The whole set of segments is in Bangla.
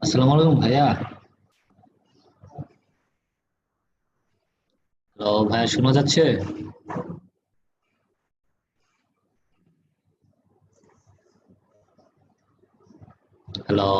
আসসালামু আলাইকুম ভাইয়া। হ্যালো ভাইয়া, শোনা যাচ্ছে? হ্যালো।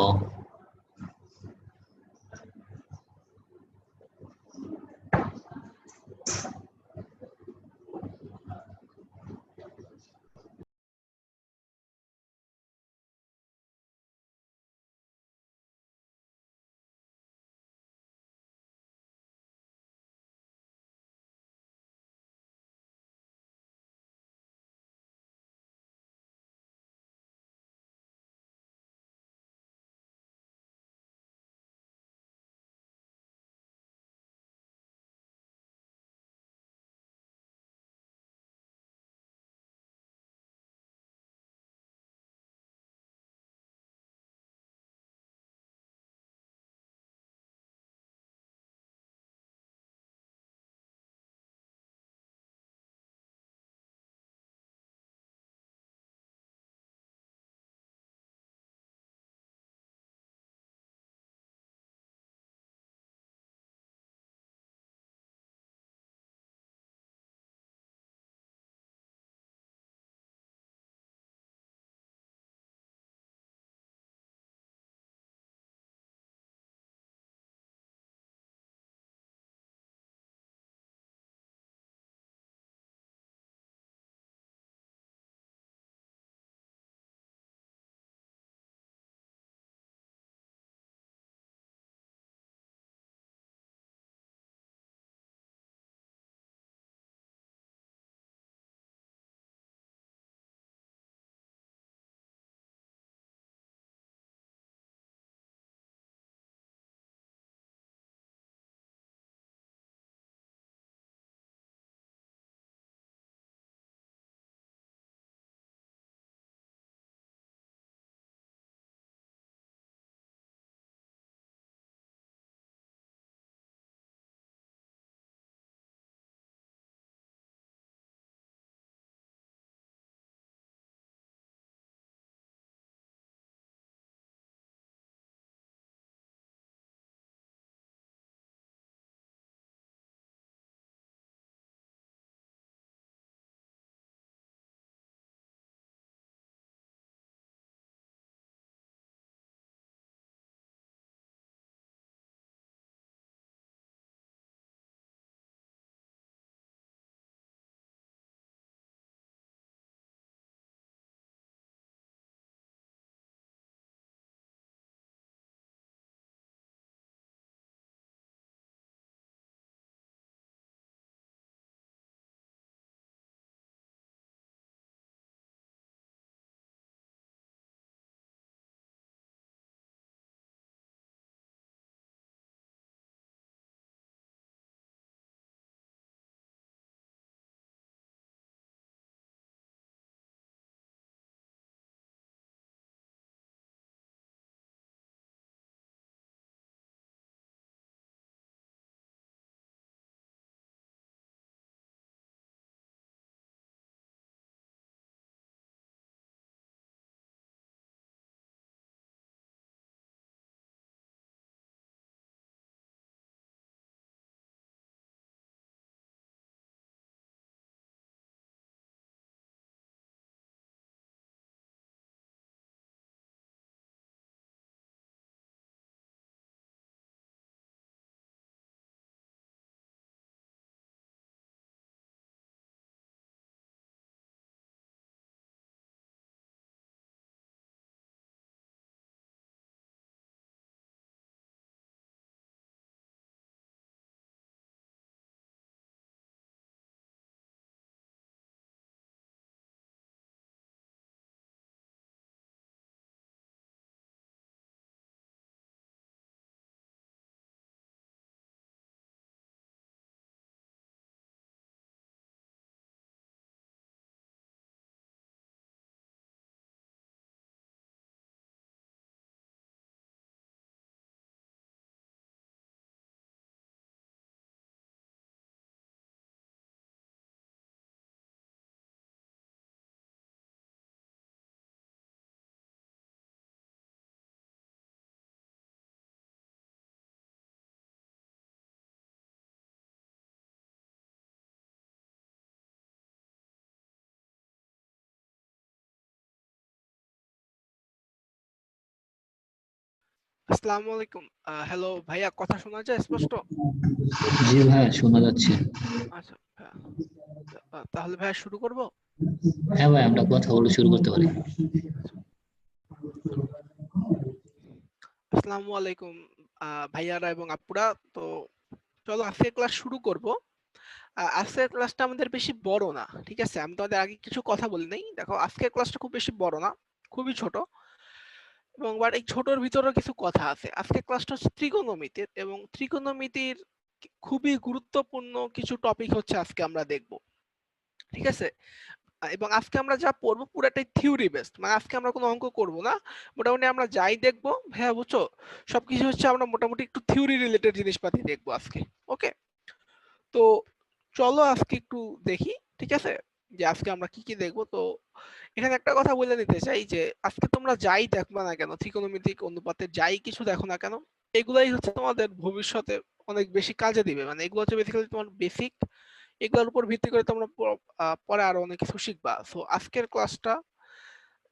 আসসালামু আলাইকুম। হ্যালো ভাইয়া, কথা শোনা যায় স্পষ্ট? জি ভাইয়া, শোনা যাচ্ছে। আচ্ছা ভাইয়া, তাহলে ভাইয়া শুরু করব। হ্যাঁ ভাই, আমরা কথা বলে শুরু করতে পারি। আসসালামু আলাইকুম ভাইয়ারা এবং আপুরা। তো চলো আজকের ক্লাস শুরু করব। আজকের ক্লাসটা আমাদের বেশি বড় না, ঠিক আছে? আমি তোমাদের আগে কিছু কথা বলি নাই। দেখো, আজকের ক্লাসটা খুব বেশি বড় না, খুবই ছোট। এবং বাট এই ছোটর ভিতরেও কিছু কথা আছে। আজকের ক্লাসটা হচ্ছে ত্রিকোণমিতির, এবং ত্রিকোণমিতির খুবই গুরুত্বপূর্ণ কিছু টপিক হচ্ছে আজকে আমরা দেখব, ঠিক আছে? এবং আজকে আমরা যা পড়বো পুরাটাই থিওরি বেসড, মানে আজকে আমরা কোনো অঙ্ক করব না। মোটামুটি আমরা যাই দেখবো ভাইয়া, বুঝছো, সবকিছু হচ্ছে আমরা মোটামুটি একটু থিওরি রিলেটেড জিনিসপাতি দেখবো আজকে। ওকে, তো চলো আজকে একটু দেখি, ঠিক আছে, যে আজকে আমরা কি কি দেখবো। তো এখানে একটা কথা বলে নিতে চাই যে আজকে তোমরা যাই দেখবা না কেন, ত্রিকোণমিতিক অনুপাতের যাই কিছু দেখো না কেন, এগুলাই হচ্ছে তোমাদের ভবিষ্যতে অনেক বেশি কাজে দিবে। মানে এগুলো হচ্ছে বেসিক্যালি তোমার বেসিক, এগুলোর উপর ভিত্তি করে তোমরা পরে আরো অনেক কিছু শিখবা। সো আজকের ক্লাসটা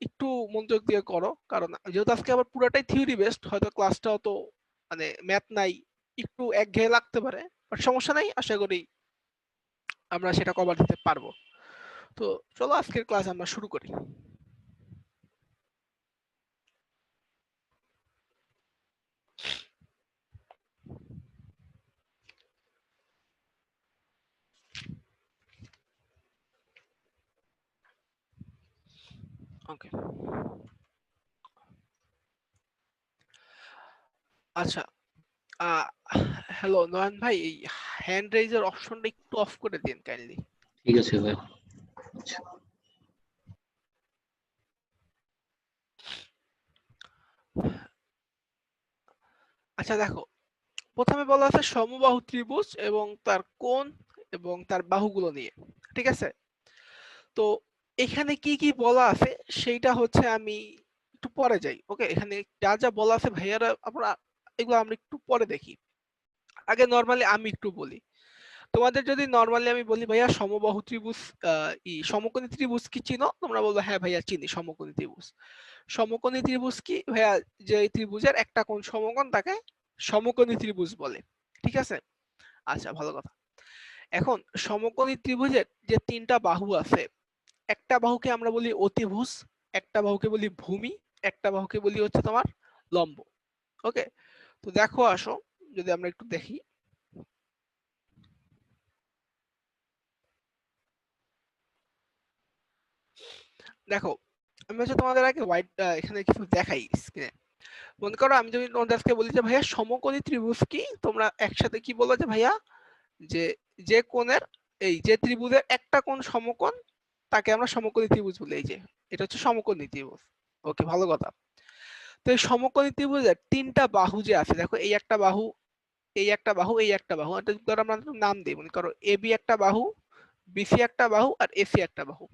একটু মনোযোগ দিয়ে করো, কারণ যেহেতু আজকে আবার পুরাটাই থিওরি বেসড, হয়তো ক্লাসটা অত মানে ম্যাথ নাই, একটু একঘেয়ে লাগতে পারে, বাট সমস্যা নাই, আশা করি আমরা সেটা কভার দিতে পারবো। তো চলো আজকের ক্লাস আমরা শুরু করি। ওকে, আচ্ছা। আহ হ্যালো নয়ন ভাই, এই হ্যান্ড রেইজের অপশনটা একটু অফ করে দিন কাইন্ডলি। ঠিক আছে ভাই। আচ্ছা। আচ্ছা দেখো, প্রথমে বলা আছে সমবাহু ত্রিভুজ এবং তার কোণ এবং তার বাহুগুলো নিয়ে, ঠিক আছে? তো এখানে কি কি বলা আছে সেইটা হচ্ছে আমি একটু পরে যাই। ওকে, এখানে যা যা বলা আছে ভাইয়ারা আমরা এগুলো আমরা একটু পরে দেখি। আগে নরমালি আমি একটু বলি। তোমাদের যদি নরমালি আমি বলি ভাইয়া সমবাহু ত্রিভুজ, সমকোণী ত্রিভুজ কি চিনো? তোমরা বলবে হ্যাঁ ভাইয়া চিনি সমকোণী ত্রিভুজ। সমকোণী ত্রিভুজ কি ভাইয়া? যে ত্রিভুজের একটা কোণ সমকোণ তাকে সমকোণী ত্রিভুজ বলে, ঠিক আছে? আচ্ছা, ভালো কথা। এখন সমকোণী ত্রিভুজের যে তিনটা বাহু আছে, একটা বাহুকে আমরা বলি অতিভুজ, একটা বাহুকে বলি ভূমি, একটা বাহুকে বলি হচ্ছে তোমার লম্ব। ওকে, তো দেখো আসো, যদি আমরা একটু দেখি, দেখো আমি হচ্ছে তোমাদের আগে হোয়াইট এখানে কিছু দেখাই স্ক্রিনে। মনে করো আমি যদি তোমাদের আজকে বলি যে ভাইয়া সমকোণী ত্রিভুজ কি, তোমরা একসাথে কি বলো যে ভাইয়া, যে যে কোণের, এই যে ত্রিভুজের একটা কোণ সমকোণ তাকে আমরা সমকোণী ত্রিভুজ বলি। এই যে এটা হচ্ছে সমকোণী ত্রিভুজ। ওকে, ভালো কথা। তো এই সমকোণী ত্রিভুজের তিনটা বাহু যে আছে, দেখো এই একটা বাহু, এই একটা বাহু, এই একটা বাহু, এটা ধরো আমরা নাম দিই, মনে করো এ বি একটা বাহু, বিসি একটা বাহু, আর এসি একটা বাহু।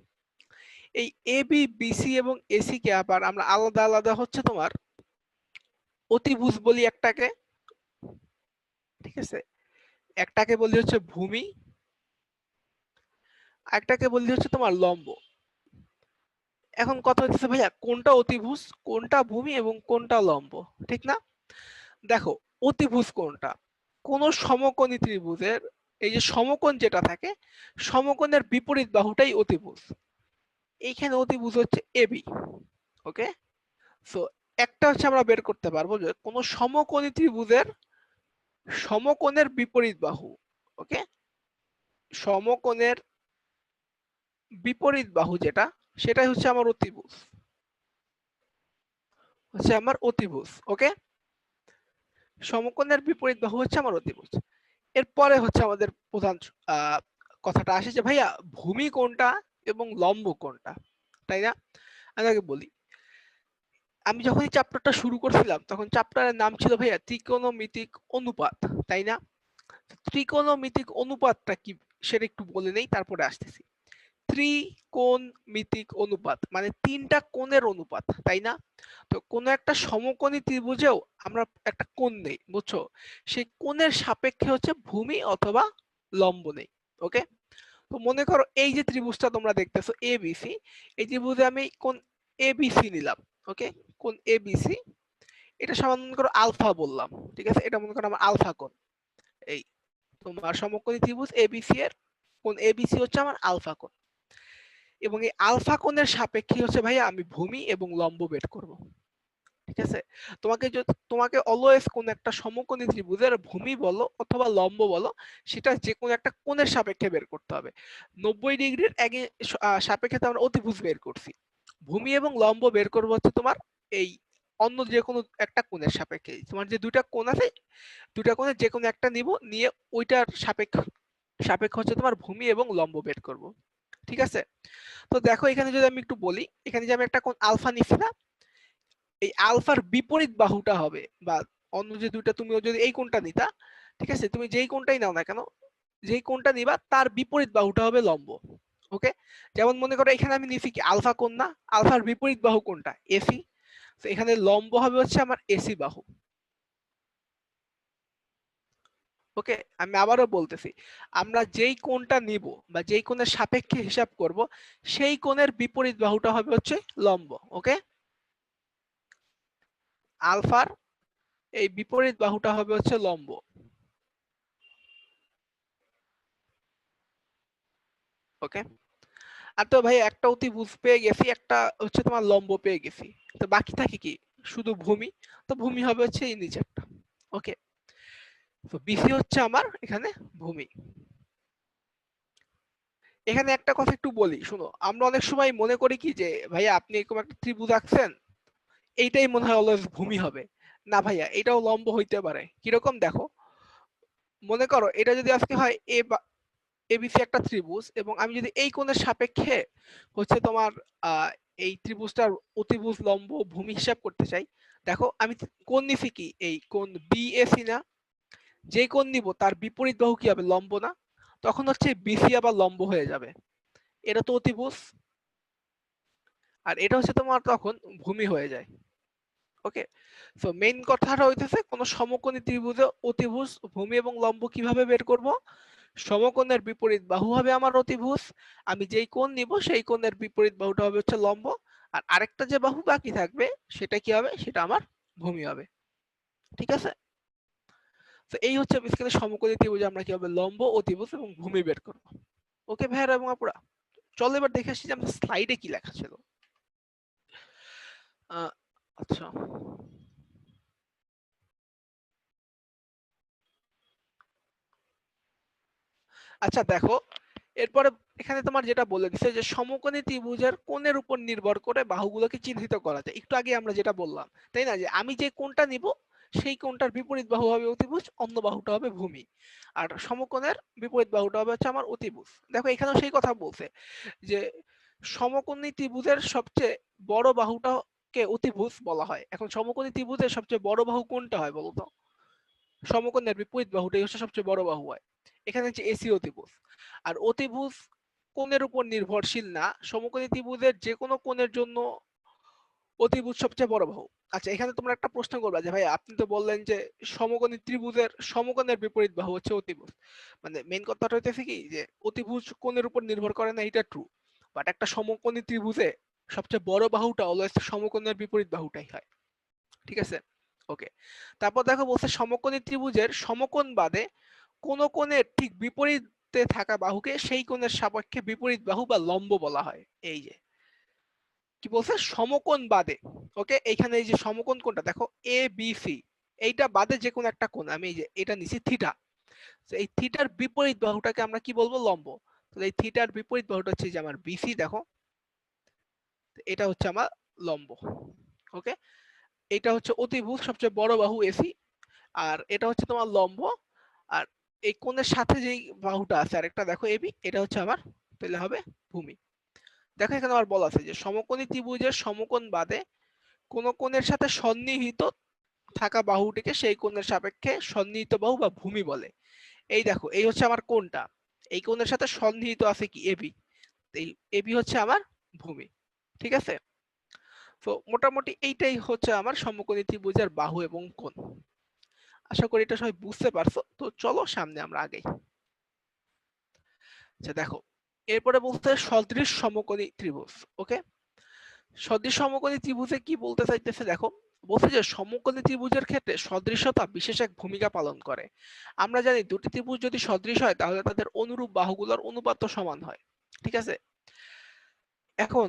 এই এ বি, বিসি এবং এসি কে আবার আমরা আলাদা আলাদা হচ্ছে তোমার অতিভুজ বলি একটাকে, ঠিক আছে? একটাকে বলি হচ্ছে ভূমি, একটাকে বলি হচ্ছে তোমার লম্ব। এখন কথা হচ্ছে ভাইয়া কোনটা অতিভুজ, কোনটা ভূমি এবং কোনটা লম্ব, ঠিক না? দেখো, অতিভুজ কোনটা? কোন সমকোণী ত্রিভুজের এই যে সমকোণ যেটা থাকে, সমকোণের বিপরীত বাহুটাই অতিভুজ। এইখানে অতিভুজ হচ্ছে এবি। ওকে, সো একটা হচ্ছে আমরা বের করতে পারবো যে কোন সমকোণী ত্রিভুজের সমকোণের বিপরীত বাহু, ওকে, সমকোণের বিপরীত বাহু যেটা, সেটাই হচ্ছে আমার অতিভুজ, হচ্ছে আমার অতিভুজ। ওকে, সমকোণের বিপরীত বাহু হচ্ছে আমার অতিভুজ। এরপরে হচ্ছে আমাদের প্রধান আহ কথাটা আসে যে ভাইয়া ভূমি কোনটা এবং লম্ব কোনটা, তাই না? আমি আগে বলি, আমি যখন এই চ্যাপ্টারটা শুরু করছিলাম তখন চ্যাপ্টারের নাম ছিল ভাইয়া ত্রিকোণমিতিক অনুপাত, তাই না? ত্রিকোণমিতিক অনুপাতটা কি সেটা একটু বলে নেই, তারপরে আসতেছি। ত্রিকোণমিতিক অনুপাত মানে তিনটা কোণের অনুপাত, তাই না? তো কোন একটা সমকোণী ত্রিভুজেও আমরা একটা কোণ নেই, বুঝছো, সেই কোণের সাপেক্ষে হচ্ছে ভূমি অথবা লম্ব নেই। ওকে, তো মনে করো এই যে ত্রিভুজটা তোমরা দেখতেছো এবিসি, এই ত্রিভুজে আমি কোণ এবিসি নিলাম। ওকে, কোণ এবিসি, এটা সমান মনে করো আলফা বললাম, ঠিক আছে, এটা মনে করো আমার আলফা কোণ। এই তোমার সমকোণী ত্রিভুজ এবিসি এর কোণ এবিসি হচ্ছে আমার আলফা কোণ, এবং এই আলফা কোণের সাপেক্ষে হচ্ছে ভাইয়া আমি ভূমি এবং লম্ব বের করব। ঠিক আছে, তোমাকে অলওয়েজ কোন একটা সমকোণী ত্রিভুজের ভূমি বলো অথবা লম্ব বলো, সেটা যে কোনো একটা কোণের সাপেক্ষে বের করতে হবে। 90 ডিগ্রির সাপেক্ষে তো আমরা অতিভুজ বের করছি, ভূমি এবং লম্ব বের করবো হচ্ছে তোমার এই অন্য যে কোনো একটা কোণের সাপেক্ষে। তোমার যে দুইটা কোণ আছে, দুইটা কোণের যে কোনো একটা নিব, নিয়ে ওইটার সাপেক্ষ হচ্ছে তোমার ভূমি এবং লম্ব বের করব। ঠিক আছে, তো দেখো এখানে যদি আমি একটু বলি, এখানে যে আমি একটা কোণ আলফা নিচ্ছি না, এই আলফার বিপরীত বাহুটা হবে, বা অন্য যে দুইটা তুমিও যদি এই কোণটা নিতা, ঠিক আছে, তুমি যেই কোণটাই নাও না কেন, যেই কোণটা নিবা তার বিপরীত বাহুটা হবে লম্ব। ওকে, যেমন মনে করো এখানে আমি নিছি কি আলফা কোণ না, আলফার বিপরীত বাহু কোনটা, এসি, তো এখানে লম্ব হবে হচ্ছে আমার এসি বাহু। ওকে, আমি আবারও বলতেছি, আমরা যেই কোণটা নিব বা যেই কোণের সাপেক্ষে হিসাব করব, সেই কোণের বিপরীত বাহুটা হবে হচ্ছে লম্ব। ওকে, আলফার এই বিপরীত বাহুটা হবে হচ্ছে লম্ব। ওকে, আর তো ভাই একটা অতিভুজ পেয়ে গেছি, একটা হচ্ছে তোমার লম্ব পেয়ে গেছি, তো বাকি থাকে কি শুধু ভূমি, তো ভূমি হবে হচ্ছে এই নিচেরটা। ওকে, তো বিসি হচ্ছে আমার এখানে ভূমি। এখানে একটা কথা একটু বলি শুনো, আমরা অনেক সময় মনে করি কি যে ভাইয়া আপনি এরকম একটা ত্রিভুজ আঁকছেন, এইটাই মনে হয় অলওয়েজ ভূমি হবে। না ভাইয়া, এটাও লম্ব হইতে পারে। কিরকম দেখো, মনে করো এটা যদি আজকে হয় এবিসি একটা ত্রিভুজ, এবং আমি যদি এই কোণের সাপেক্ষে হচ্ছে তোমার এই ত্রিভুজটার অতিভুজ লম্ব ভূমি হিসাব করতে চাই, দেখো আমি কোণ নিছি কি এই কোণ বিএসি না, যে কোণ নিব তার বিপরীত বাহু কি হবে, লম্ব না, তখন হচ্ছে বিসি আবার লম্ব হয়ে যাবে, এটা তো অতিভুজ, আর এটা হচ্ছে তোমার তখন ভূমি হয়ে যায়। ওকে, সো মেইন কথাটা হইতেছে কোন সমকোণী ত্রিভুজে অতিভুজ ভূমি এবং লম্ব কিভাবে বের করব, সমকোণের বিপরীত বাহু হবে আমার অতিভুজ, আমি যেই কোণ নিব সেই কোণের বিপরীত বাহুটা হবে হচ্ছে লম্ব, আর আরেকটা যে বাহু বাকি থাকবে সেটা কি হবে, সেটা আমার ভূমি হবে। ঠিক আছে, তো এই হচ্ছে বেসিক্যালি সমকোণী ত্রিভুজে আমরা কিভাবে লম্ব, অতিভুজ এবং ভূমি বের করব। ওকে ভাইরা এবং আপুরা, চলো এবার দেখে আসি যে আমাদের স্লাইডে কি লেখা ছিল। আচ্ছা, আচ্ছা দেখো, এরপরে এখানে তোমার যেটা বলে দিছে যে সমকোণী ত্রিভুজের কোণের উপর নির্ভর করে বাহুগুলোকে চিহ্নিত করা যায়। একটু আগে আমরা যেটা বললাম, তাই না, যে আমি যে কোণটা নিব সেই কোণটার বিপরীত বাহু হবে অতিভুজ, অন্য বাহুটা হবে ভূমি, আর সমকোণের বিপরীত বাহুটা হবে হচ্ছে আমার অতিভুজ। দেখো এখানেও সেই কথা বলছে যে সমকোণী ত্রিভুজের সবচেয়ে বড় বাহুটাকে অতিভুজ বলা হয়। এখন সমকোণী ত্রিভুজের সবচেয়ে বড় বাহু কোনটা হয় বলতো, সমকোণের বিপরীত বাহুটাই হচ্ছে সবচেয়ে বড় বাহু হয়। এখানে হচ্ছে এসি অতিভুজ, আর অতিভুজ কোণের উপর নির্ভরশীল না, সমকোণী ত্রিভুজের যে কোনো কোণের জন্য অতিভুজ সবচেয়ে বড় বাহু। আচ্ছা, এখানে তোমরা একটা প্রশ্ন করবা যে ভাই আপনি তো বললেন যে সমকোণী ত্রিভুজের সমকোণের বিপরীত বাহু হচ্ছে অতিভুজ, মানে মেইন কথাটা হইতেছে কি যে অতিভুজ কোণের উপর নির্ভর করে না, এটা ট্রু, বাট একটা সমকোণী ত্রিভুজে সবচেয়ে বড় বাহুটা অলওয়েজ সমকোণের বিপরীত বাহুটাই হয়। ঠিক আছে, ওকে, তারপর দেখো বলছে সমকোণী ত্রিভুজের সমকোণ বাদে কোন কোণের ঠিক বিপরীতে থাকা বাহুকে সেই কোণের সাপেক্ষে বিপরীত বাহু বা লম্ব বলা হয়। এই যে কি বলছে, সমকোণ বাদে। ওকে, এইখানে এই যে সমকোণ কোণটা দেখো এ বি সি, এইটা বাদে যে কোনো একটা কোণ, আমি এই যে এটা নিছি থিটা, তো এই থিটার বিপরীত বাহুটাকে আমরা কি বলবো, লম্ব। তাহলে এই থিটার বিপরীত বাহুটা হচ্ছে যে আমার বিসি, দেখো এটা হচ্ছে আমার লম্ব। ওকে, এটা হচ্ছে অতিভুজ সবচেয়ে বড় বাহু এসি, আর এটা হচ্ছে তোমার লম্ব, আর এই কোণের সাথে যেই বাহুটা আছে আরেকটা দেখো এবি, এটা হচ্ছে আমার তাহলে হবে ভূমি। দেখো এখানে আবার বলা আছে যে সমকোণী ত্রিভুজের সমকোণ বাদে কোন কোণের সাথে সন্নিহিত থাকা বাহুটিকে সেই কোণের সাপেক্ষে সন্নিহিত বাহু বা ভূমি বলে। এই দেখো এই হচ্ছে আমার কোণটা, এই কোণের সাথে সন্নিহিত আছে কি এবি, এই এবি হচ্ছে আমার ভূমি। ঠিক আছে, তো মোটামুটি এইটাই হচ্ছে আমার সমকোণী ত্রিভুজের বাহু এবং কোণ। আশা করি এটা সবাই বুঝতে পারছো, তো চলো সামনে আমরা আগাই। আচ্ছা দেখো, এরপরে বলতে সদৃশ সমকোণী ত্রিভুজ। ওকে, সদৃশ সমকোণী ত্রিভুজে কি বলতে চাইতেছে দেখো, বলছে যে সমকোণী ত্রিভুজের ক্ষেত্রে সদৃশতা বিশেষ এক ভূমিকা পালন করে। আমরা জানি দুটি ত্রিভুজ যদি সদৃশ হয় তাহলে তাদের অনুরূপ বাহুগুলোর অনুপাত সমান হয়, ঠিক আছে। এখন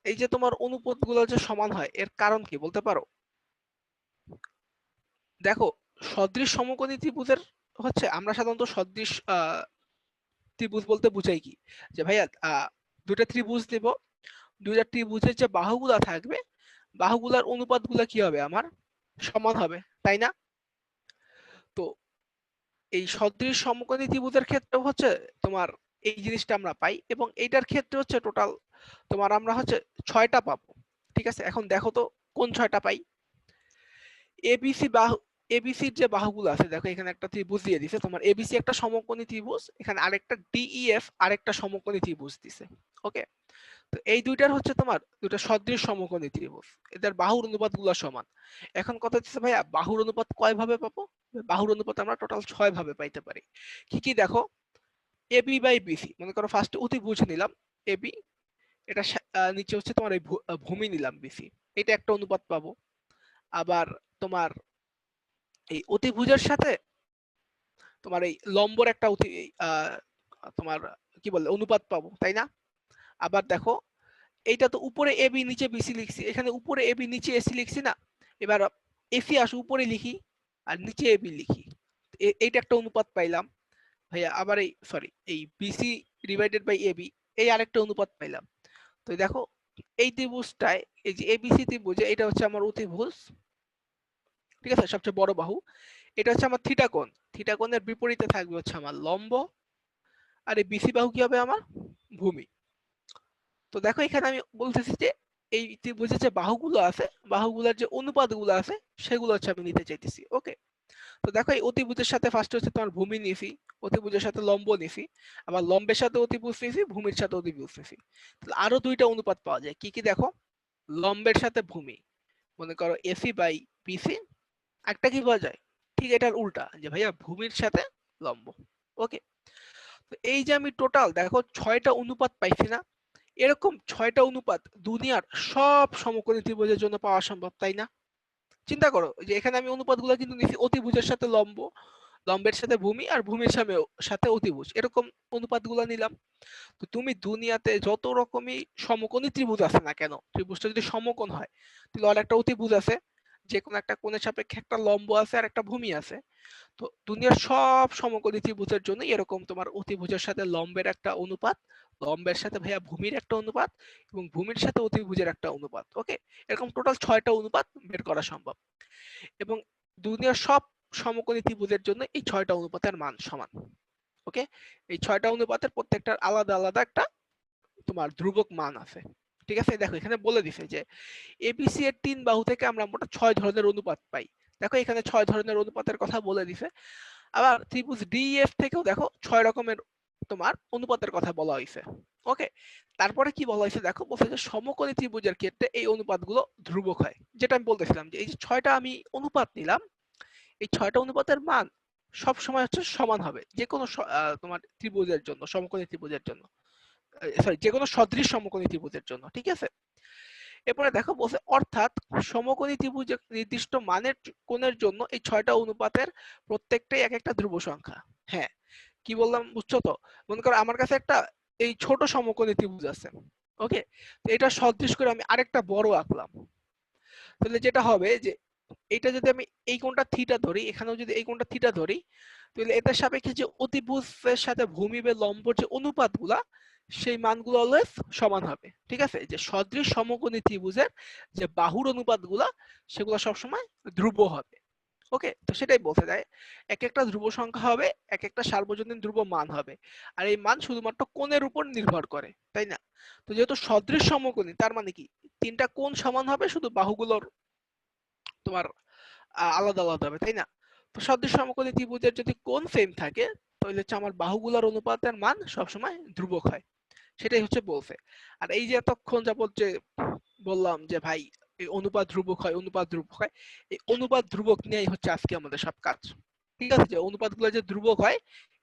এই যে তোমার অনুপাতগুলো যে সমান হয় এর কারণ কি বলতে পারো? দেখো, সদৃশ সমকোণী ত্রিভুজের হচ্ছে আমরা সাধারণত সদৃশ ত্রিভুজ বলতে বুঝাই কি, যে ভাইয়া দুটা ত্রিভুজ নিব, দুইটা ত্রিভুজের যে বাহুগুলা থাকবে বাহুগুলার অনুপাতগুলা কি হবে আমার সমান হবে, তাই না? তো এই সদৃশ সমকোণী ত্রিভুজের ক্ষেত্রে হচ্ছে তোমার এই জিনিসটা আমরা পাই, এবং এইটার ক্ষেত্রে হচ্ছে টোটাল তোমার আমরা হচ্ছে 6টা পাবো, ঠিক আছে। এখন দেখো তো কোন 6টা পাই। এবিসি বাহু, এবিসির যে বাহুগুলো আছে, দেখো এখানে একটা ত্রিভুজ দিয়ে দিছে তোমার, এবিসি একটা সমকোণী ত্রিভুজ, এখানে আরেকটা ডিইএফ আরেকটা সমকোণী ত্রিভুজ দিছে। ওকে, তো এই দুইটার হচ্ছে তোমার দুইটা সদৃশ সমকোণী ত্রিভুজ, এদের বাহুর অনুপাতগুলো সমান। এখন কথা হচ্ছে ভাইয়া বাহুর অনুপাত কয় ভাবে পাবো? বাহুর অনুপাত আমরা টোটাল 6 ভাবে পাইতে পারি। কি কি দেখো, এবি বাই বিসি, মনে করো ফার্স্টে অতিভুজ নিলাম এবি, এটা নিচে হচ্ছে তোমার এই ভূমি নিলাম বিসি, এটা একটা অনুপাত পাবো। আবার তোমার এই অতিভুজের সাথে তোমার এই লম্বর একটা তোমার কি বলে অনুপাত পাবো, তাই না? আবার দেখো, এইটা তো উপরে এবি নিচে বিসি লিখছি, এখানে উপরে এবি নিচে এসি লিখছি না, এবার এসি আসে উপরে লিখি আর নিচে এবি লিখি, এইটা একটা অনুপাত পাইলাম ভাইয়া। আবার এই সরি এই বিসি ডিভাইডেড বাই এবি, এই আরেকটা অনুপাত পাইলাম। তো দেখো এই ত্রিভুজটায় এই যে এবিসি ত্রিভুজে এটা হচ্ছে আমার অতিভুজ, ঠিক আছে, সবচেয়ে বড় বাহু। এটা হচ্ছে আমার থিটা কোণ, থিটা কোণের বিপরীতে থাকবে হচ্ছে আমার লম্ব, আর এই বিসি বাহু কি হবে আমার ভূমি। তো দেখো এখানে আমি বলতেছি যে এই ত্রিভুজের যে বাহুগুলো আছে বাহুগুলোর যে অনুপাতগুলো আছে সেগুলো হচ্ছে আমি নিতে চাইতেছি। ওকে, তো দেখো এই অতিভুজের সাথে ফার্স্ট হচ্ছে তোমার ভূমি নিছি, অতিভুজের সাথে লম্ব নিছি, আবার লম্বের সাথে অতিভুজ নিছি, ভূমির সাথে অতিভুজ নিছি। তাহলে আরো দুইটা অনুপাত পাওয়া যায়, কি কি দেখো, লম্বের সাথে ভূমি, মনে করো এসি বাই বিসি। একটা কি পাওয়া যায়, ঠিক এটার উল্টা, যে ভাইয়া ভূমির সাথে লম্ব। ওকে, তো এই যে আমি টোটাল দেখো 6টা অনুপাত পাইছি না, এরকম 6টা অনুপাত দুনিয়ার সব সমকোণী ত্রিভুজের জন্য পাওয়া সম্ভব, তাই না? চিন্তা করো যে এখানে আমি অনুপাতগুলো কিন্তু নিছি অতিভুজের সাথে লম্ব, লম্বের সাথে ভূমি, আর ভূমির সাথে অতিভুজ, এরকম অনুপাতগুলো নিলাম। তো তুমি দুনিয়াতে যত রকমই সমকোণী ত্রিভুজ আছে না কেন, ত্রিভুজটা যদি সমকোণ হয় তাহলে আর একটা অতিভুজ আছে, যে কোনো একটা কোণের সাপেক্ষে একটা লম্ব আছে আর একটা ভূমি আছে। তো দুনিয়ার সব সমকোণী ত্রিভুজের জন্য এরকম তোমার অতিভুজের সাথে লম্বের একটা অনুপাত, লম্বের সাথে ভাইয়া ভূমির একটা অনুপাত, এবং ভূমির সাথে অতিভুজের একটা অনুপাত। ওকে, এরকম টোটাল 6টা অনুপাত বের করা সম্ভব, এবং দুনিয়ার সব সমকোণী ত্রিভুজের জন্য এই 6টা অনুপাতের মান সমান। ওকে, এই 6টা অনুপাতের প্রত্যেকটার আলাদা আলাদা একটা তোমার ধ্রুবক মান আছে, ঠিক আছে। দেখো এখানে বলে দিছে যে এবিসি এর 3 বাহু থেকে আমরা মোট 6 ধরনের অনুপাত পাই। দেখো এখানে 6 ধরনের অনুপাতের কথা বলে দিছে। আবার ত্রিভুজ ডিএফ থেকেও দেখো 6 রকমের তোমার অনুপাতের কথা বলা হয়েছে। ওকে, তারপরে কি বলা হয়েছে দেখো, বলছে যে সমকোণী ত্রিভুজের ক্ষেত্রে এই অনুপাতগুলো ধ্রুবক হয়, যেটা আমি বলতেছিলাম যে এই যে 6টা আমি অনুপাত নিলাম, এই 6টা অনুপাতের মান সব সময় হচ্ছে সমান হবে যে কোনো তোমার ত্রিভুজের জন্য, সমকোণী ত্রিভুজের জন্য, সরি যে কোনো সদৃশ সমকোণী ত্রিভুজের জন্য, ঠিক আছে। এরপরে দেখো বলছে অর্থাৎ সমকোণী ত্রিভুজের নির্দিষ্ট মানের কোণের জন্য এই 6টা অনুপাতের প্রত্যেকটাই এক একটা ধ্রুব সংখ্যা। হ্যাঁ, কি বললাম বুঝছো তো? মনে করো আমার কাছে একটা এই ছোট সমকোণী ত্রিভুজ আছে। ওকে, তো এটা সদৃশ করে আমি আরেকটা বড় আঁকলাম, তাহলে যেটা হবে যে এটা যদি আমি এই কোণটা থিটা ধরি, এখানেও যদি এই কোণটা থিটা ধরি, তাহলে এটার সাপেক্ষে যে অতিভুজের সাথে ভূমি বা লম্বর যে অনুপাতগুলা সেই মানগুলো অলওয়েজ সমান হবে, ঠিক আছে। যে সদৃশ সমকোণী ত্রিভুজের যে বাহুর অনুপাতগুলা সেগুলো সবসময় ধ্রুব হবে। ওকে, তো সেটাই বলতে যায় এক একটা ধ্রুব সংখ্যা হবে, এক একটা সার্বজনীন ধ্রুব মান হবে, আর এই মান শুধুমাত্র কোণের উপর নির্ভর করে, তাই না? তো যেহেতু সদৃশ সমকোণী তার মানে কি 3টা কোণ সমান হবে, শুধু বাহুগুলোর তোমার আলাদা আলাদা হবে, তাই না? তো সদৃশ সমকোণী ত্রিভুজের যদি কোণ সেম থাকে তাহলে হচ্ছে আমার বাহুগুলোর অনুপাতের মান সবসময় ধ্রুবক হয়, সেটাই হচ্ছে বলছে। আর এই যে এতক্ষণ যাবত যে বললাম যে ভাই এই অনুপাত ধ্রুবক হয়, অনুপাত ধ্রুবক হয়, এই অনুপাত ধ্রুবক নিয়েই হচ্ছে আজকে আমাদের সব কাজ, ঠিক আছে। যে অনুপাতগুলো যে ধ্রুবক হয়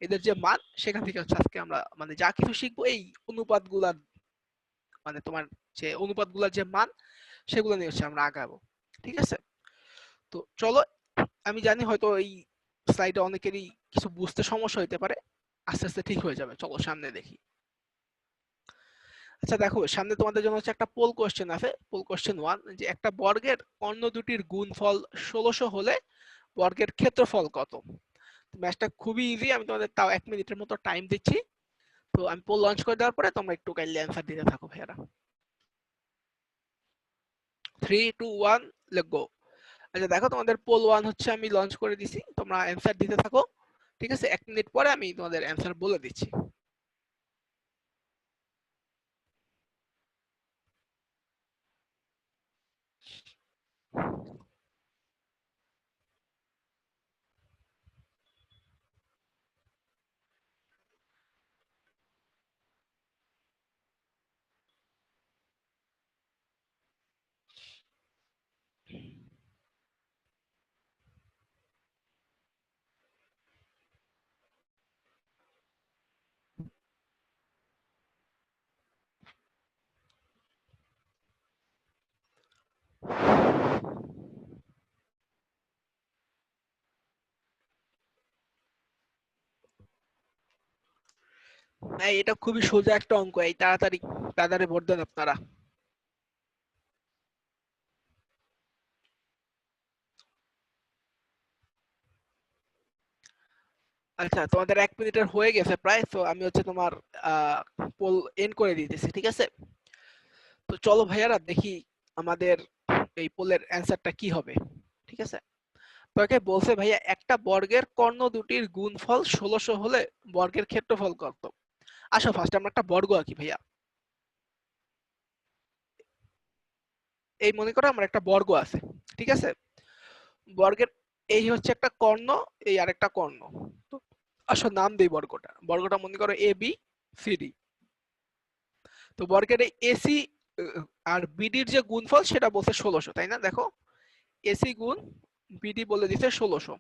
এদের যে মান সেখান থেকে হচ্ছে আজকে আমরা মানে যা কিছু শিখবো এই অনুপাতগুলার মানে তোমার যে অনুপাতগুলার যে মান সেগুলো নিয়ে হচ্ছে আমরা আগাবো। ঠিক আছে, তো চলো, আমি জানি হয়তো এই স্লাইডে অনেকেরই কিছু বুঝতে সমস্যা হতে পারে, আস্তে আস্তে ঠিক হয়ে যাবে। চলো সামনে দেখি। আচ্ছা দেখো, সামনে তোমাদের জন্য হচ্ছে একটা পোল কোশ্চেন আছে। পোল কোশ্চেন 1, যে একটা বর্গের কর্ণ দুটির গুণফল 1600 হলে বর্গের ক্ষেত্রফল কত? ম্যাথটা খুবই ইজি, আমি তোমাদের তাও 1 মিনিটের মতো টাইম দিচ্ছি। তো আমি পোল লঞ্চ করে দেওয়ার পরে তোমরা একটু কাইন্ডলি অ্যান্সার দিতে থাকো ভাইয়ারা। 3 2 1 লেটস গো। আচ্ছা দেখো, তোমাদের পোল 1 হচ্ছে আমি লঞ্চ করে দিছি, তোমরা অ্যান্সার দিতে থাকো। ঠিক আছে, 1 মিনিট পরে আমি তোমাদের অ্যান্সার বলে দিচ্ছি। হ্যাঁ, এটা খুবই সোজা একটা অঙ্ক, এই তাড়াতাড়ি তাড়াতাড়ি ভোট দেন আপনারা। আচ্ছা, তোমাদের 1 মিনিটের হয়ে গেছে প্রায়, তো আমি হচ্ছে তোমার পোল এন্ড করে দিতেছি। ঠিক আছে, তো চলো ভাইয়ারা দেখি আমাদের এই পোলের অ্যান্সারটা কি হবে। ঠিক আছে, তোকে বলছে ভাইয়া একটা বর্গের কর্ণ দুটির গুণফল 1600 হলে বর্গের ক্ষেত্রফল কত? আসো ফার্স্ট আমরা একটা বর্গ আঁকি ভাইয়া। এই মনে করো আমার একটা বর্গ আছে। ঠিক আছে, বর্গের এই হচ্ছে একটা কর্ণ, এই আরেকটা কর্ণ। তো আসো নাম দেই বর্গটা। বর্গটা মনে করো এ বি সি ডি। তো বর্গের এই এসি আর বিডির যে গুণফল সেটা বলছে 1600, তাই না? দেখো, এসি গুণ বিডি বলে দিছে 1600।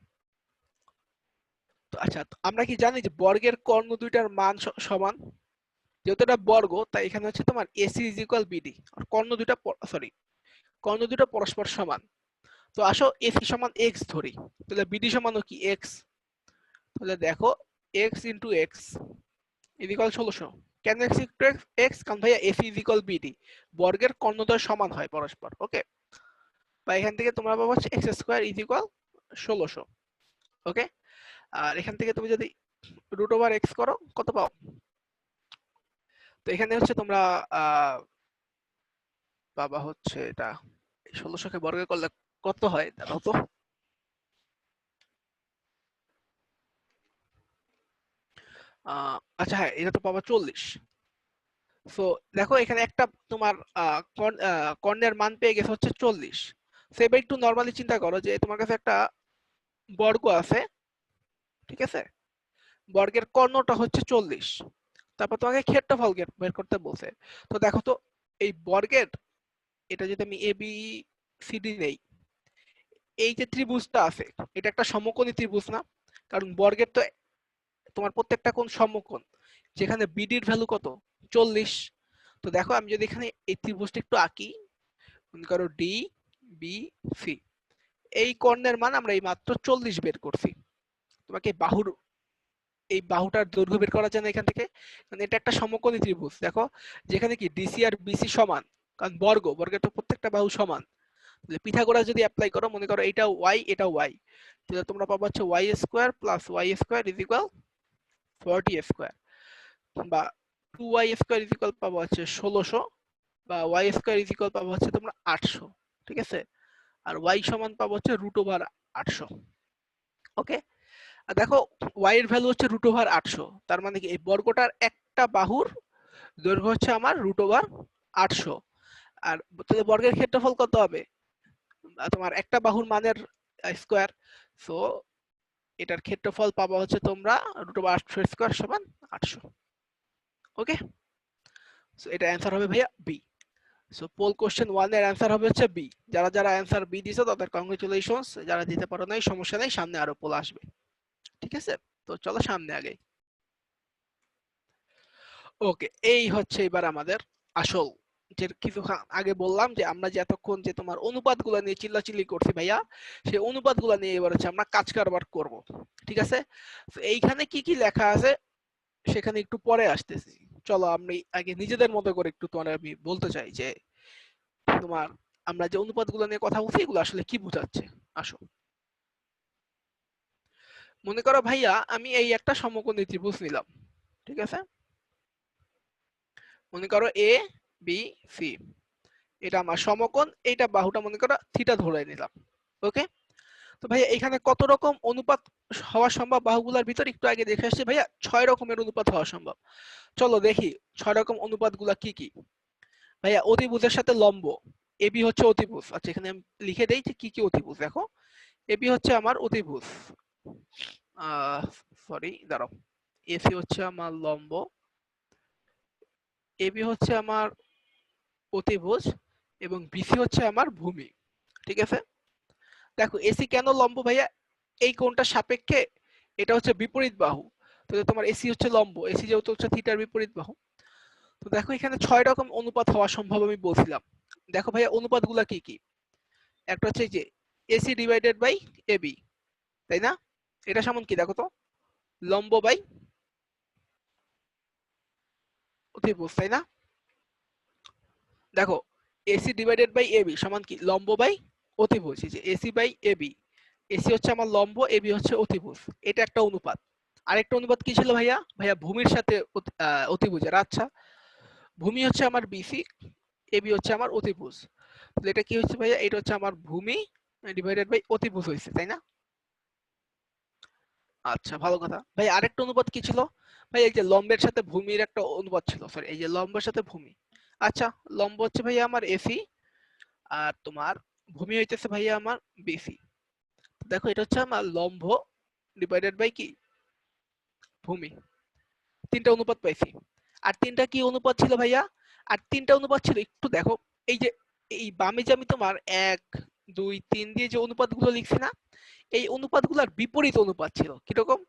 তো আচ্ছা, আমরা কি জানি যে বর্গের কর্ণ দুইটার মান সমান? যেহেতু এটা বর্গ, তাই এখানে হচ্ছে তোমার এসি ইজ ইকুয়াল বিডি, আর কর্ণ দুইটা কর্ণ দুটো পরস্পর সমান। তো আসো এসি সমান এক্স ধরি, তাহলে বিডি সমানও কি এক্স। তাহলে দেখো, x into x is equal 1600। কেন এক্স ইন্টু এক্স? কারণ ভাইয়া এসি ইজ ইকুয়াল বিডি, বর্গের কর্ণদ্বয় সমান হয় পরস্পর। ওকে, বা এখান থেকে তোমরা পাবো হচ্ছে এক্স স্কোয়ার ইজ ইকুয়াল 1600। ওকে, আর এখান থেকে তুমি যদি রুট ওভার এক্স করো, কত পাও? তো এখানে হচ্ছে তোমরা পাবা হচ্ছে এটা 1600 কে বর্গ করলে কত হয় দাঁড়াও তো। আচ্ছা হ্যাঁ, এটা তো পাবা 40। সো দেখো, এখানে একটা তোমার কর্ণের মান পেয়ে গেছে হচ্ছে 40। সো এবার একটু নর্মালি চিন্তা করো যে তোমার কাছে একটা বর্গ আছে। ঠিক আছে, বর্গের কর্ণটা হচ্ছে 40, তারপর তোমাকে ক্ষেত্রফল বের করতে বলছে। তো দেখো তো, এই বর্গের এটা যদি আমি এ বি সি ডি নেই, এই যে ত্রিভুজটা আছে এটা একটা সমকোণী ত্রিভুজ না? কারণ বর্গের তো তোমার প্রত্যেকটা কোণ সমকোণ, যেখানে বিডির ভ্যালু কত? 40। তো দেখো, আমি যদি এখানে এই ত্রিভুজটা একটু আঁকি, মনে করো ডি বি সি, এই কর্ণের মান আমরা এই মাত্র 40 বের করছি। তোমাকে এই বাহুটার দৈর্ঘ্য বের করা যায় না এখান থেকে, কারণ এটা একটা সমকোণী ত্রিভুজ। দেখো, যেখানে কি ডিসি আর বিসি সমান, কারণ বর্গের তো প্রত্যেকটা বাহু সমান। পিথাগোরাস যদি অ্যাপ্লাই করো, মনে করো এটা ওয়াই এটা ওয়াই, তাহলে তোমরা পাবো হচ্ছে Y square plus Y square is equal 40 square, বা 2y স্কোয়ার ইজ ইকুয়াল পাবো হচ্ছে 1600, বা ওয়াই স্কোয়ার ইজ ইকুয়াল পাবো হচ্ছে তোমরা 800। ঠিক আছে, আর ওয়াই সমান পাবো হচ্ছে রুট ওভার 800। ওকে, আর দেখো, ওয়াই এর ভ্যালু হচ্ছে রুট ওভার 800, তার মানে কি এই বর্গটার একটা বাহুর দৈর্ঘ্য হচ্ছে আমার রুট ওভার 800। আর তাহলে বর্গের ক্ষেত্রফল কত হবে? তোমার একটা বাহুর মানের স্কোয়ার। সো এটার ক্ষেত্রফল পাবো হচ্ছে তোমরা রুট ওভার 800 স্কোয়ার সমান 800। ওকে, সো এটা অ্যান্সার হবে ভাইয়া বি। সো পোল কোশ্চেন 1 এর অ্যান্সার হবে হচ্ছে বি। যারা যারা অ্যান্সার বি দিছো তাদের কংগ্রেচুলেশনস, যারা দিতে পারো নাই সমস্যা নাই, সামনে আরো পোল আসবে। ঠিক আছে, তো চলো সামনে আগে। ওকে, এই হচ্ছে এবার আমাদের আসল যে কিছু আগে বললাম যে আমরা যে এতক্ষণ যে তোমার অনুপাতগুলো নিয়ে চিল্লাচিল্লি করছি ভাইয়া, সেই অনুপাতগুলো নিয়ে এবার হচ্ছে আমরা কাজ কারবার করব। ঠিক আছে, তো এইখানে কি কি লেখা আছে সেখানে একটু পরে আসতেছি। চলো আমি আগে নিজেদের মতো করে একটু তোমার আমি বলতে চাই যে তোমার আমরা যে অনুপাতগুলো নিয়ে কথা বলছি এগুলো আসলে কি বোঝাচ্ছে। আসো, মনে করো ভাইয়া আমি এই একটা সমকোণী ত্রিভুজ নিলাম। ঠিক আছে, মনে করো এ বি সি, এটা আমার সমকোণ, এইটা বাহুটা মনে করো থিটা ধরে নিলাম। ওকে, তো ভাইয়া এখানে কত রকম অনুপাত হওয়া সম্ভব বাহুগুলোর ভিতর একটু আগে দেখে আসছি ভাইয়া, 6 রকমের অনুপাত হওয়া সম্ভব। চলো দেখি 6 রকম অনুপাতগুলা কি কি। ভাইয়া অতিভুজের সাথে লম্ব, এবি হচ্ছে অতিভুজ। আচ্ছা এখানে আমি লিখে দেই যে কি কি অতিভুজ। দেখো এবি হচ্ছে আমার অতিভুজ, সরি দাঁড়াও, এসি হচ্ছে আমার লম্ব, এবি হচ্ছে আমার অতিভুজ এবং বিসি হচ্ছে আমার ভূমি। ঠিক আছে, দেখো এসি কেন লম্ব ভাইয়া, এই কোণটার সাপেক্ষে এটা হচ্ছে বিপরীত বাহু, তো তোমার এসি হচ্ছে লম্ব, এসি যেহেতু হচ্ছে থিটার বিপরীত বাহু। তো দেখো এখানে 6 রকম অনুপাত হওয়া সম্ভব আমি বলছিলাম। দেখো ভাইয়া অনুপাতগুলা কি কি, একটা হচ্ছে যে এসি ডিভাইডেড বাই এবি, তাই না, এটা সমান কি দেখো তো, লম্ব বাই অতিভুজ, তাই না। দেখো এসি ডিভাইডেড বাই এবি সমান কি লম্ব বাই অতিভুজ, এই যে এসি বাই এবি, এসি হচ্ছে আমার লম্ব, এবি হচ্ছে অতিভুজ, এটা একটা অনুপাত। আরেকটা অনুপাত কি ছিল ভাইয়া, ভাইয়া ভূমির সাথে অতিভুজের। আচ্ছা ভূমি হচ্ছে আমার বিসি, এবি হচ্ছে আমার অতিভুজ, তাহলে এটা কি হচ্ছে ভাইয়া, এটা হচ্ছে আমার ভূমি ডিভাইডেড বাই অতিভুজ হয়েছে, তাই না। আচ্ছা ভালো কথা ভাই, আরেকটা অনুপাত কি ছিল ভাই, এই যে লম্বের সাথে ভূমির একটা অনুপাত ছিল, সরি এই যে লম্বের সাথে ভূমি। আচ্ছা লম্ব হচ্ছে ভাইয়া আমার এসি, আর তোমার ভূমি হইতেছে ভাইয়া আমার বিসি। দেখো এটা হচ্ছে আমার লম্ব ডিভাইডেড বাই কি ভূমি, তিনটা অনুপাত পাইছি। আর তিনটা কি অনুপাত ছিল ভাইয়া, আর তিনটা অনুপাত ছিল একটু দেখো, এই যে এই বামে যে আমি তোমার 1 2 3 দিয়ে যে অনুপাতগুলো লিখছি না, এই অনুপাতগুলোর বিপরীত অনুপাত ছিল কিরকম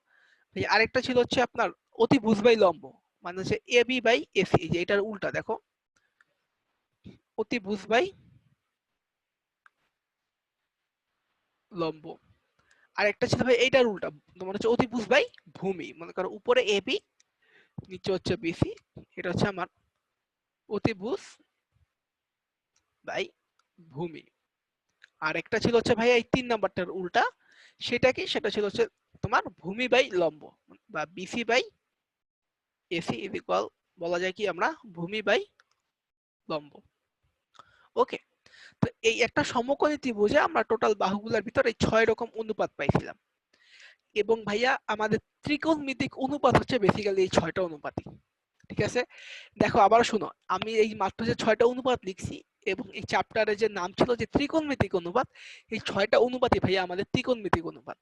ভাই, আরেকটা ছিল হচ্ছে আপনার অতিভুজ বাই লম্ব, মানে হচ্ছে এবি বাই এসি, যে এটার উল্টা দেখো, অতিভুজ বাই লম্ব। আরেকটা ছিল ভাই এইটার উল্টা, তোমার হচ্ছে অতিভুজ বাই ভূমি, মনে করো উপরে এবি নিচে হচ্ছে বিসি, এটা হচ্ছে আমার অতিভুজ বাই ভূমি। আর একটা ছিল হচ্ছে ভাই এই 3 নাম্বারটার উল্টা, সেটা কি, সেটা ছিল হচ্ছে তোমার ভূমি বাই লম্ব, বা BC by AC is equal, বলা যায় কি আমরা ভূমি বাই লম্ব। ওকে, তো এই একটা সমকোণী ত্রিভুজে আমরা টোটাল বাহুগুলোর ভিতরে 6 রকম অনুপাত পাইছিলাম। এবং ভাইয়া আমাদের ত্রিকোণমিতিক অনুপাত হচ্ছে বেসিক্যালি এই 6টা অনুপাতই। ঠিক আছে, দেখো আবার শোনো, আমি এই মাত্র যে 6টা অনুপাত লিখছি এবং এই চ্যাপ্টারে যে নাম ছিল যে ত্রিকোণমিতিক অনুপাত, এই 6টা অনুপাতই ভাইয়া আমাদের ত্রিকোণমিতিক অনুপাত,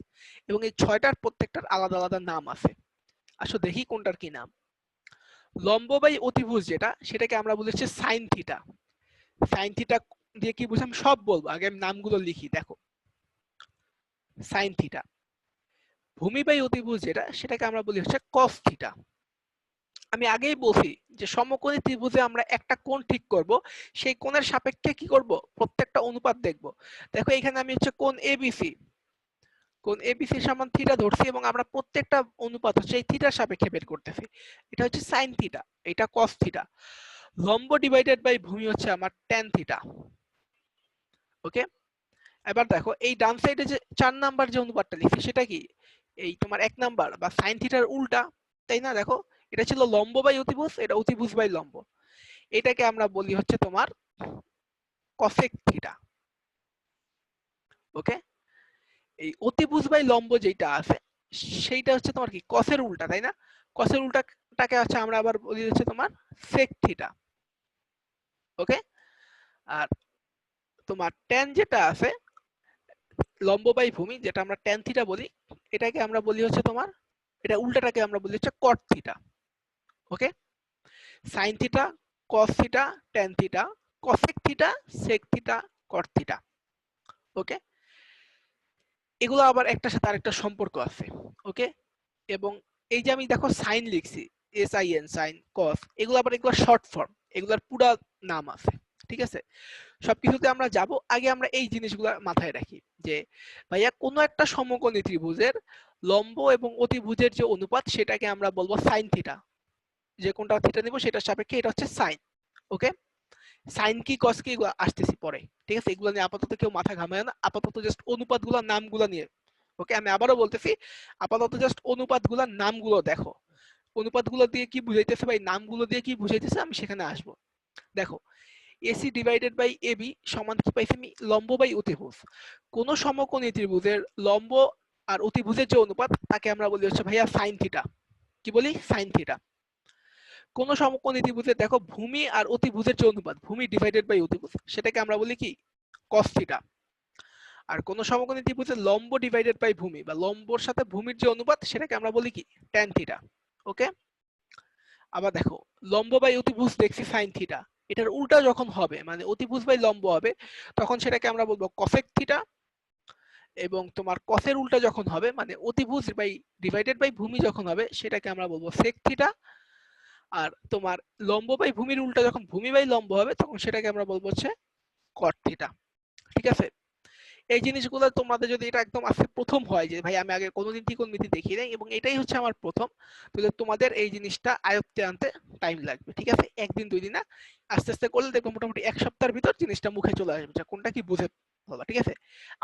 এবং এই 6টার প্রত্যেকটার আলাদা আলাদা নাম আছে। আসো দেখি কোনটার কি নাম। লম্ব বাই অতিভুজ যেটা, সেটাকে আমরা বলি হচ্ছে সাইন থিটা। সাইন থিটা দিয়ে কি বুঝি আমি সব বলবো, আগে আমি নামগুলো লিখি। দেখো সাইন থিটা। ভূমি বাই অতিভুজ যেটা, সেটাকে আমরা বলি হচ্ছে কস থিটা। আমি আগেই বলছি যে সমকোণী ত্রিভুজে আমরা একটা কোণ ঠিক করব, সেই কোণের সাপেক্ষে কি করব, প্রত্যেকটা অনুপাত দেখব। দেখো এখানে আমি হচ্ছে কোণ এবিসি, কোণ এবিসি সমান থিটা ধরছি, এবং আমরা প্রত্যেকটা অনুপাত হচ্ছে এই থিটার সাপেক্ষে বের করতেছি। এটা হচ্ছে সাইন থিটা, এটা কস থিটা। লম্ব ডিভাইডেড বাই ভূমি হচ্ছে আমার ট্যান থিটা। ওকে, এবার দেখো এই ডান সাইডে যে 4 নাম্বার যে অনুপাতটা লিখছি সেটা কি, এই তোমার 1 নাম্বার বা সাইন থিটার উল্টা, তাই না। দেখো এটা ছিল লম্ব বাই অতিভুজ, এটা অতিভুজ বাই লম্ব, এটাকে আমরা বলি হচ্ছে তোমার কসেক থিটা। ওকে, এই অতিভুজ বাই লম্ব যেটা আছে সেইটা হচ্ছে তোমার কি কসের উল্টা, তাই না। কসের উল্টাটাকে হচ্ছে আমরা আবার বলি হচ্ছে তোমার সেক থিটা। ওকে, আর তোমার ট্যান যেটা আছে লম্ব বাই ভূমি, যেটা আমরা ট্যান থিটা বলি, এটাকে আমরা বলি হচ্ছে তোমার, এটা উল্টাটাকে আমরা বলি হচ্ছে cot theta. Okay, sine theta, cos theta, tan theta, cosec theta, sec theta, cot theta. Okay, এগুলো আবার একটার সাথে আরেকটা সম্পর্ক আছে। ওকে, এবং এই যে আমি দেখো সাইন লিখছি, এস আই এন সাইন, কস, এগুলো আবার এগুলো শর্ট ফর্ম। এগুলার পুরা নাম আছে, ঠিক আছে? সবকিছুতে আমরা যাব, আগে আমরা এই জিনিসগুলো মাথায় রাখি যে ভাইয়া কোনো একটা সমকোণী ত্রিভুজের লম্ব এবং অতিভুজের যে অনুপাত সেটাকে আমরা বলবো সাইন থিটা। যে কোনটা থিটা নিব সেটার সাপেক্ষে এটা হচ্ছে সাইন। ওকে, সাইন কি কস কি এগুলো আসতেছি পরে, ঠিক আছে? এগুলো নিয়ে আপাতত কেউ মাথা ঘামায় না, আপাতত জাস্ট অনুপাতগুলোর নামগুলো নিয়ে। ওকে, আমি আবারও বলতেছি, আপাতত জাস্ট অনুপাতগুলোর নামগুলো দেখো, অনুপাতগুলো দিয়ে কি বুঝাইতেছে বা এই নামগুলো দিয়ে কি বুঝাইতেছে আমি সেখানে আসবো। দেখো, এসি ডিভাইডেড বাই এবি সমান কি পাইছি আমি? লম্ব বাই অতিভুজ। কোন সমকোণী ত্রিভুজের লম্ব আর অতিভুজের যে অনুপাত তাকে আমরা বলি হচ্ছে ভাইয়া সাইন থিটা। কি বলি? Sine theta. কোন সমকোণী ত্রিভুজের দেখো ভূমি আর অতিভুজের যে অনুপাত, ভূমি ডিভাইডেড বাই অতিভুজ, সেটাকে আমরা বলি কি? Cos theta. আর কোন সমকোণী ত্রিভুজের লম্ব ডিভাইডেড বাই ভূমি বা লম্বর সাথে ভূমির যে অনুপাত সেটাকে আমরা বলি কি? Tan theta. ওকে, আবার দেখো, লম্ব বাই অতিভুজ দেখছি সাইন থিটা, এটার উল্টা যখন হবে মানে অতিভুজ বাই লম্ব হবে তখন সেটাকে আমরা বলবো কসেক থিটা। এবং তোমার কসের উল্টা যখন হবে মানে অতিভুজ বাই ডিভাইডেড বাই ভূমি যখন হবে সেটাকে আমরা বলবো সেক থিটা। আর তোমার লম্ব বাই ভূমির উল্টা যখন ভূমি বাই লম্ব হবে তখন সেটাকে আমরা বলবো হচ্ছে কট থিটা। ঠিক আছে? এই জিনিসগুলো তোমাদের যদি এটা একদম আজকে প্রথম হয় যে ভাই আমি আগে কোনোদিন ত্রিকোণমিতি দেখি নাই এবং এটাই হচ্ছে আমার প্রথম, তাহলে তোমাদের এই জিনিসটা আয়ত্তে আনতে টাইম লাগবে। ঠিক আছে? একদিন দুই দিন না, আস্তে আস্তে করলে দেখবো মোটামুটি এক সপ্তাহের ভিতর জিনিসটা মুখে চলে আসবে যে কোনটা কি বুঝে বলা। ঠিক আছে?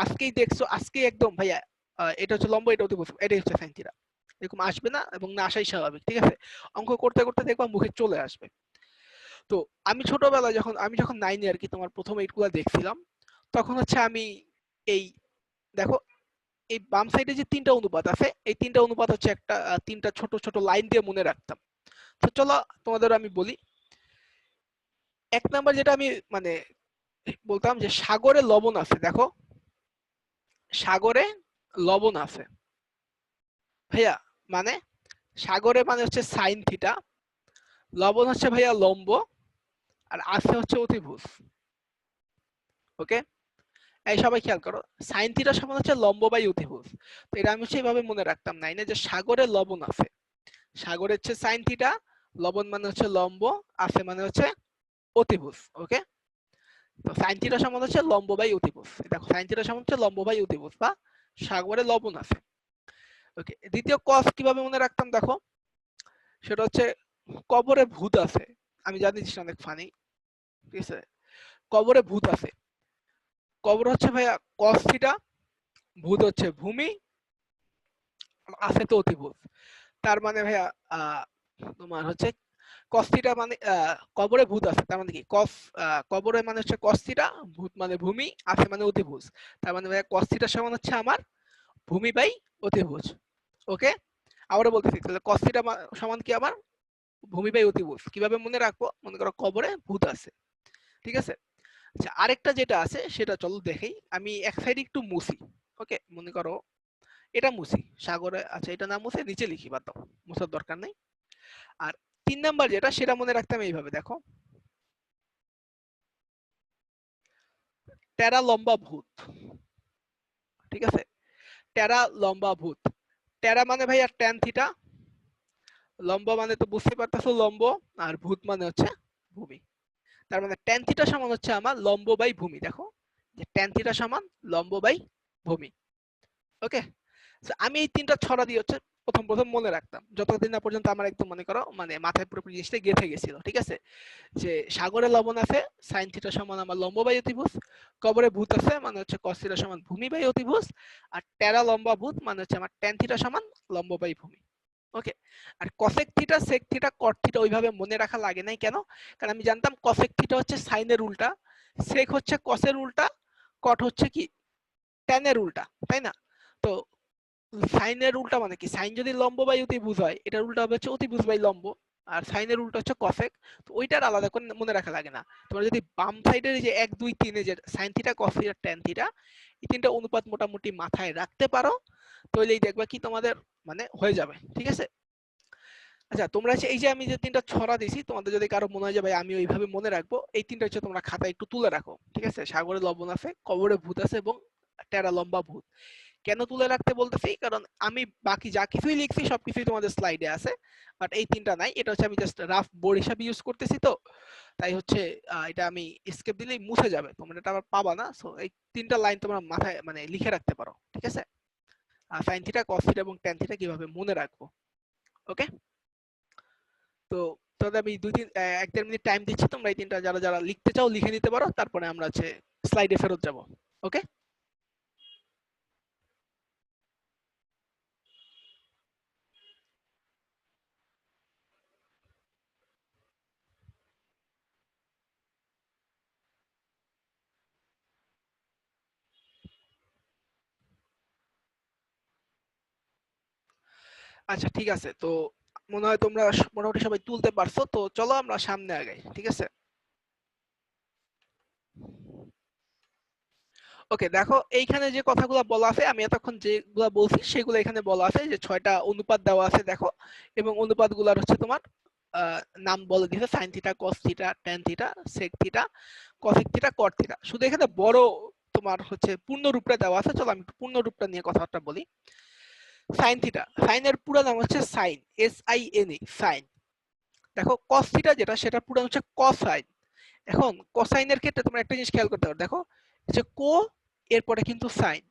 আজকেই দেখছো, আজকেই একদম ভাইয়া এটা হচ্ছে লম্ব, এটা অতিভুজ, এটাই হচ্ছে সাইন থিটা, এরকম আসবে না এবং না আসাই স্বাভাবিক। ঠিক আছে? অঙ্ক করতে করতে দেখবা মুখে চলে আসবে। তো আমি ছোটবেলায় যখন নাইনে আর কি তোমার প্রথম এইটগুলা দেখছিলাম তখন হচ্ছে আমি এই দেখো এই বাম সাইডে যে তিনটা অনুপাত আছে এই তিনটা অনুপাত হচ্ছে একটা তিনটা ছোট ছোট লাইন দিয়ে মনে রাখতাম। তো চলো তোমাদের আমি বলি। এক নাম্বার যেটা আমি মানে বলতাম যে সাগরে লবণ আছে। দেখো, সাগরে লবণ আছে ভাইয়া, মানে সাগরে মানে হচ্ছে সাইন থিটা, লবণ হচ্ছে ভাইয়া লম্ব, আর আছে হচ্ছে অতিভুজ। ওকে, এই সবাই খেয়াল করো, সাইন থিটা সমান হচ্ছে লম্ব বাই অতিভুজ। তো এটা আমি হচ্ছে এইভাবে মনে রাখতাম না, যে সাগরে লবণ আছে, সাগরে হচ্ছে সাইন থিটা, লবণ মানে হচ্ছে লম্ব, আছে মানে হচ্ছে অতিভুজ। ওকে, তো সাইন থিটা সমান হচ্ছে লম্ব বাই অতিভুজ। দেখো সাইন থিটা সমান হচ্ছে লম্ব বাই অতিভুজ বা সাগরে লবণ আছে। ওকে, দ্বিতীয় কস কিভাবে মনে রাখতাম দেখো, সেটা হচ্ছে কবরে ভূত আছে। আমি জানি জিনিসটা অনেক ফানি, ঠিক আছে? কবরে ভূত আছে, কবর হচ্ছে ভাইয়া কস থিটা, ভূত হচ্ছে ভূমি, আছে তো অতিভুজ। তার মানে ভাইয়া তোমার হচ্ছে কস থিটা মানে কবরে ভূত আছে, তার মানে কি কস, কবরে মানে হচ্ছে কস থিটা, ভূত মানে ভূমি, আছে মানে অতিভুজ। তার মানে ভাইয়া কস থিটা সমান হচ্ছে আমার ভূমি বাই অতিভুজ। ওকে, আবারও বলতেছি, তাহলে কস থিটা সমান কি আমার ভূমি বাই অতিভুজ। কিভাবে মনে রাখবো? মনে করো কবরে ভূত আছে, ঠিক আছে? আচ্ছা, আরেকটা যেটা আছে সেটা চলো দেখেই, আমি এক সাইড একটু মুছি। ওকে, মনে করো এটা মুছি, সাগরে, আচ্ছা এটা না মুছে নিচে লিখি, বাদ দাও, মুছার দরকার নেই। আর 3 নাম্বার যেটা সেটা মনে রাখতাম এইভাবে, দেখো টেরা লম্বা ভূত। ঠিক আছে? টেরা লম্বা ভূত, টেরা মানে ভাইয়া ট্যান থিটা, লম্বা মানে তো বুঝতে পারতেছো লম্ব, আর ভূত মানে হচ্ছে ভূমি। তার মানে ট্যান থিটা সমান হচ্ছে আমার লম্ব বাই ভূমি। দেখো যে ট্যান থিটা সমান লম্ব বাই ভূমি। ওকে, আমি এই তিনটা ছড়া দিয়ে হচ্ছে প্রথম প্রথম মনে রাখতাম, যতদিন না পর্যন্ত আমার একদম মনে করো মানে মাথায় পুরোপুরি জিনিসটা গেঁথে গেছিল। ঠিক আছে? যে সাগরে লবণ আছে, সাইন থিটা সমান আমার লম্ব বাই অতিভুজ, কবরে ভূত আছে মানে হচ্ছে কস থিটা সমান ভূমি বাই অতিভুজ, আর টেরা লম্বা ভূত মানে হচ্ছে আমার ট্যান থিটা সমান লম্ব বাই ভূমি। ওকে, আর cosec theta, sec theta, cot theta ওইভাবে মনে রাখা লাগে নাই কেন? কারণ আমি জানতাম কসেক থিটা হচ্ছে সাইনের উল্টা, সেক হচ্ছে কসের উল্টা, কট হচ্ছে কি ট্যানের উল্টা, তাই না? তো সাইনের উল্টা মানে কি, সাইন যদি লম্ব বাই অতিভুজ হয় এটার উল্টা হবে হচ্ছে অতিভুজ বাই লম্ব, আর সাইনের উল্টা হচ্ছে কসেক। তো ওইটার আলাদা করে মনে রাখা লাগে না। তোমরা যদি বাম সাইডের যে 1 2 3 যে sign theta, cos theta, tan theta এই তিনটা অনুপাত মোটামুটি মাথায় রাখতে পারো তাহলেই দেখবা কি তোমাদের মানে হয়ে যাবে। ঠিক আছে? আচ্ছা, তোমরা এই যে আমি যে তিনটা ছড়া দিছি, তোমাদের যদি কারো মনে হয় যে ভাই আমি ওইভাবে মনে রাখবো, এই তিনটা হচ্ছে তোমরা খাতায় একটু তুলে রাখো। ঠিক আছে? সাগরে লবণ আছে, কবরে ভূত আছে এবং টেরা লম্বা ভূত। কেন তুলে রাখতে বলতেছি, কারণ আমি বাকি যা কিছুই লিখছি সবকিছুই তোমাদের স্লাইডে আছে, বাট এই তিনটা নাই। এটা হচ্ছে আমি জাস্ট রাফ বোর্ড হিসাবে ইউজ করতেছি, তো তাই হচ্ছে এটা আমি স্কেপ দিলেই মুছে যাবে, তোমরা এটা আবার পাবা না। সো এই তিনটা লাইন তোমরা মাথায় মানে লিখে রাখতে পারো, ঠিক আছে? সাইন থিটা, কস থিটা এবং ট্যান থিটা কিভাবে মনে রাখবো। ওকে, তো তাহলে আমি 1-1.5 মিনিট টাইম দিচ্ছি, তোমরা এই তিনটা যারা যারা লিখতে চাও লিখে নিতে পারো, তারপরে আমরা হচ্ছে স্লাইডে ফেরত যাব। ওকে, আচ্ছা ঠিক আছে। তো মনে হয় তোমরা মোটামুটি সবাই তুলতে পারছো, তো চলো আমরা সামনে আগাই, ঠিক আছে? ওকে, দেখো এইখানে যে কথাগুলো বলা আছে, আমি এতক্ষণ যেগুলা বলছি সেগুলো এখানে বলা আছে, যে 6টা অনুপাত দেওয়া আছে দেখো, এবং অনুপাতগুলোর হচ্ছে তোমার নাম বলে দিয়েছে, sine theta, cos theta, tan theta, sec theta, cosec theta, cot theta. শুধু এখানে বড় তোমার হচ্ছে পূর্ণ রূপটা দেওয়া আছে। চলো আমি একটু পূর্ণ রূপটা নিয়ে কথাবার্তা বলি। সাইন থিটা, সাইনের পুরো নাম হচ্ছে সাইন, SINE, সাইন। দেখো কস থিটা যেটা, সেটা পুরো হচ্ছে কসাইন। এখন কোসাইনের ক্ষেত্রে তোমরা একটা জিনিস খেয়াল করতে পারো, দেখো যে কো এরপরে কিন্তু সাইন,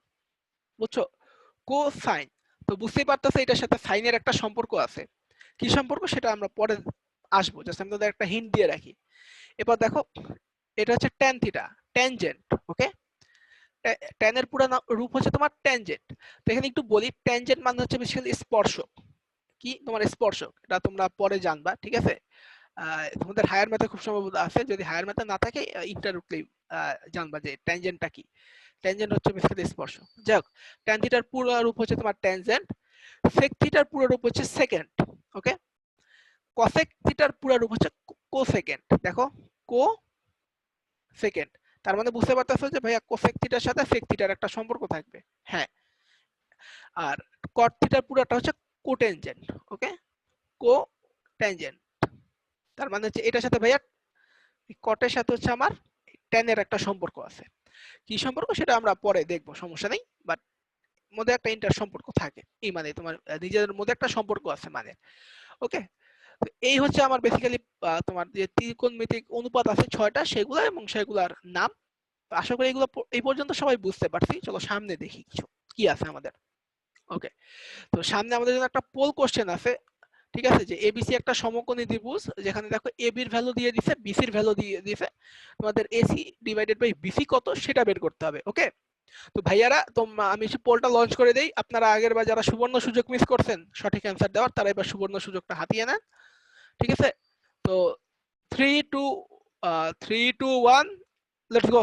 বুঝছো? কোসাইন। তো বুঝতেই পারতেছো এটার সাথে সাইনের একটা সম্পর্ক আছে। কি সম্পর্ক সেটা আমরা পরে আসবো, জাস্ট আমি তোমাদের একটা হিন্ট দিয়ে রাখি। এবার দেখো এটা হচ্ছে ট্যান থিটা, ট্যানজেন্ট। ওকে, ট্যানের পুরো রূপ হচ্ছে তোমার ট্যানজেন্ট। তো এখানে একটু বলি, ট্যানজেন্ট মানে হচ্ছে বেসিক্যালি স্পর্শক। কি তোমার স্পর্শক, এটা তোমরা পরে জানবা, ঠিক আছে? তোমাদের হায়ার ম্যাথে খুব সম্ভবত আছে, যদি হায়ার ম্যাথে না থাকে ইন্টার উঠলেই জানবা যে ট্যানজেন্টটা কি। ট্যানজেন্ট হচ্ছে বেসিক্যালি স্পর্শক। যাই হোক, ট্যান থিটার পুরো রূপ হচ্ছে তোমার ট্যানজেন্ট, সেক থিটার পুরো রূপ হচ্ছে সেকেন্ড। ওকে, কসেক থিটার পুরো রূপ হচ্ছে কোসেকেন্ড। দেখো কো সেকেন্ড, তার মানে বুঝতে পারতেছো যে ভাইয়া কোসেক থিটার সাথে সেক থিটার একটা সম্পর্ক থাকবে। হ্যাঁ, আর কট থিটার পুরোটা হচ্ছে কোটেনজেন্ট। ওকে, কো ট্যানজেন্ট, তার মানে হচ্ছে এটার সাথে ভাইয়া কটের সাথে হচ্ছে আমার ট্যানের একটা সম্পর্ক আছে। কি সম্পর্ক সেটা আমরা পরে দেখবো, সমস্যা নেই, বাট মধ্যে একটা ইন্টার সম্পর্ক থাকে, এই মানে তোমার নিজেদের মধ্যে একটা সম্পর্ক আছে মানে। ওকে, এই হচ্ছে আমার বেসিক্যালি তোমার যে ত্রিকোণমিতিক অনুপাত আছে 6টা, সেগুলো এবং সেগুলার নাম। আশা করি এগুলো এই পর্যন্ত সবাই বুঝতে পারছি। চলো সামনে দেখি কিছু কি আছে আমাদের। ওকে, তো সামনে আমাদের জন্য একটা পোল কোশ্চেন আছে, ঠিক আছে? যে এবিসি একটা সমকোণী ত্রিভুজ, যেখানে দেখো এবির ভ্যালু দিয়ে দিছে, বিসির ভ্যালু দিয়ে দিছে, তোমাদের এসি ডিভাইডেড বাই বিসি কত সেটা বের করতে হবে। ওকে, তো ভাইয়ারা আমি পোলটা লঞ্চ করে দেই, আপনারা আগের বার যারা সুবর্ণ সুযোগ মিস করছেন সঠিক অ্যান্সার দেওয়ার, তারা এবার সুবর্ণ সুযোগটা হাতিয়ে নেন, ঠিক আছে? তো 3 2 1 লেটস গো।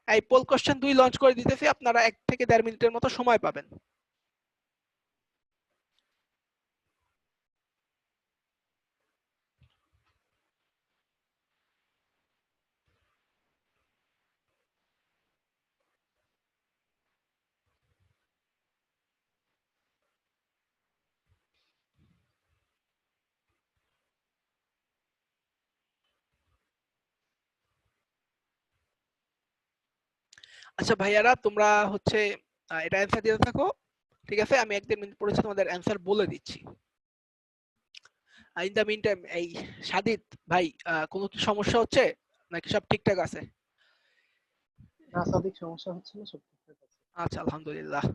এই পোল কোশ্চেন 2 লঞ্চ করে দিতেছি, আপনারা 1 থেকে 1.5 মিনিটের মতো সময় পাবেন। আচ্ছা ভাইয়ারা, তোমরা হচ্ছে এটা অ্যান্সার দিতে থাকো, ঠিক আছে? আমি 1-1.5 মিনিট পরে তোমাদের অ্যান্সার বলে দিচ্ছি। ইন দ্য মিন টাইম, এই সাদিত ভাই, কোনো কি সমস্যা হচ্ছে নাকি সব ঠিকঠাক আছে? না সাদিক, সমস্যা হচ্ছে না, সব ঠিকঠাক আছে। আচ্ছা, আলহামদুলিল্লাহ।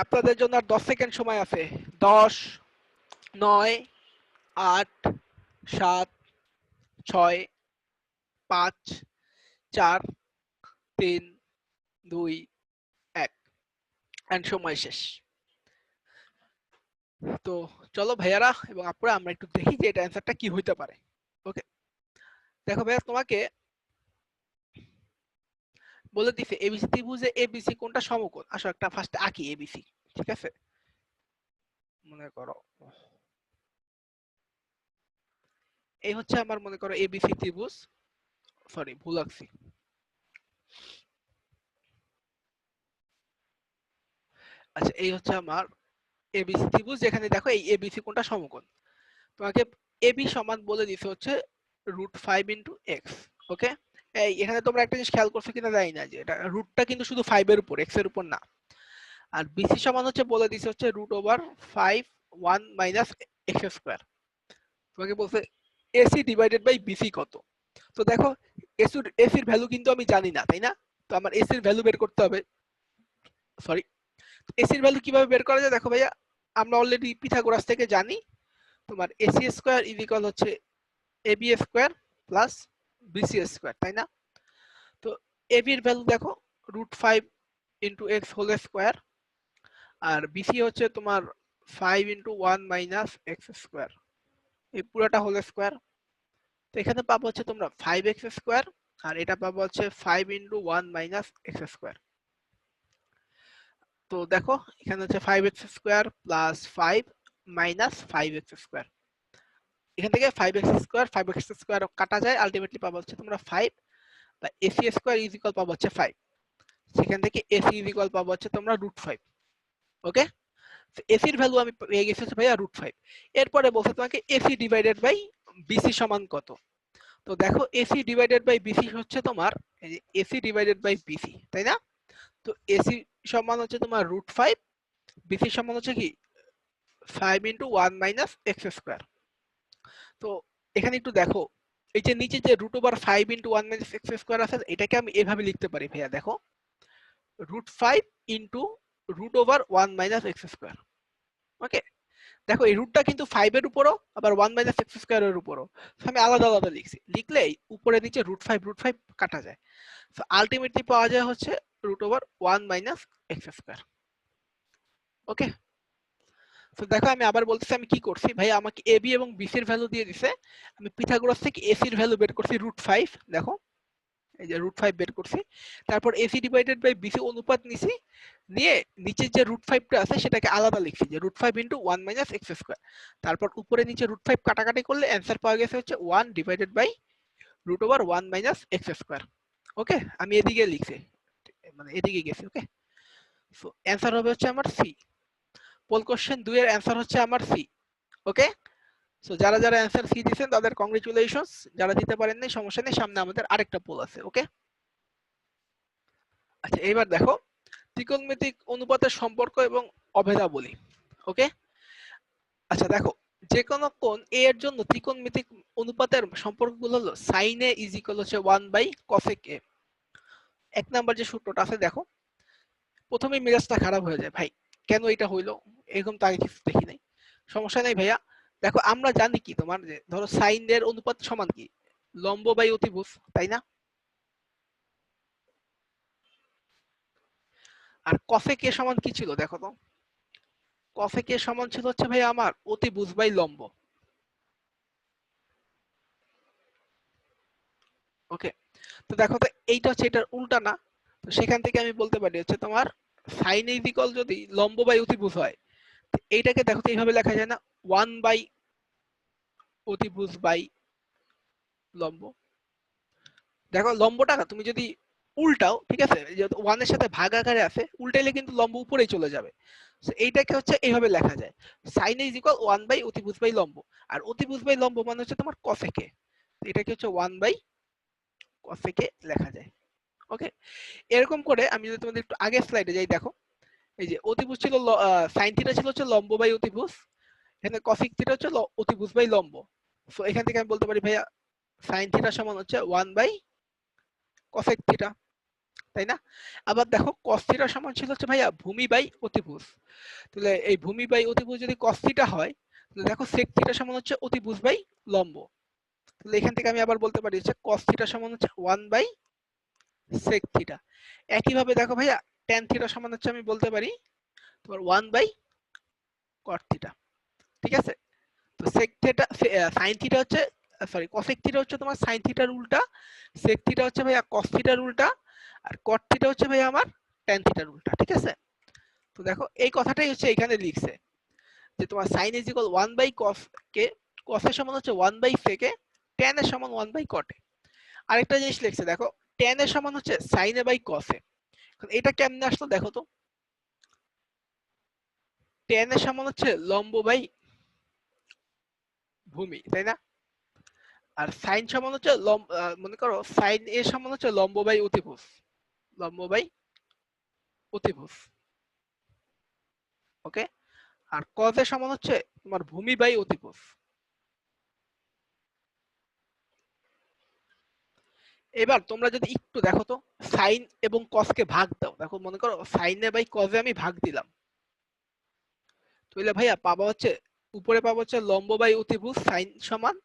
আপনাদের জন্য আর 10 সেকেন্ড সময় আছে। 10, 9, 8, 7, 6, 5, 4, 3, 2, 1, এন্ড সময় শেষ। তো চলো ভাইয়ারা এবং আপুরা, আমরা একটু দেখি যে এটা অ্যান্সারটা কি হইতে পারে। ওকে, দেখো ভাইয়া তোমাকে বলে দিছে এবিসি ত্রিভুজে এবিসি কোনটা সমকোণ। আসো একটা ফার্স্ট আঁকি এবিসি, ঠিক আছে? মনে করো এই হচ্ছে আমার মনে করো এবিসি ত্রিভুজ, সরি ভুল আঁকছি। আচ্ছা এই হচ্ছে আমার এবিসি ত্রিভুজ, যেখানে দেখো এই এবিসি কোনটা সমকোণ। তোমাকে এবি সমান বলে দিছে হচ্ছে √5 * x। ওকে, এই এখানে তোমরা একটা জিনিস খেয়াল করছো কিনা জানি না, যে এটা রুটটা কিন্তু শুধু 5 এর উপর, x এর উপর না। আর বিসি সমান হচ্ছে বলে দিছে হচ্ছে √5 1 - x²। তোমাকে বলছে এসি ডিভাইডেড বাই বিসি কত। তো দেখো এসির ভ্যালু কিন্তু আমি জানি না, তাই না? তো আমার এসির ভ্যালু বের করতে হবে। সরি, এসির ভ্যালু কিভাবে বের করা যায়? দেখো ভাইয়া, আমরা অলরেডি পিথাগোরাস থেকে জানি তোমার এসি স্কয়ার ইজ ইকুয়াল হচ্ছে AB square plus BC square, তাই না? তো এবি এর ভ্যালু দেখো √5 * x হোল স্কয়ার, আর বিসি হচ্ছে তোমার 5 * 1 - x², এই পুরোটা হোল স্কয়ার। তো এখানে পাবো হচ্ছে তোমরা 5x², আর এটা পাবো হচ্ছে 5 * 1 - x²। তো দেখো এখানে হচ্ছে 5x² প্লাস 5 মাইনাস 5x²। এখান থেকে 5x² কাটা যায়, আলটিমেটলি পাবো হচ্ছে তোমরা 5, বা ac² ইজ ইকুয়াল পাবো হচ্ছে 5। সেখান থেকে ac ইজ ইকুয়াল পাবো হচ্ছে তোমরা √5। ওকে, এসির ভ্যালু আমি পেয়ে গেছি হচ্ছে ভাইয়া √5। এরপরে বলছে তোমাকে এসি ডিভাইডেড বাই বিসি সমান কত। তো দেখো এসি ডিভাইডেড বাই বিসি হচ্ছে তোমার এই যে এসি ডিভাইডেড বাই বিসি, তাই না? তো এসি সমান হচ্ছে তোমার √5, বিসি সমান হচ্ছে কি 5 * 1 - x²। তো এখানে একটু দেখো, এই যে নিচে যে √5 * 1 - x² আছে, এটাকে আমি এভাবে লিখতে পারি ভাইয়া, দেখো √5 * √1 - x²। ওকে, দেখো এই রুটটা কিন্তু 5 এর উপরও, আবার 1 - x² এর উপরও। আমি আলাদা আলাদা লিখছি, লিখলে উপরে নিচে √5 কাটা যায়। সো আলটিমেটলি পাওয়া যায় হচ্ছে √1 - x²। ওকে, তো দেখো আমি আবার বলতেছি আমি কি করছি ভাই, আমাকে এবি এবং বিসি এর ভ্যালু দিয়ে দিছে। আমি পিথাগোরাস থেকে এসি এর ভ্যালু বের করছি √5, দেখো এই যে √5 বের করছি। তারপর এসি ডিভাইডেড বাই বিসি অনুপাত নিছি, নিয়ে নিচে যে √5টা আছে সেটাকে আলাদা লিখছি, যে √5 * 1 - x²। তারপর উপরে নিচে √5 কাটাকাটি করলে অ্যান্সার পাওয়া গেছে হচ্ছে 1 ডিভাইডেড বাই √1 - x²। ওকে, আমি এদিকে লিখছি, মানে এদিকে গেছি। ওকে, সো অ্যান্সার হবে হচ্ছে আমার সি। পোল কোশ্চেন 2 এর অ্যান্সার হচ্ছে আমার সি। ওকে, সো যারা যারা অ্যান্সার সি দিয়েছেন তাদের কংগ্রেচুলেশনস, যারা দিতে পারেন নাই সমস্যা নেই, সামনে আমাদের আরেকটা পোল আছে। ওকে, আচ্ছা এবার দেখো ত্রিকোণমিতিক অনুপাতের সম্পর্ক এবং অভেদাবলী। ওকে, আচ্ছা দেখো যে কোনো কোণ এ এর জন্য ত্রিকোণমিতিক অনুপাতের সম্পর্কগুলো হলো sin a ইজ ইকুয়াল হচ্ছে 1/cosec a। এক নাম্বার যে সূত্রটা আছে দেখো, প্রথমেই মেজাজটা খারাপ হয়ে যায়, ভাই কেন এটা হইলো, এরকম তো আগে কিছু দেখি নাই। সমস্যা নেই ভাইয়া, দেখো আমরা জানি কি তোমার, যে ধরো সাইন এর অনুপাত সমান কি লম্ব বাই অতিভুজ, তাই না? আর কসেক এ সমান কি ছিল দেখো তো, কসেক এর সমান ছিল হচ্ছে ভাই আমার অতিভুজ বাই লম্ব। ওকে, তো দেখো তো এইটা হচ্ছে এটার উল্টা না, তো সেখান থেকে আমি বলতে পারি হচ্ছে তোমার সাইন ইজ ইকুয়াল যদি লম্ব বাই অতিভুজ হয়, এইটাকে দেখো তো এইভাবে লেখা যায় না, 1 বাই অতিভুজ বাই লম্ব। দেখো লম্বটা তুমি যদি উল্টাও, ঠিক আছে, যেহেতু 1 এর সাথে ভাগ আকারে আছে, উল্টাইলে কিন্তু লম্ব উপরেই চলে যাবে। সো এইটাকে হচ্ছে এইভাবে লেখা যায়, সাইন ইজ ইকুয়াল 1 বাই অতিভুজ বাই লম্ব। আর অতিভুজ বাই লম্ব মানে হচ্ছে তোমার কসেক এ, এটাকে হচ্ছে 1 বাই কসেক এ লেখা যায়। ওকে, এরকম করে আমি যদি তোমাদের একটু আগের স্লাইডে যাই, দেখো এই যে অতিভুজ ছিল, সাইন থিটা ছিল হচ্ছে লম্ব বাই অতিভুজ, এখানে কসেক থিটা হচ্ছে অতিভুজ বাই লম্ব। সো এখান থেকে আমি বলতে পারি ভাইয়া সাইন থিটা সমান হচ্ছে 1 বাই কসেক থিটা, তাই না? আবার দেখো কস থিটা সমান ছিল হচ্ছে ভাইয়া ভূমি বাই অতিভুজ। তাহলে এই ভূমি বাই অতিভুজ যদি কস থিটা হয়, তাহলে দেখো সেক থিটা সমান হচ্ছে অতিভুজ বাই লম্ব। তাহলে এখান থেকে আমি আবার বলতে পারি হচ্ছে কস থিটা সমান হচ্ছে 1 বাই সেক থিটা। একইভাবে দেখো ভাইয়া ট্যান থিটা সমান হচ্ছে আমি বলতে পারি তোমার 1 বাই কট থিটা। ঠিক আছে, তো সেক থিটা সাইন থিটা হচ্ছে সরি কসেক থিটা হচ্ছে তোমার সাইন থিটার উল্টা, সেক থিটা হচ্ছে ভাইয়া কস থিটার উল্টা, আর কট থিটা হচ্ছে ভাইয়া আমার ট্যান থিটার উল্টা। ঠিক আছে, তো দেখো এই কথাটাই হচ্ছে এখানে লিখছে যে তোমার সাইন ইজ ইকুয়াল 1/cos কে, cos এর সমান হচ্ছে 1/sec এ, tan এর সমান 1/cot এ। আরেকটা জিনিস লিখছে দেখো, tan এর সমান হচ্ছে sin এ বাই cos এ। এটা কেমনে আসলো দেখো তো, tan এর সমান হচ্ছে লম্ব বাই ভূমি, তাই না? আর sin সমান হচ্ছে মনে করো sin এর সমান হচ্ছে লম্ব বাই অতিভুজ, লম্ব বাই অতিভুজ। ওকে, আর cos এর সমান হচ্ছে তোমার ভূমি বাই অতিভুজ। এবার তোমরা যদি একটু দেখো তো সাইন এবং কস কে ভাগ দাও, দেখো মনে করো সাইনে বাই কসে আমি ভাগ দিলাম, তাহলে ভাইয়া পাবো হচ্ছে উপরে পাবো হচ্ছে লম্ব বাই অতিভুজ সাইন সমান,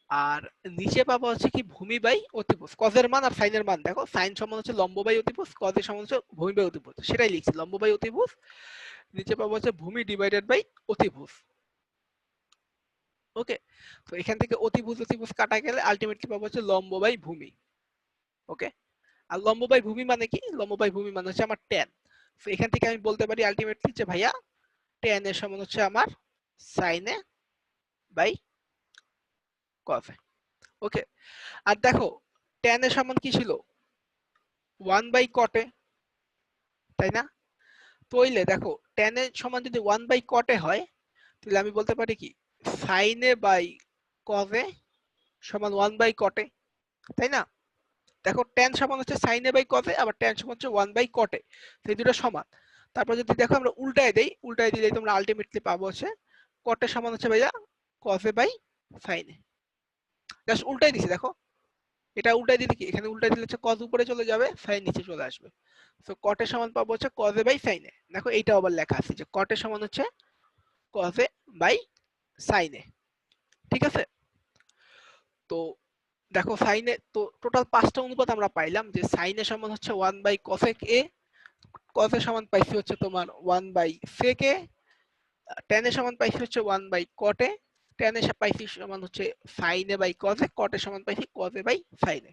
আর নিচে পাবো হচ্ছে কি ভূমি বাই অতিভুজ কসের মান আর সাইনের মান। দেখো সাইন সমান হচ্ছে লম্ব বাই অতিভুজ, কসের সমান হচ্ছে ভূমি বাই অতিভুজ, সেটাই লিখছি লম্ব বাই অতিভুজ, নিচে পাবো হচ্ছে ভূমি ডিভাইডেড বাই অতিভুজ। ওকে, তো এখান থেকে অতিভুজ অতিভুজ কাটা গেলে আলটিমেটলি পাবো হচ্ছে লম্ব বাই ভূমি। ওকে, আর লম্ব বাই ভূমি মানে কি, লম্ব বাই ভূমি মানে হচ্ছে আমার ট্যান। তো এখান থেকে আমি বলতে পারি আলটিমেটলি যে ভাইয়া ট্যান এর সমান হচ্ছে আমার সাইন এ বাই কস এ। ওকে, আর দেখো ট্যান এর সমান কি ছিল 1/cot এ, তাই না? তাইলে দেখো ট্যান এর সমান যদি 1/cot এ হয়, তাহলে আমি বলতে পারি কি সাইন এ বাই কস এ সমান 1/cot এ, তাই না? দেখো ট্যান সমান হচ্ছে সাইন এ বাই কস এ, আবার ট্যান সমান হচ্ছে 1/cot এ, সেই দুটো সমান। তারপর যদি দেখো আমরা উল্টায় দেই, উল্টায় দিলেই তোমরা আলটিমেটলি পাবো হচ্ছে cot এর সমান হচ্ছে ভাইয়া cos A by sin A. Just উল্টাই দিছি দেখো, এটা উল্টাই দিলে কি এখানে উল্টাই দিলে হচ্ছে cos উপরে চলে যাবে, sin নিচে চলে আসবে। সো cot এর সমান পাবো হচ্ছে cos এ বাই sin এ। দেখো এইটা আবার লেখা আছে যে cot এর সমান হচ্ছে cos এ বাই sin এ। ঠিক আছে, তো দেখো sin এ তো টোটাল 5টা অনুপাত আমরা পাইলাম, যে sin এর সমান হচ্ছে 1/cosec a, cos এর সমান পাইছি হচ্ছে তোমার 1/sec a, tan এর সমান পাইছি হচ্ছে 1/cot এ, tan এর পাইছি সমান হচ্ছে sin A by cos A, cot এর সমান পাইছি cos A by sin A.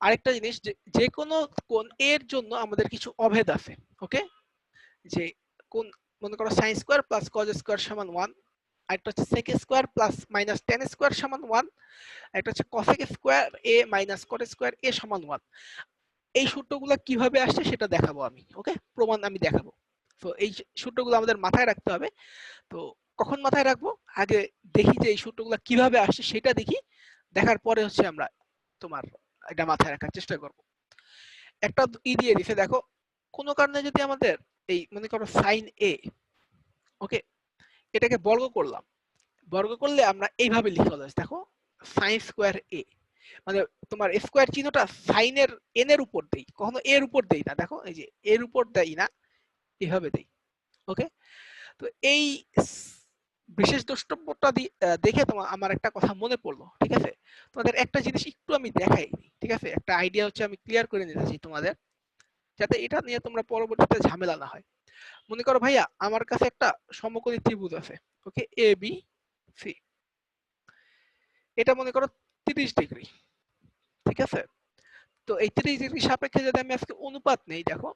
আরেকটা জিনিস, যে কোনো কোণ এর জন্য আমাদের কিছু অভেদ আছে। ওকে, যে কোণ মনে করো sin square plus cos square সমান 1, আরেকটা হচ্ছে sec square plus minus tan square সমান 1, একটা হচ্ছে cosec square a minus cot square a সমান 1। এই সূত্রগুলো কিভাবে আসছে সেটা দেখাবো আমি। ওকে, প্রমাণ আমি দেখাবো। তো এই সূত্রগুলো আমাদের মাথায় রাখতে হবে। তো কখন মাথায় রাখবো, আগে দেখি যে এই সূত্রগুলো কিভাবে আসছে সেটা দেখি, দেখার পরে হচ্ছে আমরা তোমার এটা মাথায় রাখার চেষ্টা করব। একটা দিয়ে দিছে দেখো, কোনো কারণে যদি আমাদের এই মনে করো সাইন এ, ওকে, এটাকে বর্গ করলাম, বর্গ করলে আমরা এইভাবে লিখে হলো দেখো সাইন স্কোয়ার এ, মানে তোমার স্কোয়ার চিহ্নটা সাইনের এন এর উপর দেই, কখনো এর উপর দেই না, দেখো এই যে এর উপর দেই না, এভাবে দেই। ওকে, তো এই বিশেষ দ্রষ্টব্যটা দেখে তোমার আমার একটা কথা মনে পড়লো। ঠিক আছে, তোমাদের একটা জিনিস একটু আমি দেখাই, ঠিক আছে, একটা আইডিয়া হচ্ছে আমি ক্লিয়ার করে নিতেছি তোমাদের, যাতে এটা নিয়ে তোমরা পরবর্তীতে ঝামেলা না হয়। মনে করো ভাইয়া আমার কাছে একটা সমকোণী ত্রিভুজ আছে, ওকে, এ বি সি, এটা মনে করো 30 ডিগ্রি। ঠিক আছে, তো এই 30 ডিগ্রি সাপেক্ষে যদি আমি আজকে অনুপাত নেই, দেখো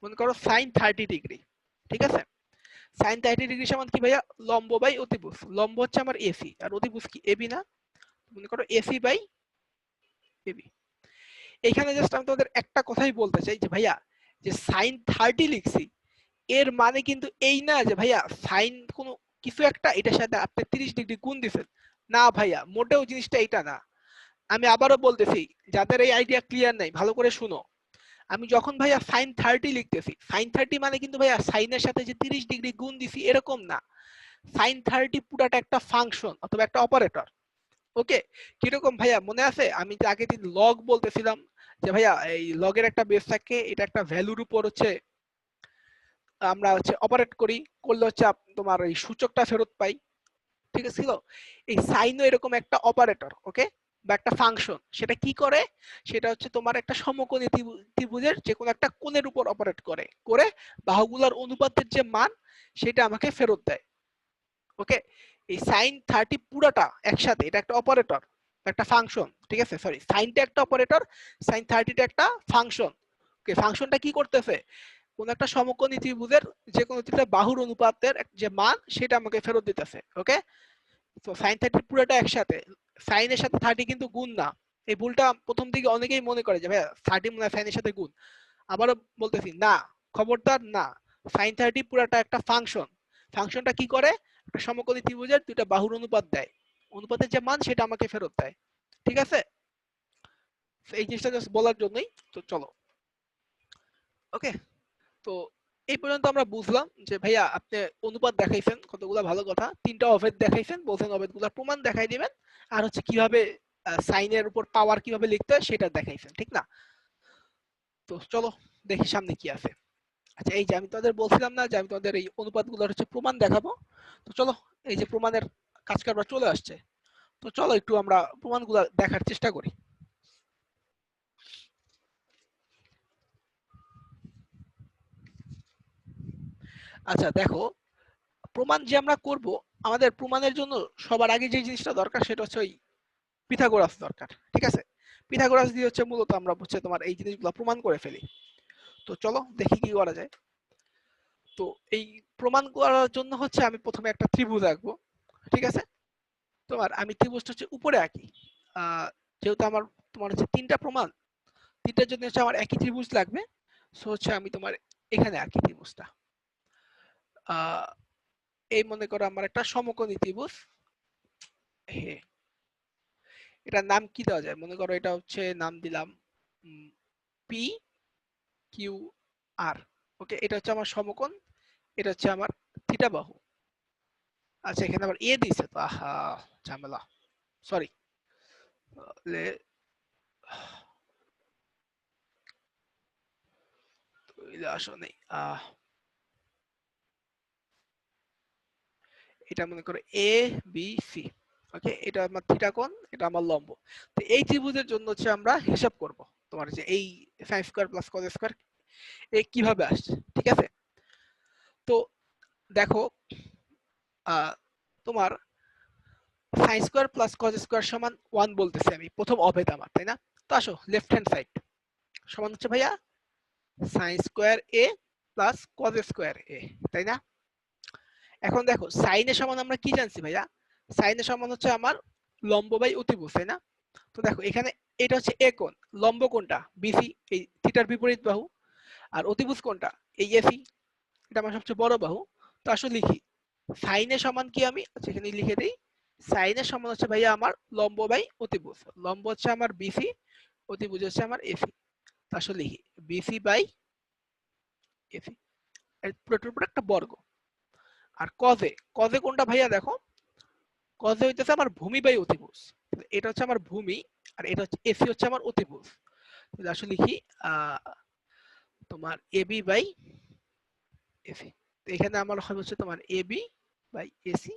মনে করো সাইন 30 ডিগ্রি। ঠিক আছে, সাইন 30 ডিগ্রি সমান কি ভাইয়া লম্ব বাই অতিভুজ, লম্ব হচ্ছে আমার এসি আর অতিভুজ কি এবি না, মনে করো এসি বাই এবি। এইখানে জাস্ট আমি তোমাদের একটা কথাই বলতে চাই যে ভাইয়া যে সাইন 30 লিখছি, এর মানে কিন্তু এই না যে ভাইয়া সাইন কোনো কিছু একটা এটার সাথে আপনি 30 ডিগ্রি গুণ দিবেন, না ভাইয়া, মোটেও জিনিসটা এটা না। আমি আবারও বলতেছি, যাদের এই আইডিয়া ক্লিয়ার নাই ভালো করে শুনো, আমি যখন ভাইয়া সাইন 30 লিখতেছি, সাইন 30 মানে কিন্তু ভাইয়া সাইনের সাথে যে 30 ডিগ্রি গুণ দিছি এরকম না, সাইন 30 পুরাটা একটা ফাংশন অথবা একটা অপারেটর। ওকে, কিরকম ভাইয়া মনে আছে আমি যে আগের দিন লগ বলতেছিলাম যে ভাইয়া এই লগের একটা বেস থাকে, এটা একটা ভ্যালুর উপর হচ্ছে আমরা হচ্ছে অপারেট করি, করলে হচ্ছে তোমার এই সূচকটা ফেরত পাই। ঠিক আছে, এই সাইনও এরকম একটা অপারেটর, ওকে, বা একটা ফাংশন। সেটা কি করে, সেটা হচ্ছে তোমার একটা সমকোণী ত্রিভুজের যে কোনো একটা কোণের উপর অপারেট করে, করে বাহুগুলোর অনুপাতের যে মান সেটা আমাকে ফেরত দেয়। ওকে, এই sin 30 পুরাটা একসাথে, এটা একটা অপারেটর, একটা ফাংশন, ঠিক আছে, সরি, সাইনটা একটা অপারেটর, sin 30 টা একটা ফাংশন। ওকে, ফাংশনটা কি করতেছে, কোন একটা সমকোণী ত্রিভুজের যে কোনো দুটো বাহুর অনুপাতের যে মান সেটা আমাকে ফেরত দিতেছে। ওকে, তো sin 30 পুরোটা একসাথে, sin এর সাথে 30 কিন্তু গুণ না। এই ভুলটা প্রথম দিকে অনেকেই মনে করে যে ভাই 30 মনে হয় sin এর সাথে গুণ। আবারও বলতেছি না, খবরদার না, sin 30 পুরোটা একটা ফাংশন। ফাংশনটা কি করে, একটা সমকোণী ত্রিভুজের দুইটা বাহুর অনুপাত দেয়, অনুপাতের যে মান সেটা আমাকে ফেরত দেয়। ঠিক আছে, এই জিনিসটা জাস্ট বলার জন্যই। তো চলো, ওকে, তো এই পর্যন্ত আমরা বুঝলাম যে ভাইয়া আপনি অনুপাত দেখাইছেন কতগুলা, ভালো কথা, 3টা অভেদ দেখাইছেন, বলছেন অভেদগুলোর প্রমাণ দেখাই দিবেন, আর হচ্ছে কিভাবে সাইনের উপর পাওয়ার কিভাবে লিখতে হয় সেটা দেখাইছেন, ঠিক না? তো চলো দেখি সামনে কি আছে। আচ্ছা, এই যে আমি তোমাদের বলছিলাম না যে আমি তোমাদের এই অনুপাতগুলোর হচ্ছে প্রমাণ দেখাবো, তো চলো এই যে প্রমাণের কাজ কারবার চলে আসছে, তো চলো একটু আমরা প্রমাণগুলো দেখার চেষ্টা করি। আচ্ছা দেখো, প্রমাণ যে আমরা করব, আমাদের প্রমাণের জন্য সবার আগে যে জিনিসটা দরকার সেটা হচ্ছে ওই পিথাগোরাস দরকার, ঠিক আছে? পিথাগোরাস দিয়ে হচ্ছে মূলত আমরা হচ্ছে তোমার এই জিনিসগুলো প্রমাণ করে ফেলি। তো চলো দেখি কি করা যায়। তো এই প্রমাণ করার জন্য হচ্ছে আমি প্রথমে একটা ত্রিভুজ আঁকবো, ঠিক আছে? তোমার আমি ত্রিভুজটা হচ্ছে উপরে আঁকি, যেহেতু আমার তোমার হচ্ছে 3টা প্রমাণ, 3টার জন্য হচ্ছে আমার একই ত্রিভুজ লাগবে। সো হচ্ছে আমি তোমার এখানে আঁকি ত্রিভুজটা। এই মনে করো আমার একটা সমকোণী ত্রিভুজ, হ্যাঁ, এটার নাম কি দেওয়া যায়, মনে করো এটা হচ্ছে নাম দিলাম পি কিউ আর। ওকে, এটা হচ্ছে আমার সমকোণ, এটা হচ্ছে আমার থিটা বাহু। আচ্ছা, এখানে আবার এ দিছে, তো আহা ঝামেলা, সরি, আসলে এটা মনে করো এ বি সি। ওকে, এটা আমার থিটা কোণ, এটা আমার লম্ব। তো এই ত্রিভুজের জন্য হচ্ছে আমরা হিসাব করব তোমার যে এই sin square plus cos square কিভাবে আসছে, ঠিক আছে? তো দেখো, তোমার sin square plus cos square সমান 1 বলতেছি আমি, প্রথম অভেদ আমার, তাই না? তো আসো লেফট হ্যান্ড সাইড সমান হচ্ছে ভাইয়া sin square a plus cos square a, তাই না? এখন দেখো sin এর সমান আমরা কি জানছি ভাইয়া, sin এর সমান হচ্ছে আমার লম্ব বাই অতিভুজ, তাই না? তো দেখো এখানে এটা হচ্ছে a কোণ, লম্ব কোণটা বিসি, এই থিটার বিপরীত বাহু, আর অতিভুজ কোণটা এই এসি, এটা আমার সবচেয়ে বড় বাহু। তো আসলে লিখি sin এর সমান কি, আমি আচ্ছা এখানে লিখে দেই, sin এর সমান হচ্ছে ভাইয়া আমার লম্ব বাই অতিভুজ, লম্ব হচ্ছে আমার বিসি, অতিভুজ হচ্ছে আমার এসি। তো আসলে লিখি বিসি বাই এসি, এর পুরোটার উপর একটা বর্গ। আর কজে, কজে কোনটা ভাইয়া, দেখো কজে হইতেছে আমার ভূমি বাই অতিভুজ, এটা হচ্ছে আমার ভূমি, আর এটা হচ্ছে এসি হচ্ছে আমার অতিভুজ। তাহলে আসলে লিখি তোমার এবি বাই এসি। তো এখানে আমার হবে হচ্ছে তোমার AB by AC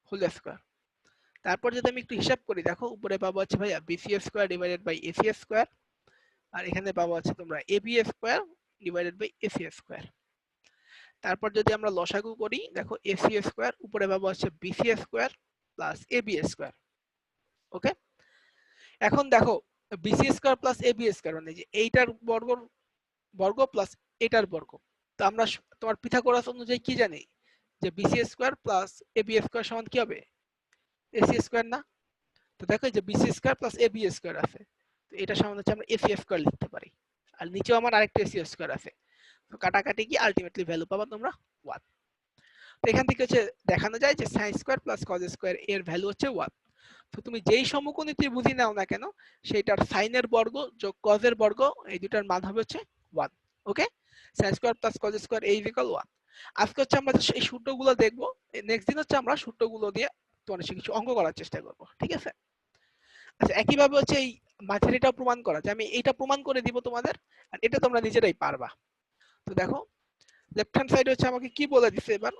whole square. তারপর যদি আমি একটু হিসাব করি, দেখো উপরে পাবো হচ্ছে ভাইয়া BC square divided by AC square, আর এখানে পাবো হচ্ছে তোমরা AB square divided by AC square. তারপর যদি আমরা লসাগু করি, দেখো এসি স্কয়ার উপরে পাবো হচ্ছে BC square plus AB square. Okay, এখন দেখো BC square plus AB square মানে যে এইটার বর্গ বর্গ প্লাস এটার বর্গ। তো আমরা তোমার পিথাগোরাস অনুযায়ী কি জানি যে BC square plus AB square সমান কি হবে, এসি স্কয়ার না? তো দেখো যে BC square plus AB square আছে, তো এটা সমান হচ্ছে আমরা এসি স্কয়ার লিখতে পারি, আর নিচেও আমার আরেকটা এসি স্কয়ার আছে। তো কাটাকাটি কি আলটিমেটলি ভ্যালু পাবা তোমরা 1। তো এখান থেকে হচ্ছে দেখানো যায় যে sin square plus cos square এর ভ্যালু হচ্ছে 1। তো তুমি যেই সমকোণী ত্রিভুজই নাও না কেন, সেটার sin এর বর্গ যোগ cos এর বর্গ এই দুটার মান হবে হচ্ছে 1। ওকে, sin square plus cos square a equal 1। আজকে হচ্ছে আমরা এই সূত্রগুলো দেখবো, নেক্সট দিন হচ্ছে আমরা সূত্রগুলো দিয়ে তোমাদের কিছু অঙ্ক করার চেষ্টা করব, ঠিক আছে? আচ্ছা, একইভাবে হচ্ছে এই মাঝারিটা প্রমাণ করা, যে আমি এইটা প্রমাণ করে দিব তোমাদের, আর এটা তোমরা নিজেরাই পারবা। তো দেখো লেফট হ্যান্ড সাইড হচ্ছে আমাকে কি বলে দিছে এবার,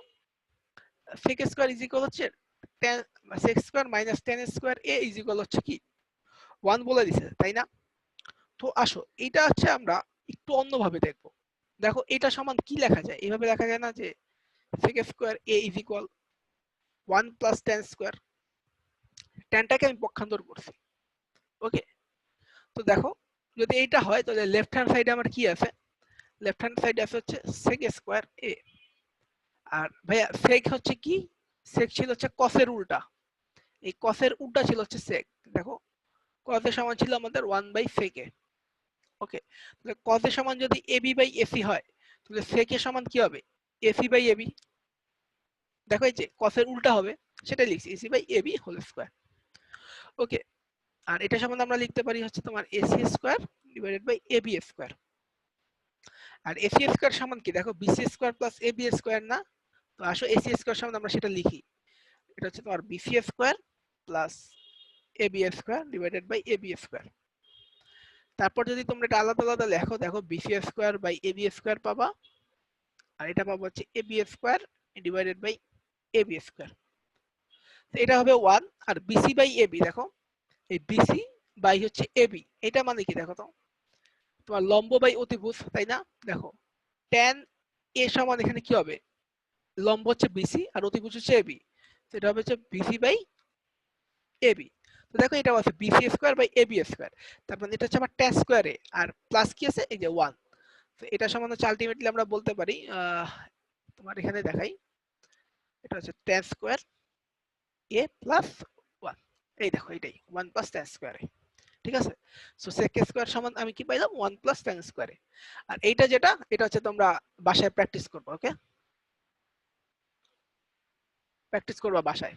sec স্কয়ার ইজ ইকুয়াল হচ্ছে tan sec square minus tan square a is equal হচ্ছে কি 1 বলে দিছে, তাই না? তো আসো এটা হচ্ছে আমরা একটু অন্যভাবে দেখব। দেখো এটা সমান কি লেখা যায়, এইভাবে লেখা যায় না যে sec square a is equal 1 plus tan square, ট্যানটাকে আমি পক্ষান্তর করছি। ওকে, তো দেখো যদি এইটা হয় তাহলে লেফট হ্যান্ড সাইডে আমার কি আছে, লেফট হ্যান্ড সাইডে আছে হচ্ছে sec স্কয়ার a। আর ভাইয়া sec হচ্ছে কি, sec ছিল হচ্ছে cos এর উল্টা, এই cos এর উল্টা ছিল হচ্ছে sec। দেখো cos এর সমান ছিল আমাদের 1/sec a। ওকে, তাহলে cos এর সমান যদি ab বাই ac হয় তাহলে sec এর সমান কি হবে, ac বাই ab। দেখো এই যে cos এর উল্টা হবে সেটা লিখছি, ac by ab whole square. Okay, আর এটা সমান আমরা লিখতে পারি হচ্ছে তোমার ac square divided by ab square. আর ac স্কয়ার সমান কি, দেখো bc square plus ab square না, তো আসো ac স্কয়ার সমান আমরা সেটা লিখি, এটা হচ্ছে তোমার bc square plus ab square divided by ab square. তারপর যদি তোমরা এটা আলাদা আলাদা লেখো, দেখো bc square by ab square পাবা, আর এটা পাবো হচ্ছে ab square divided by ab square. তো এটা হবে 1, আর bc বাই ab, দেখো এই bc বাই হচ্ছে ab, এটা মানে কি দেখো তো, তোমার লম্ব বাই অতিভুজ, তাই না? দেখো tan a সমান এখানে কি হবে, লম্ব হচ্ছে bc আর অতিভুজ হচ্ছে ab, তো এটা হবে হচ্ছে bc বাই ab। তো দেখো এটা আছে bc square by ab square, তারপর এটা হচ্ছে আমার tan স্কয়ার a, আর প্লাস কি আছে এই যে 1। তো এটা সমান হচ্ছে আলটিমেটলি আমরা বলতে পারি তোমার এখানে দেখাই, এটা হচ্ছে tan স্কয়ার a প্লাস 1। এই দেখো এটাই 1 প্লাস tan স্কয়ার a, ঠিক আছে? সো sec স্কয়ার সমান আমি কি পাইলাম 1 প্লাস tan স্কয়ার a। আর এইটা যেটা, এটা হচ্ছে তোমরা বাসায় প্র্যাকটিস করবে। ওকে, প্র্যাকটিস করবা বাসায়,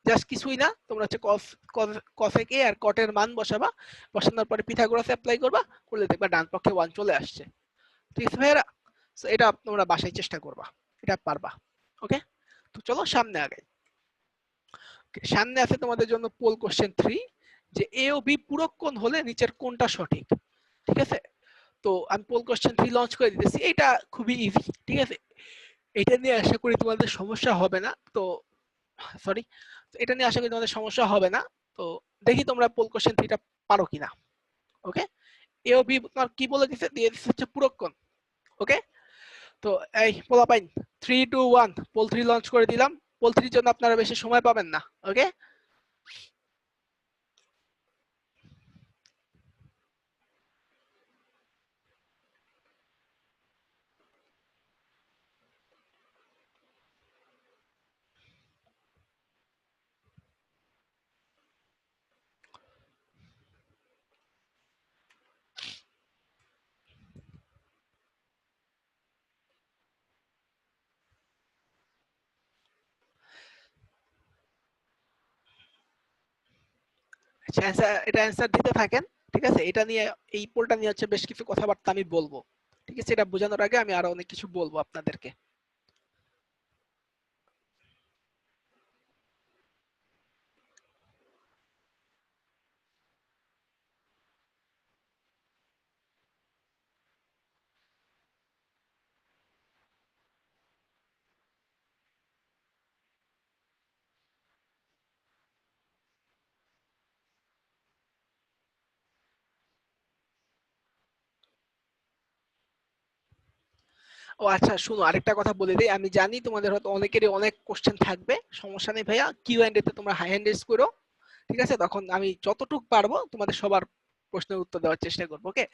জাস্ট কিছুই না, তোমরা হচ্ছে cosec a আর cot এর মান বসাবা, বসানোর পরে পিথাগোরাস অ্যাপ্লাই করবা, করলে দেখবা ডান পক্ষে 1 চলে আসছে। ঠিক আছে ভাইরা? সো এটা তোমরা বাসায় চেষ্টা করবা, এটা পারবা। ওকে, তো চলো সামনে আগাই। সামনে আছে তোমাদের জন্য পোল কোশ্চেন 3, যে এ ও বি পূরক কোণ হলে নিচের কোনটা সঠিক। ঠিক আছে, তো আমি পোল কোশ্চেন 3 লঞ্চ করে দিতেছি, এটা খুবই ইজি। ঠিক আছে, এটা নিয়ে আশা করি তোমাদের সমস্যা হবে না। তো সরি, এটা নিয়ে আশা করি তোমাদের সমস্যা হবে না। তো দেখি তোমরা পোল কোশ্চেন 3টা পারো কিনা। ওকে, এ ও বি তোমার কি বলে দিছে, দিয়ে দিছে হচ্ছে পূরক কোণ। ওকে, তো এই পোলাপাইন 3 2 1 পোল 3 লঞ্চ করে দিলাম। পোল 3 এর জন্য আপনারা বেশি সময় পাবেন না। ওকে, আচ্ছা এটা অ্যান্সার দিতে থাকেন। ঠিক আছে, এটা নিয়ে, এই পোলটা নিয়ে হচ্ছে বেশ কিছু কথাবার্তা আমি বলবো। ঠিক আছে, এটা বোঝানোর আগে আমি আরো অনেক কিছু বলবো আপনাদেরকে। ও আচ্ছা, শুনো আরেকটা কথা বলে দিই, আমি জানি তোমাদের হয়তো অনেকেরই অনেক কোশ্চেন থাকবে, সমস্যা নেই ভাইয়া, কিউ এন্ড এ তে তোমরা হাই হ্যান্ড রেজ করো। ঠিক আছে, তখন আমি যতটুকু পারবো তোমাদের সবার প্রশ্নের উত্তর দেওয়ার চেষ্টা করবো। ওকে,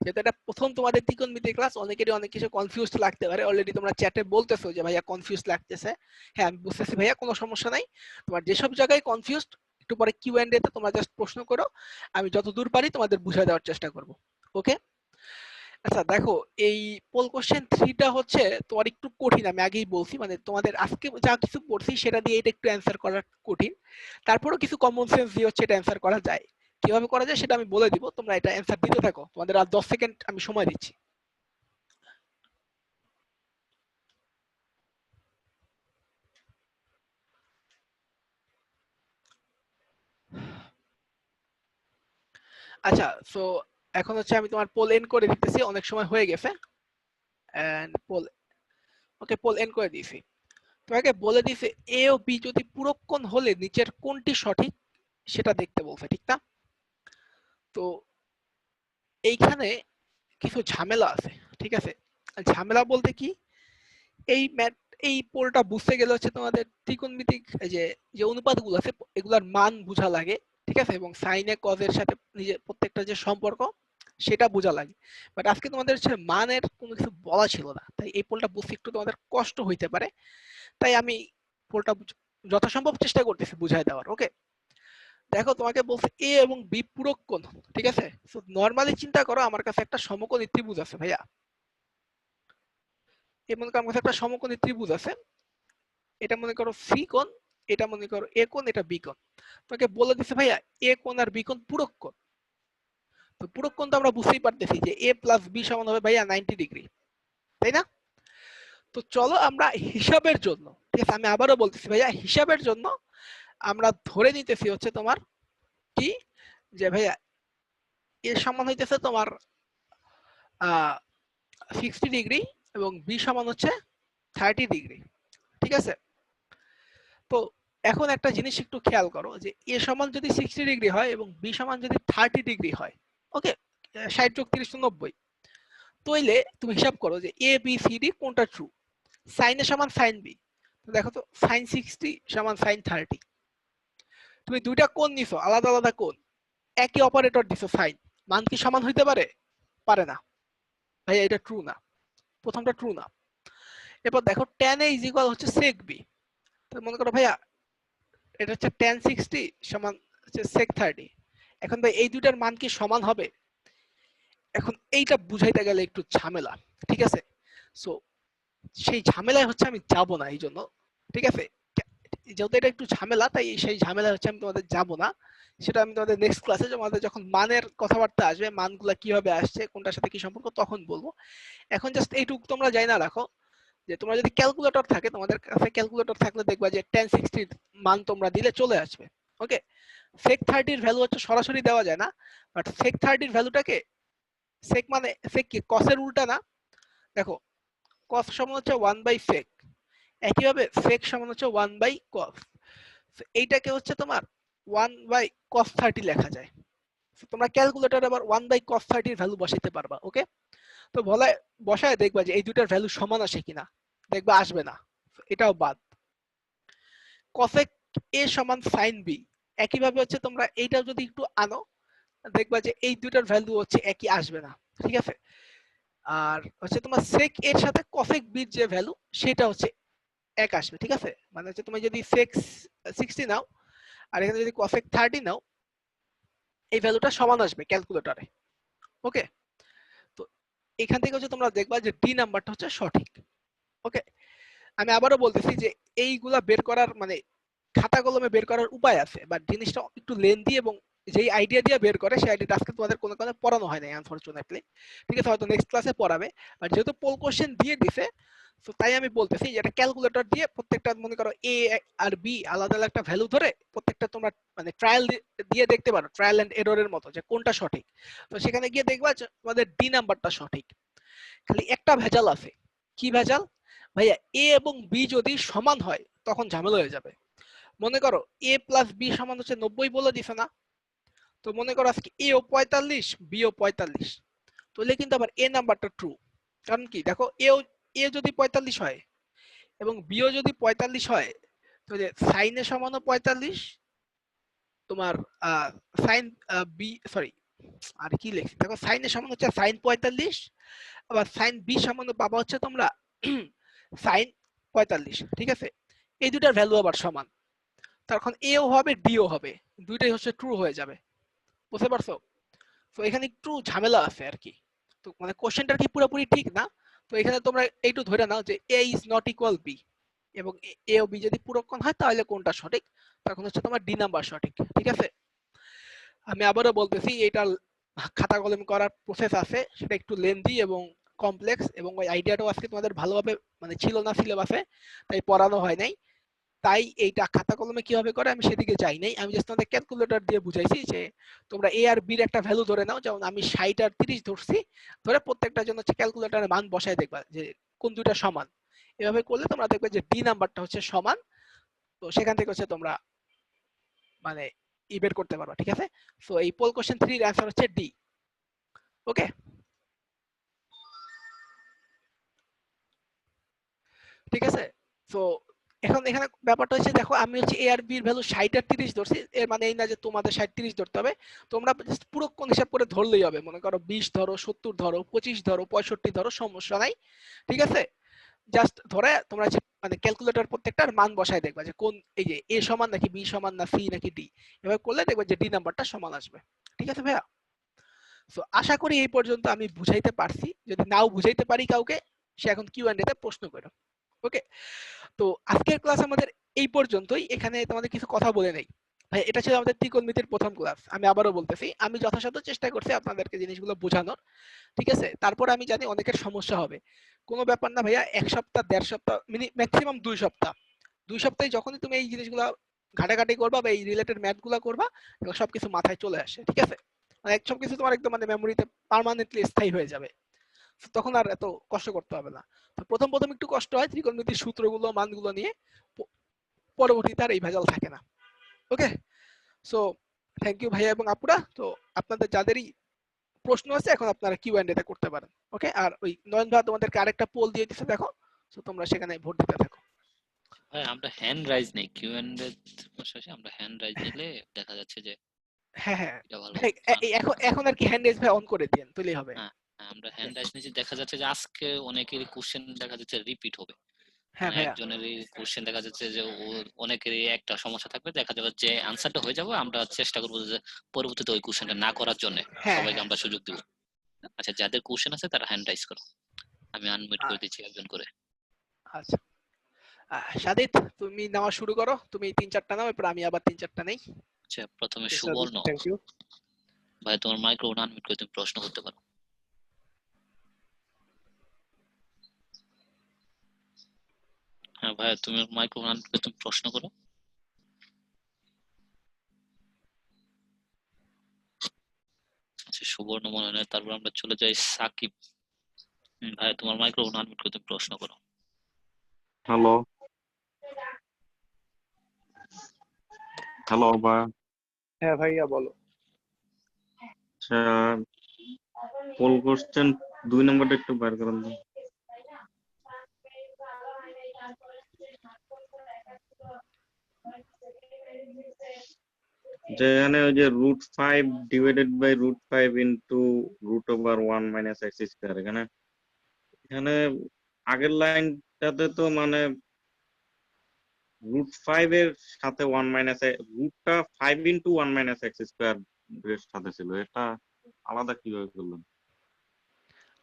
যেহেতু এটা প্রথম তোমাদের ত্রিকোণমিতি ক্লাস, অনেকেরই অনেক কিছু কনফিউজড লাগতে পারে। অলরেডি তোমরা চ্যাটে বলতেছো যে ভাইয়া কনফিউজ লাগতেছে। হ্যাঁ আমি বুঝতেছি ভাইয়া, কোনো সমস্যা নাই। তোমার যেসব জায়গায় কনফিউজড, একটু পরে কিউ এন্ড এ তে তোমরা জাস্ট প্রশ্ন করো, আমি যতদূর পারি তোমাদের বুঝিয়ে দেওয়ার চেষ্টা করবো। ওকে, আচ্ছা দেখো, এই পোল কোশ্চেন 3টা হচ্ছে তোমার একটু কঠিন, আমি আগেই বলছি, মানে তোমাদের আজকে যা কিছু পড়ছি সেটা দিয়ে এটা একটু অ্যান্সার করা কঠিন। তারপরেও কিছু কমন সেন্স দিয়ে হচ্ছে এটা অ্যান্সার করা যায়। কিভাবে করা যায় সেটা আমি বলে দিব, তোমরা এটা অ্যান্সার দিতে থাকো, তোমাদের আর 10 সেকেন্ড আমি সময় দিচ্ছি। আচ্ছা, সো এখন হচ্ছে আমি তোমার পোল এন্ড করে দিতেছি, অনেক সময় হয়ে গেছে। End poll, okay poll end করে দিয়েছি। তোমাকে বলে দিছে এ ও বি যদি পূরক কোণ হলে নিচের কোনটি সঠিক সেটা দেখতে বলছে, ঠিক না? তো এইখানে কিছু ঝামেলা আছে। ঠিক আছে, ঝামেলা বলতে কি, এই ম্যাথ, এই পোলটা বুঝতে গেলে হচ্ছে তোমাদের ত্রিকোণমিতিক এই যে যে অনুপাতগুলো আছে এগুলার মান বোঝা লাগে, ঠিক আছে, এবং সাইনে কজের সাথে নিজের প্রত্যেকটা যে সম্পর্ক সেটা বোঝা লাগে। বাট আজকে তোমাদের হচ্ছে মানের কোনো কিছু বলা ছিল না, তাই এই পোলটা বুঝতে একটু তোমাদের কষ্ট হইতে পারে, তাই আমি পোলটা যথাসম্ভব চেষ্টা করতেছি বুঝাই দেওয়ার। ওকে, দেখো তোমাকে বলছে এ এবং বি পূরক কোণ, ঠিক আছে। সো নরমালি চিন্তা করো আমার কাছে একটা সমকোণী ত্রিভুজ আছে ভাইয়া, এই মনে করো আমার কাছে একটা সমকোণী ত্রিভুজ আছে, এটা মনে করো সি কোণ, এটা মনে করো এ কোণ, এটা বি কোণ। তোমাকে বলে দিছে ভাইয়া এ কোণ আর বি কোণ পূরক কোণ। তো পূরক কোণ তো আমরা বুঝতেই পারতেছি যে এ প্লাস বি সমান হবে ভাইয়া 90 ডিগ্রি, তাই না? তো চলো আমরা হিসাবের জন্য, ঠিক আছে, আমি আবারও বলতেছি ভাইয়া হিসাবের জন্য আমরা ধরে নিতেছি হচ্ছে তোমার কি, যে ভাইয়া এ সমান হইতেছে তোমার 60 ডিগ্রি এবং বি সমান হচ্ছে 30 ডিগ্রি, ঠিক আছে। তো এখন একটা জিনিস একটু খেয়াল করো যে এ সমান যদি 60 ডিগ্রি হয় এবং বি সমান যদি 30 ডিগ্রি হয়, ওকে, 60 যোগ 30 90, তাইলে তুমি হিসাব করো যে এ বি সি ডি কোনটা ট্রু। সাইন এ সমান সাইন বি, তো দেখো তো সাইন 60 সমান সাইন 30, তুমি দুইটা কোণ নিছো আলাদা আলাদা কোণ, একই অপারেটর দিছো সাইন, মান কি সমান হইতে পারে? পারে না ভাইয়া, এটা ট্রু না, প্রথমটা ট্রু না। এরপর দেখো tan a ইজ ইকুয়াল হচ্ছে sec b, তো মনে করো ভাইয়া এটা হচ্ছে tan 60 সমান হচ্ছে sec 30, এখন ভাই এই দুইটার মান কি সমান হবে? এখন এইটা বুঝাইতে গেলে একটু ঝামেলা, ঠিক আছে। সো সেই ঝামেলায় হচ্ছে আমি যাব না এই জন্য, ঠিক আছে, যেহেতু এটা একটু ঝামেলা তাই সেই ঝামেলা হচ্ছে আমি তোমাদের যাব না, সেটা আমি তোমাদের নেক্সট ক্লাসে তোমাদের যখন মানের কথাবার্তা আসবে, মানগুলা কিভাবে আসছে কোনটার সাথে কি সম্পর্ক তখন বলবো। এখন জাস্ট এইটুকু তোমরা জানা রাখো যে তোমরা যদি ক্যালকুলেটর থাকে, তোমাদের কাছে ক্যালকুলেটর থাকলে দেখবা যে tan 60 মান তোমরা দিলে চলে আসবে। ওকে, sec 30 এর ভ্যালু হচ্ছে সরাসরি দেওয়া যায় না, বাট sec 30 এর ভ্যালুটাকে sec মানে sec কি cos এর উল্টা না, দেখো cos সমান হচ্ছে 1/sec, একইভাবে sec সমান হচ্ছে 1/cos, এইটাকে হচ্ছে তোমার 1/cos 30 লেখা যায়। তোমরা ক্যালকুলেটরে আবার 1/cos 30 এর ভ্যালু বসাইতে পারবা। ওকে, তো বসায় দেখবা যে এই দুইটার ভ্যালু সমান আসে কিনা, দেখবা আসবে না, এটাও বাদ। cosec a সমান sin b, একইভাবে হচ্ছে তোমরা এইটাও যদি একটু আনো দেখবা যে এই দুইটার ভ্যালু হচ্ছে একই আসবে না, ঠিক আছে। আর হচ্ছে তোমার sec এর সাথে cosec b এর যে ভ্যালু সেটা হচ্ছে এক আসবে, ঠিক আছে। মানে হচ্ছে তুমি যদি sec 60 নাও আর এখানে যদি cosec 30 নাও, এই ভ্যালুটা সমান আসবে ক্যালকুলেটরে। ওকে, তো এখান থেকে হচ্ছে তোমরা দেখবা যে ডি নাম্বারটা হচ্ছে সঠিক। ওকে, আমি আবারও বলতেছি যে এইগুলা বের করার মানে খাতা কলমে বের করার উপায় আছে, বাট জিনিসটা একটু লেন্দি এবং যেই আইডিয়া দিয়ে বের করে সেই আইডিয়াটা আজকে তোমাদের কোনো কারণে পড়ানো হয় না আনফরচুনেটলি, ঠিক আছে, হয়তো নেক্সট ক্লাসে পড়াবে। বাট যেহেতু পোল কোশ্চেন দিয়ে দিছে, তো তাই আমি বলতেছি যে এটা ক্যালকুলেটর দিয়ে প্রত্যেকটা মনে করো এ আর বি আলাদা আলাদা একটা ভ্যালু ধরে প্রত্যেকটা তোমরা মানে ট্রায়াল দিয়ে দেখতে পারো, ট্রায়াল এন্ড এররের মতো, যে কোনটা সঠিক। তো সেখানে গিয়ে দেখবা যে তোমাদের ডি নাম্বারটা সঠিক। খালি একটা ভেজাল আছে, কি ভেজাল ভাইয়া? এ এবং বি যদি সমান হয় তখন ঝামেলা হয়ে যাবে। মনে করো এ প্লাস বি সমান হচ্ছে 90 বলে দিছে না, তো মনে করো আজকে এ ও 45 বি ও 45, তাহলে কিন্তু আবার এ নাম্বারটা ট্রু। কারণ কি দেখো এ যদি 45 হয় এবং বি ও যদি 45 হয়, তাহলে সাইন এ সমানও 45, তোমার সাইন বি সরি আর কি লিখছি দেখো, সাইন এ সমান হচ্ছে সাইন 45, আবার সাইন বি সমান পাবা হচ্ছে তোমরা সাইন 45, ঠিক আছে। এই দুটার ভ্যালু আবার সমান, তখন এও হবে ডিও হবে, দুইটাই হচ্ছে ট্রু হয়ে যাবে। বুঝতে পারছো? তো এখানে একটু ঝামেলা আছে আর কি, তো মানে কোশ্চেনটা কি পুরোপুরি ঠিক না। তো এখানে তোমরা এইটু ধরে নাও যে এ ইজ নট ইকুয়াল বি, এবং এ ও বি যদি পূরক কোণ হয় তাহলে কোনটা সঠিক, তখন হচ্ছে তোমার ডি নাম্বার সঠিক, ঠিক আছে। আমি আবারও বলতেছি এটার খাতা কলম করার প্রসেস আছে, সেটা একটু লেন্দি এবং কমপ্লেক্স, এবং ওই আইডিয়াটাও আজকে তোমাদের ভালোভাবে মানে ছিল না সিলেবাসে, তাই পড়ানো হয় নাই। তাই এইটা খাতা কলমে কিভাবে করে আমি সেদিকে যাই নাই, আমি জাস্ট তোমাদের ক্যালকুলেটর দিয়ে বুঝাইছি যে তোমরা এ আর বির একটা ভ্যালু ধরে নাও, যেমন আমি 60 আর 30 ধরছি, ধরে প্রত্যেকটার জন্য হচ্ছে ক্যালকুলেটরের মান বসায় দেখবা যে কোন দুইটা সমান। এভাবে করলে তোমরা দেখবে যে ডি নাম্বারটা হচ্ছে সমান, তো সেখান থেকে হচ্ছে তোমরা মানে বের করতে পারবা, ঠিক আছে। সো এই পোল কোশ্চেন 3 এর অ্যানসার হচ্ছে ডি। ওকে, ঠিক আছে। সো এখন এখানে ব্যাপারটা হচ্ছে দেখো আমি হচ্ছে এ আর বি এর ভ্যালু 60 আর 30 ধরছি, এর মানে এই না যে তোমাদের 60 30 ধরতে হবে, তোমরা জাস্ট পুরো কোন হিসাব করে ধরলেই হবে, মনে করো 20 ধরো 70 ধরো 25 ধরো 65 ধরো, সমস্যা নাই, ঠিক আছে। জাস্ট ধরে তোমরা মানে ক্যালকুলেটর প্রত্যেকটার মান বসায় দেখবা যে কোন এই যে এ সমান নাকি বি সমান না সি নাকি ডি, এভাবে করলে দেখবা যে ডি নাম্বারটা সমান আসবে, ঠিক আছে ভাইয়া। সো আশা করি এই পর্যন্ত আমি বুঝাইতে পারছি, যদি নাও বুঝাইতে পারি কাউকে সে এখন কিউ&এ তে প্রশ্ন করো। ওকে, তো আজকের ক্লাস আমাদের এই পর্যন্তই, এখানে তোমাদের কিছু কথা বলে নেই ভাই, এটা ছিল আমাদের ত্রিকোণমিতির প্রথম ক্লাস। আমি আবারও বলতেছি, আমি যথাসাধ্য চেষ্টা করছি আপনাদেরকে জিনিসগুলো বোঝানোর, ঠিক আছে। তারপর আমি জানি অনেকের সমস্যা হবে, কোনো ব্যাপার না ভাইয়া, 1 সপ্তাহ 1.5 সপ্তাহ ম্যাক্সিমাম 2 সপ্তাহ, 2 সপ্তাহে যখনই তুমি এই জিনিসগুলো ঘাটাঘাটি করবা বা এই রিলেটেড ম্যাথগুলো করবা, এগুলো সবকিছু মাথায় চলে আসে, ঠিক আছে। মানে সবকিছু তোমার একদম মানে মেমোরিতে পার্মানেন্টলি স্থায়ী হয়ে যাবে, তখন আর এত কষ্ট করতে হবে না। তো প্রথম প্রথম একটু কষ্ট হয় ত্রিকোণমিতির সূত্রগুলো মানগুলো নিয়ে, পরবর্তীতে আর এই ভেজাল থাকে না। ওকে, সো থ্যাংক ইউ ভাইয়া এবং আপুরা। তো আপনাদের যাদেরই প্রশ্ন আছে এখন আপনারা কিউ&এ টা করতে পারেন। ওকে, আর ওই নয়ন ভাই তোমাদেরকে আরেকটা পোল দিয়ে দিচ্ছে দেখো, তো তোমরা সেখানে ভোট দিতে থাকো। ভাই আমরা হ্যান্ড রাইজ নেই, কিউ&এ শেষে আমরা হ্যান্ড রাইজ নিলে দেখা যাচ্ছে যে হ্যাঁ হ্যাঁ এটা ভালো ভাই, চান্স এখন আছে। এখন আর কি হ্যান্ড রেজ ভাই অন করে দিন, তুলেই হবে। হ্যাঁ হ্যাঁ, আমরা হ্যান্ড রাইজ নিয়েছি, দেখা যাচ্ছে যে আজকে অনেকেরই কোশ্চেন দেখা যাচ্ছে রিপিট হবে, হ্যাঁ মানে ভাইয়া, একজনেরই কোশ্চেন দেখা যাচ্ছে যে অনেকেরই একটা সমস্যা থাকবে, দেখা যাবে যে আনসারটা হয়ে যাবে, আমরা চেষ্টা করবো যে পরবর্তীতে ওই কোশ্চেনটা না করার জন্য হ্যাঁ সবাইকে হ্যাঁ আমরা সুযোগ দিব। আচ্ছা, যাদের কোশ্চেন আছে তারা হ্যান্ড রাইজ করো, আমি আনমিউট করে দিচ্ছি একজন করে। আচ্ছা, সাদিত তুমি নেওয়া শুরু করো, তুমি 3-4টা নাও, এরপর আমি আবার 3-4টা নেই। আচ্ছা, প্রথমে Yes, Sadiq, সুবর্ণ। thank you. ভাই তোমার মাইক্রোফোন আনমিউট করে তুমি প্রশ্ন করতে পারো। হ্যাঁ ভাই, তুমি মাইক্রোফোন আনমিউট করে তুমি প্রশ্ন করো। আচ্ছা, সুবর্ণ মনে হয় না, তারপর আমরা চলে যাই সাকিব। ভাই তোমার মাইক্রোফোন আনমিউট করে তুমি প্রশ্ন করো। হ্যালো হ্যালো বা হ্যাঁ ভাইয়া বলো। আচ্ছা, পোল কোশ্চেন 2 নম্বরটা একটু বার করেন তো। যেখানে ওই যে √5 divided by √5 into √1 minus X square, এখানে এখানে আগের লাইনটাতে তো মানে √5 এর সাথে 1 মাইনাস রুটটা 5 ইন্টু 1 মাইনাস এক্স স্কোয়ার এর সাথে ছিল, এটা আলাদা কিভাবে করলাম?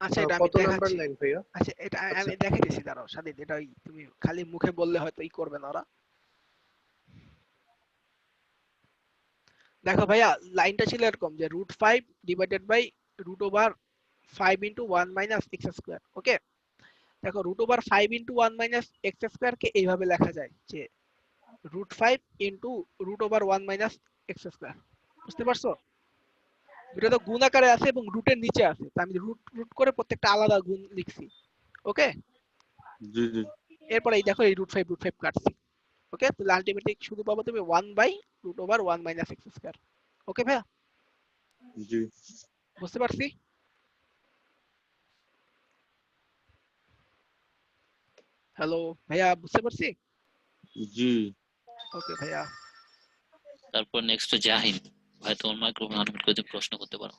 আচ্ছা, এটা আমি কত নাম্বার দেখাচ্ছি। লাইন ভাইয়া? আচ্ছা, এটা আচ্ছা আমি দেখাই দিচ্ছি, দাঁড়াও সাদিত, এটা তুমি খালি মুখে বললে হয়তো ই করবে না ওরা। দেখো ভাইয়া, লাইনটা ছিল এরকম যে √5 divided by √5 into 1 minus X square. Okay, দেখো √5 ইন্টু 1 মাইনাস এক্স স্কোয়ার কে এইভাবে লেখা যায় যে √5 ইন্টু √1 মাইনাস এক্স স্কোয়ার। বুঝতে পারছো? এটা তো গুণ আকারে আছে এবং রুটের নিচে আছে, তো আমি রুট রুট করে প্রত্যেকটা আলাদা গুণ লিখছি। ওকে, জি জি এরপর এই দেখো এই √5 কাটছি। ওকে, তাহলে আলটিমেটলি শুধু পাবো তুমি 1 বাই √1 মাইনাস এক্স স্কোয়ার। ওকে ভাইয়া, জি বুঝতে পারছি? হ্যালো ভাইয়া, বুঝতে পারছি? জি ওকে ভাইয়া। তারপর নেক্সট জাহিন। ভাই তোমার মাইক্রোফোন আনমিউট করে তুমি প্রশ্ন করতে পারো।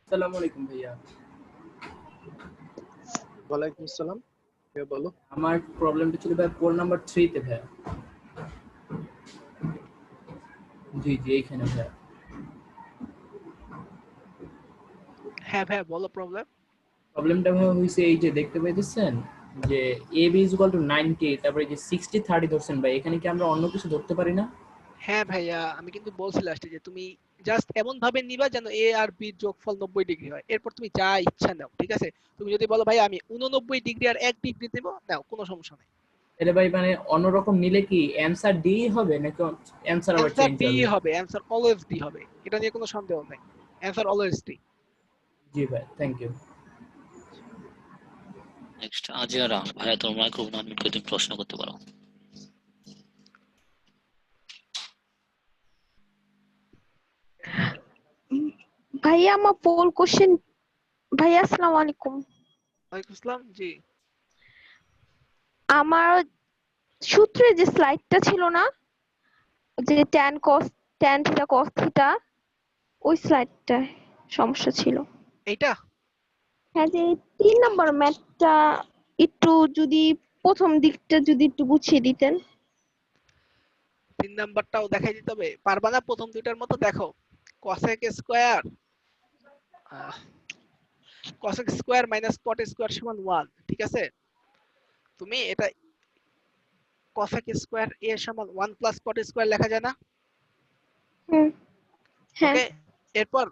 আসসালামু আলাইকুম ভাইয়া। ওয়ালাইকুম আসসালাম ভাইয়া বলো। আমার প্রবলেমটা ছিল ভাই পোল নাম্বার 3 তে ভাইয়া। জি জি, এইখানে ভাইয়া। হ্যাঁ ভাইয়া বলো প্রবলেম। প্রবলেমটা ভাইয়া হইছে এই যে দেখতে পাইতেছেন যে ab = 90, তারপরে যে 60 30 ধরছেন ভাই, এখানে কি আমরা অন্য কিছু ধরতে পারি না? হ্যাঁ ভাইয়া, আমি কিন্তু বলছি লাস্টে যে তুমি জাস্ট এমন ভাবে নিবা যেন এ আর বি যোগফল 90 ডিগ্রি হয়, এরপর তুমি যা ইচ্ছা নাও, ঠিক আছে। তুমি যদি বলো ভাই আমি 89 ডিগ্রি আর 1 ডিগ্রি দেব, নাও, কোনো সমস্যা নেই। এটা ভাই মানে অন্যরকম নিলে কি অ্যানসার ডি হবে নাকি অ্যানসার আবার অ্যান্সার চেঞ্জ ডি হবে? হবে, অ্যান্সার অলওয়েজ ডি হবে, এটা নিয়ে কোনো সন্দেহ নেই, অ্যান্সার অলওয়েজ ডি। জি ভাই, থ্যাংক ইউ। নেক্সট আজিয়ারা। ভাই তোমার মাইক্রোফোন আনমিউট করে তুমি প্রশ্ন করতে পারো। ভাইয়া আমার পোল কোশ্চেন। ভাইয়া আসসালামু আলাইকুম। ওয়ালাইকুম আসসালাম। জি, আমার সূত্রে যে স্লাইডটা ছিল না, যে tan থিটা cos থিটা, ওই স্লাইডটা সমস্যা ছিল। এইটা হ্যাঁ, যে 3 নম্বর ম্যাথটা একটু যদি প্রথম দিকটা যদি একটু বুঝিয়ে দিতেন। 3 নাম্বারটাও দেখাই দিতে হবে, পারবা না? প্রথম দুইটার মতো দেখো, cosec square cosec square minus cot square সমান 1, ঠিক আছে? তুমি এটা cosec স্কয়ার a সমান 1 প্লাস cot স্কয়ার লেখা যায় না? হুম, হ্যাঁ। ওকে, এরপর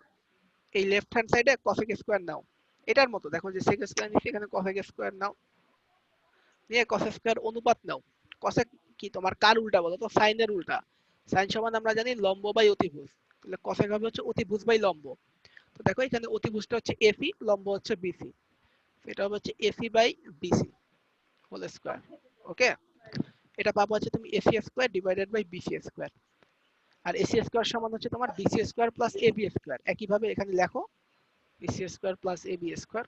এই লেফট হ্যান্ড সাইডে cosec স্কয়ার নাও, এটার মতো দেখো যে sec স্কয়ার নিচে এখানে cosec স্কয়ার নাও, নিয়ে cos স্কয়ার অনুপাত নাও। cosec কি তোমার কার উল্টা বলো তো? সাইনের উল্টা। সাইন সমান আমরা জানি লম্ব বাই অতিভুজ, তাহলে cosec হবে হচ্ছে অতিভুজ বাই লম্ব। তো দেখো এখানে অতিভুজটা হচ্ছে এসি, লম্ব হচ্ছে বিসি, এটা হবে হচ্ছে AC by BC whole square. Okay, এটা পাবো হচ্ছে তুমি AC square divided by BC square, আর এসি স্কয়ার সমান হচ্ছে তোমার BC square plus AB square. একইভাবে এখানে লেখো BC square plus AB square,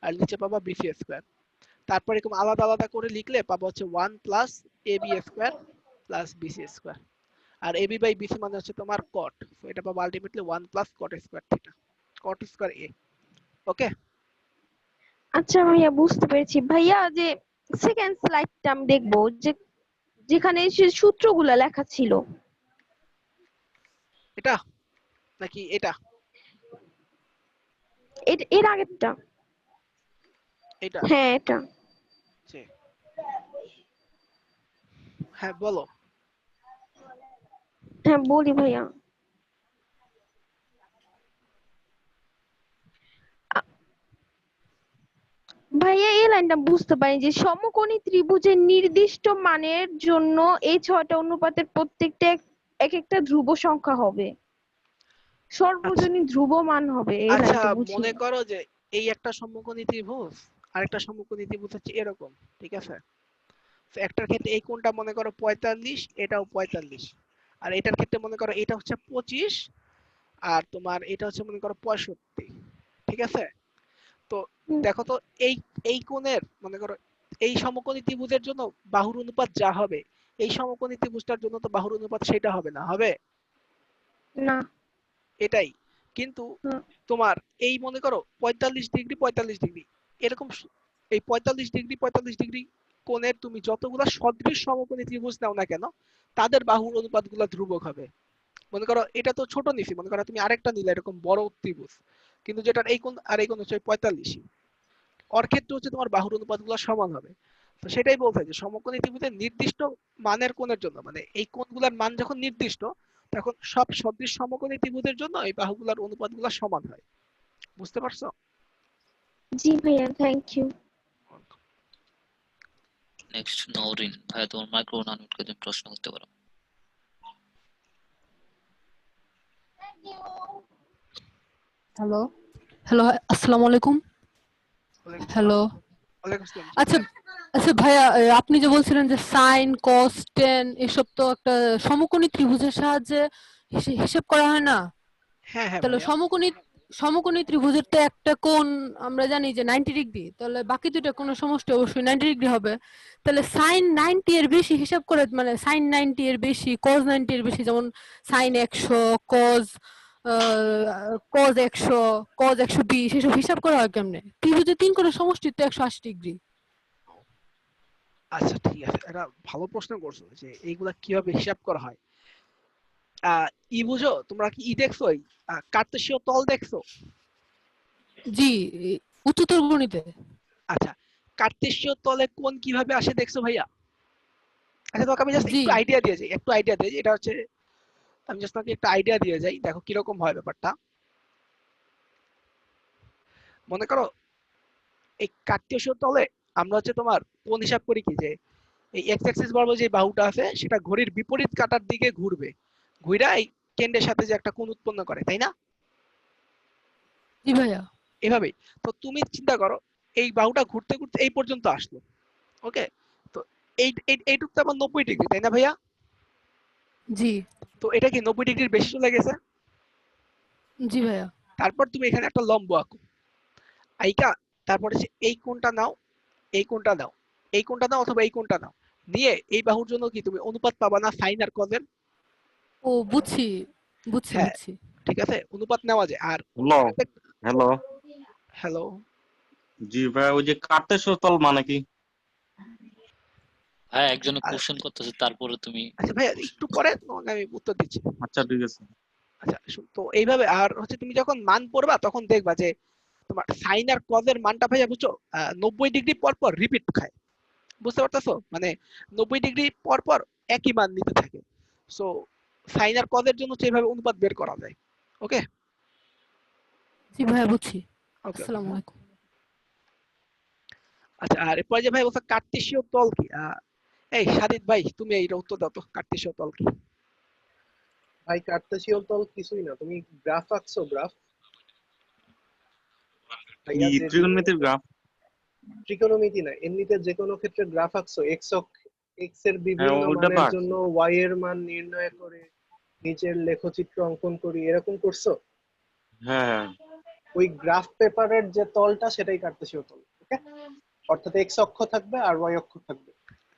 আর নিচে পাবা বিসি স্কয়ার। তারপর এরকম আলাদা আলাদা করে লিখলে পাবো হচ্ছে 1 plus AB square plus BC square, আর এবি বাই বিসি মানে হচ্ছে তোমার cot, সো এটা পাবো ultimately 1 plus cot square theta, cot square এ। ওকে, আচ্ছা ভাইয়া, বুঝতে পেরেছি। ভাইয়া, যে সেকেন্ড স্লাইডটা আমি দেখবো, যে যেখানে সে সূত্রগুলা লেখা ছিল। এটা নাকি এটা? এর আগেরটা। এটা হ্যাঁ, এটা। জি, হ্যাঁ বলো। হ্যাঁ, বলি ভাইয়া। আ- ভাইয়া, এই লাইনটা বুঝতে পারি যে সমকোণী ত্রিভুজের নির্দিষ্ট মানের জন্য এই 6টা অনুপাতের প্রত্যেকটা এক একটা ধ্রুব সংখ্যা হবে, আচ্ছা সর্বজনীন ধ্রুব মান হবে। এই আচ্ছা, লাইনটা বুঝি। মনে করো যে এই একটা সমকোণী ত্রিভুজ, আরেকটা সমকোণী ত্রিভুজ হচ্ছে এরকম, ঠিক আছে? তো একটার ক্ষেত্রে এই কোণটা মনে করো 45, এটাও 45, আর এটার ক্ষেত্রে মনে করো এটা হচ্ছে 25, আর তোমার এটা হচ্ছে মনে করো 65, ঠিক আছে? তো হুম, দেখো তো, এই এই কোণের মনে করো এই সমকোণী ত্রিভুজের জন্য বাহুর অনুপাত যা হবে, এই সমকোণী ত্রিভুজটার জন্য তো বাহুর অনুপাত সেটা হবে না, হবে? না। এটাই কিন্তু হুম, তোমার এই মনে করো 45 ডিগ্রি 45 ডিগ্রি এরকম এই 45 ডিগ্রি 45 ডিগ্রি কোণের তুমি যতগুলা সদৃশ সমকোণী ত্রিভুজ নাও না কেন, তাদের বাহুর অনুপাতগুলো ধ্রুবক হবে। মনে করো এটা তো ছোট নিছি, মনে করো তুমি আরেকটা নিলে এরকম বড় ত্রিভুজ, কিন্তু যেটার এই কোণ আর এই কোণ হচ্ছে 45, ওর ক্ষেত্রে হচ্ছে তোমার বাহুর অনুপাতগুলো সমান হবে। তো সেটাই বলতে যে সমকোণী ত্রিভুজের নির্দিষ্ট মানের কোণের জন্য, মানে এই কোণগুলোর মান যখন নির্দিষ্ট, তখন সব সদৃশ সমকোণী ত্রিভুজের জন্য এই বাহুগুলোর অনুপাতগুলো সমান হয়। বুঝতে পারছো? জি ভাইয়া, থ্যাংক ইউ। নেক্সট নওরিন ভাইয়া, তোমার মাইক্রোফোন আনমিউট করে তুমি প্রশ্ন করতে পারো। হ্যালো হ্যালো, আসসালামু আলাইকুম। ওয়ালাইকুম সালাম। হ্যালো। ওয়ালাইকুম আসসালাম, জি আচ্ছা বলেন। আচ্ছা ভাইয়া, আপনি যে বলছিলেন যে সাইন কস টেন এসব তো একটা সমকোণী ত্রিভুজের সাহায্যে হিসেব করা হয় না? হ্যাঁ হ্যাঁ তাহলে ভাইয়া, সমকোণী ত্রিভুজের তো একটা কোণ আমরা জানি যে 90 ডিগ্রি, তাহলে বাকি দুটো কোণের সমষ্টি অবশ্যই 90 ডিগ্রি হবে। তাহলে সাইন 90 এর বেশি হিসাব করে, মানে সাইন 90 এর বেশি, কজ 90 এর বেশি, যেমন সাইন 100, কজ কজ 100, কজ 120, এসব হিসাব করা হয় কেমনে? ত্রিভুজের তিন কোণের সমষ্টি তো 180 ডিগ্রি। আচ্ছা ঠিক আছে, এটা ভালো প্রশ্ন করছো যে এইগুলা কিভাবে হিসাব করা হয়। ই বুঝো তোমরা, কি ই দেখছো? কার্তেশীয় তল দেখছো? জি, উচ্চতর গণিতে। আচ্ছা, কার্তেশীয় তলে কোণ কিভাবে আসে দেখছো ভাইয়া? আচ্ছা তোমাকে আমি জাস্ট জি একটু আইডিয়া দিয়ে যাই, একটু আইডিয়া দিয়ে যাই। এটা হচ্ছে আমি জাস্ট তোমাকে একটা আইডিয়া দিয়ে যাই, দেখো কিরকম হয় ব্যাপারটা। মনে করো এই কার্তেশীয় তলে আমরা হচ্ছে তোমার কোণ হিসাব করি কি, যে এই এক্স অ্যাক্সিস বরাবর যে বাহুটা আছে সেটা ঘড়ির বিপরীত কাঁটার দিকে ঘুরবে, ঘুরা এই কেন্দ্রের সাথে যে একটা কোণ উৎপন্ন করে, তাই না? জি ভাইয়া। এভাবেই। তো তুমি চিন্তা করো এই বাহুটা ঘুরতে ঘুরতে এই পর্যন্ত আসলো, ওকে? তো এইটুক তো আবার 90 ডিগ্রি, তাই না ভাইয়া? জি তো এটা কি 90 ডিগ্রির বেশি চলে গেছে? জি ভাইয়া। তারপর তুমি এখানে একটা লম্ব আঁকো, আইকা তারপরে এই কোণটা নাও, এই কোণটা নাও, এই কোণটা নাও অথবা এই কোণটা নাও, নিয়ে এই বাহুর জন্য কি তুমি অনুপাত পাবা না সাইন আর কজের? ও বুঝছি বুঝছি হ্যাঁ বুঝছি। ঠিক আছে, অনুপাত নেওয়া যায়। আর হ্যালো হ্যালো হ্যালো, জি ভাই, ওই যে কার্তেশীয় তল মানে কি? হ্যাঁ, একজনে কোশ্চেন করতেছে, তারপরে তুমি আচ্ছা ভাই একটু পরে তোমাকে আমি উত্তর দিচ্ছি। আচ্ছা ঠিক আছে। আচ্ছা তো এইভাবে আর হচ্ছে তুমি যখন মান পড়বা তখন দেখবা যে তোমার সাইন আর কজের মানটা ভাইয়া বুঝছো 90 ডিগ্রি পর পর রিপিট খায়, বুঝতে পারতেছো? মানে 90 ডিগ্রি পর পর একই মান নিতে থাকে। সো সাইন আর কজের জন্য হচ্ছে এইভাবে অনুপাত বের করা যায়। ওকে জি ভাইয়া বুঝছি। ওকে আসসালামু আলাইকুম। আচ্ছা, আর এরপরে যে ভাই বলছে কার্তেশীয় তল কি, এই সাদিত ভাই তুমি এইটা উত্তর দাও তো, কার্তেশীয় তল কি? ভাই কার্তেশীয় তল কিছুই না, তুমি গ্রাফ আঁকছো, গ্রাফ ভাইয়া যে ত্রিকোণমিতির গ্রাফ। ত্রিকোণমিতি না, এমনিতে যে কোনো ক্ষেত্রে গ্রাফ আঁকছো, এক্স এর হ্যাঁ বিভিন্ন ওটা তো মানের আঁকছি। জন্য ওয়াই এর মান নির্ণয় করে নিচের লেখচিত্র অঙ্কন করি, এরকম করছো। হ্যাঁ হ্যাঁ। ওই গ্রাফ পেপারের যে তলটা সেটাই কার্তেশীয় তল। ওকে, অর্থাৎ এক্স অক্ষ থাকবে আর ওয়াই অক্ষ থাকবে।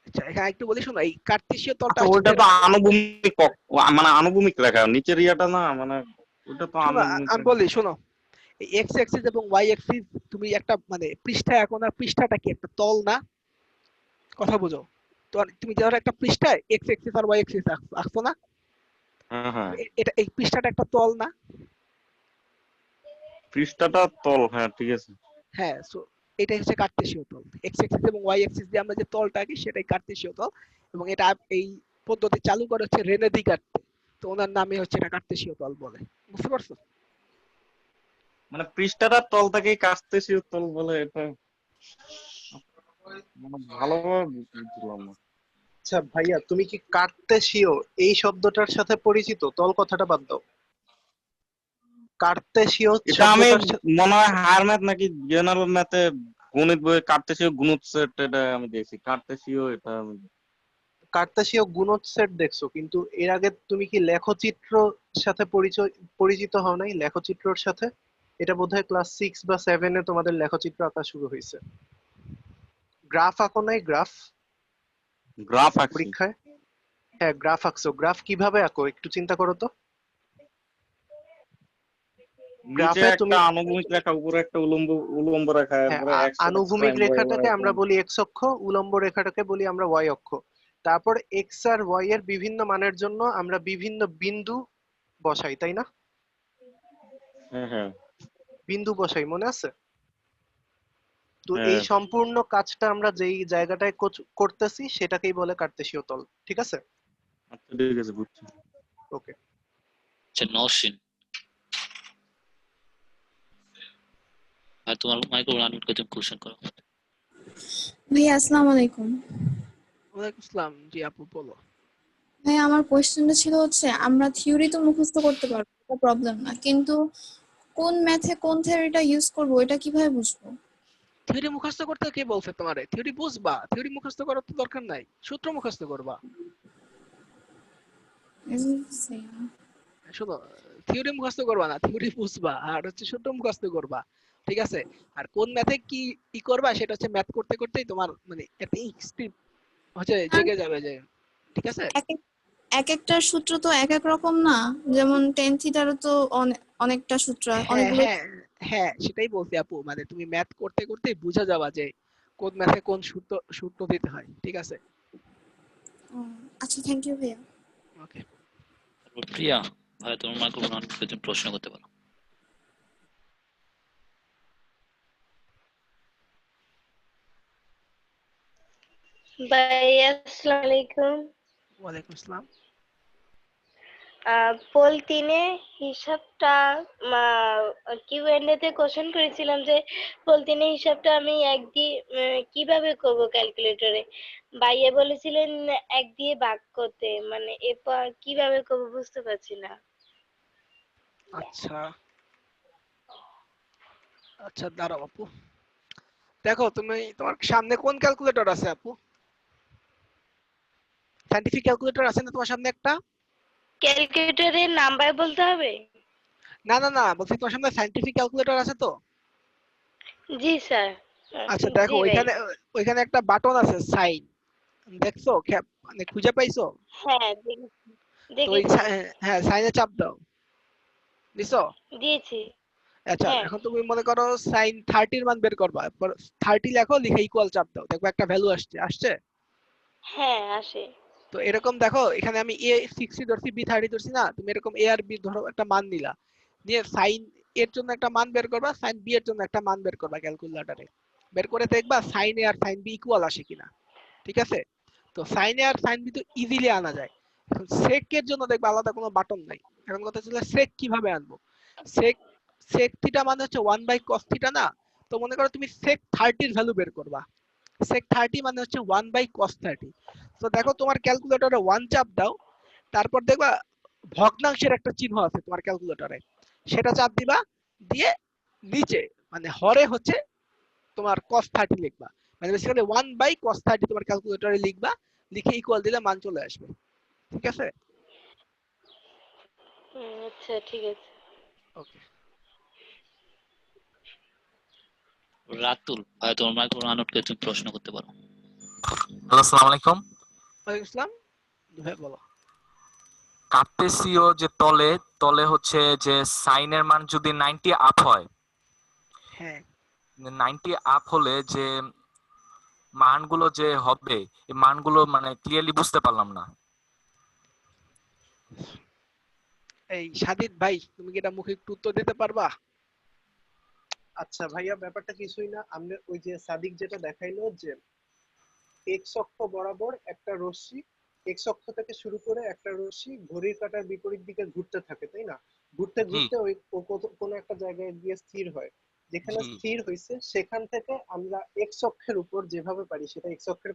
আচ্ছা এখানে একটু বলি শোনো, এই কার্তেশীয় তলটা আচ্ছা ওইটা আসলে তো আনুভূমিক মানে আনুভূমিক রেখা, নিচের ইয়াটা না, মানে ওইটা তো শোনো আনুভূমিক আমি রেখা। বলি শোনো, এই এক্স অ্যাক্সিস এবং ওয়াই অ্যাক্সিস তুমি একটা মানে পৃষ্ঠায় এখন আর পৃষ্ঠাটা কি একটা তল না? কথা বুঝো তো, তুমি ধরো একটা পৃষ্ঠায় এক্স অ্যাক্সিস আর ওয়াই অ্যাক্সিস আঁকছো না, হ্যাঁ হ্যাঁ, এটা এই পৃষ্ঠাটা একটা তল না? পৃষ্ঠাটা তল, হ্যাঁ ঠিক আছে। হ্যাঁ, সো এটাই হচ্ছে কার্তেশীয় তল। এক্স অ্যাক্সিস এবং ওয়াই অ্যাক্সিস দিয়ে আমরা যে তলটা আঁকি সেটাই কার্তেশীয় তল। এবং এটা এই পদ্ধতি চালু করে হচ্ছে রেনে দিকার্তে, তো ওনার নামে হচ্ছে এটা কার্তেশীয় তল বলে। বুঝতে পারছো? মানে পৃষ্ঠাটার তল থেকেই কার্তেশীয় তল বলে, এটা মানে ভালোভাবে বুঝলাম না। আচ্ছা ভাইয়া, তুমি কি কার্তেশীয় এই শব্দটার সাথে পরিচিত? তল কথাটা বাদ দাও, কার্তেশীয় এটা আমি শব্দটার সাথে। মনে হয় হায়ার ম্যাথ নাকি জেনারেল ম্যাথে গণিত বইয়ে কার্তেশীয় গুণক সেট এটা আমি দেখছি, কার্তেশীয় এটা আমি। কার্তেশীয় গুণজ সেট দেখছো, কিন্তু এর আগে তুমি কি লেখচিত্র সাথে পরিচিত হও নাই? লেখচিত্রর সাথে এটা বোধহয় ক্লাস 6 বা 7-এ তোমাদের লেখচিত্র আঁকা শুরু হয়েছে। গ্রাফ আঁকো নাই? গ্রাফ গ্রাফ আঁকছি। পরীক্ষায়, হ্যাঁ গ্রাফ আঁকছো। গ্রাফ কিভাবে আঁকো একটু চিন্তা করো তো। নিচে গ্রাফে তুমি একটা আনুভূমিক রেখা, উপরে একটা উলম্ব উলম্ব রেখা, হ্যাঁ, এরপরে এক্স এক্স আনুভূমিক প্রাইম ওয়াই ওয়াই রেখাটাকে আমরা প্রাইম। বলি এক্স অক্ষ, উলম্ব রেখাটাকে বলি আমরা ওয়াই অক্ষ। তারপর এক্স আর ওয়াই এর বিভিন্ন মানের জন্য আমরা বিভিন্ন বিন্দু বসাই, তাই না? হ্যাঁ হ্যাঁ বিন্দু বসাই, মনে আছে? তো এই হ্যাঁ। সম্পূর্ণ কাজটা আমরা যেই জায়গাটায় করতেছি সেটাকেই বলে কার্তেশীয় তল। ঠিক আছে, আচ্ছা ঠিক আছে, বুঝছি। ওকে। হচ্ছে নওশিন। আর তোমার মাইক্রো আনমিউট করে তুমি কোশ্চেন করো। ভাইয়া আসসালামু আলাইকুম। ওয়ালাইকুম আসসালাম। জি আপু বলো। ভাইয়া আমার কোয়েশ্চেনটা ছিল হচ্ছে, আমরা থিওরি তো মুখস্থ করতে পারবো, এটা প্রবলেম না, কিন্তু কোন ম্যাথে কোন থিওরিটা ইউজ করব এটা কিভাবে বুঝবো? থিওরি মুখস্থ করতে কে বলছে তোমারে? থিওরি বুঝবা, থিওরি মুখস্থ করার তো দরকার নাই, সূত্র মুখস্থ করবা। শোনো, থিওরি মুখস্থ করবা না, থিওরি বুঝবা আর হচ্ছে সূত্র মুখস্থ করবা। ঠিক আছে? আর কোন ম্যাথে কি ই করবা সেটা হচ্ছে ম্যাথ করতে করতেই তোমার মানে একটা ইনস্টিংক্ট হচ্ছে জেগে যাবে যে। ঠিক আছে? এক এক একটা সূত্র তো এক এক রকম না, যেমন টেন থিটারও তো অনেকটা সূত্র, হ্যাঁ অনেকগুলো। হ্যাঁ হ্যাঁ, সেটাই বলছি আপু, মানে তুমি ম্যাথ করতে করতেই বুঝা যাবা যে কোন ম্যাথে কোন সূত্র সূত্র দিতে হয়। ঠিক আছে? আচ্ছা, থ্যাংক ইউ ভাইয়া। ওকে। তারপর প্রিয়া, ভাই তোমার মাইক্রো আনমিউট করে তুমি প্রশ্ন করতে পারো। ভাইয়া আসসালামু আলাইকুম। ওয়ালাইকুম আসসালাম। পোল 3-এ হিসাবটা কিউএনএ তে কোশ্চেন করেছিলাম যে পোল 3-এ হিসাবটা আমি এক দিয়ে কিভাবে করব ক্যালকুলেটরে। ভাইয়া বলেছিলেন এক দিয়ে ভাগ করতে, মানে এরপর কিভাবে করব বুঝতে পারছি না। আচ্ছা আচ্ছা দাঁড়াও আপু, দেখো তুমি তোমার সামনে কোন ক্যালকুলেটর আছে আপু? সায়েন্টিফিক ক্যালকুলেটর আছে না তোমার সামনে একটা? ক্যালকুলেটরের নাম্বার বলতে হবে? না না না, বলছি তোমার সামনে সায়েন্টিফিক ক্যালকুলেটর আছে তো? জি স্যার। আচ্ছা দেখো, জি ভাই। ওইখানে ওইখানে একটা বাটন আছে সাইন, দেখছো মানে খুঁজে পাইছো? হ্যাঁ তো ওই দেখেছি। হ্যাঁ সাইনে চাপ দাও। দিছো? দিয়েছি। আচ্ছা হ্যাঁ এখন তুমি মনে করো সাইন 30 এর মান বের করবা, 30 লেখো, লিখে ইকুয়াল চাপ দাও, দেখো একটা ভ্যালু আসছে। হ্যাঁ আসে। তো এরকম দেখো এখানে আমি a 60 ধরছি, b 30 ধরছি না, তুমি এরকম a আর b ধরো একটা মান নিলা, নিয়ে সাইন এর জন্য একটা মান বের করবা, সাইন b এর জন্য একটা মান বের করবা ক্যালকুলেটরে, বের করে দেখবা সাইন a আর সাইন b ইকুয়াল আসে কিনা। ঠিক আছে? তো সাইন a আর সাইন b তো ইজিলি আনা যায়। এখন সেক এর জন্য দেখবা আলাদা কোনো বাটন নাই। এখন কথা হচ্ছে সেক কিভাবে আনবো? সেক সেক থিটা মানে হচ্ছে 1 বাই cos থিটা না? তো মনে করো তুমি সেক 30 এর ভ্যালু বের করবা, sec 30 মানে হচ্ছে 1 বাই cos 30। তো দেখো তোমার ক্যালকুলেটরে 1 চাপ দাও, তারপর দেখবা ভগ্নাংশের একটা চিহ্ন আছে তোমার ক্যালকুলেটরে, সেটা চাপ দিবা, দিয়ে নিচে মানে হরে হচ্ছে তোমার cos 30 লিখবা, মানে বেসিক্যালি 1 বাই cos 30 তোমার ক্যালকুলেটরে লিখবা, লিখে ইকুয়াল দিলে মান চলে আসবে। ঠিক আছে? আচ্ছা ঠিক আছে। ওকে। রাতুল ভাই তোমার মাইক্রো আনটকে তুমি প্রশ্ন করতে পারো। হ্যালো, আসসালামু আলাইকুম। ওয়ালাইকুম আসসালাম। ভাই বলো। কার্তেসীয় যে তলে তলে হচ্ছে যে সাইনের মান যদি 90 আপ হয়, হ্যাঁ 90 আপ হলে যে মানগুলো যে হবে, এই মানগুলো মানে ক্লিয়ারলি বুঝতে পারলাম না। এই সাদিদ ভাই তুমি কি এটা মুখে একটু উত্তর দিতে পারবা? আচ্ছা ভাইয়া, ব্যাপারটা কিছুই না। আমরা ওই যে সাদিক যেটা দেখাইলো যে এক্স অক্ষ বরাবর একটা রশ্মি, এক্স অক্ষ থেকে শুরু করে একটা রশ্মি ঘড়ির কাঁটার বিপরীত দিকে ঘুরতে থাকে, তাই না? ঘুরতে জি ঘুরতে ওই কোনো একটা জায়গায় গিয়ে স্থির হয়। যেখানে জি স্থির হয়েছে সেখান থেকে আমরা এক্স অক্ষের উপর যেভাবে পারি, সেটা এক্স অক্ষের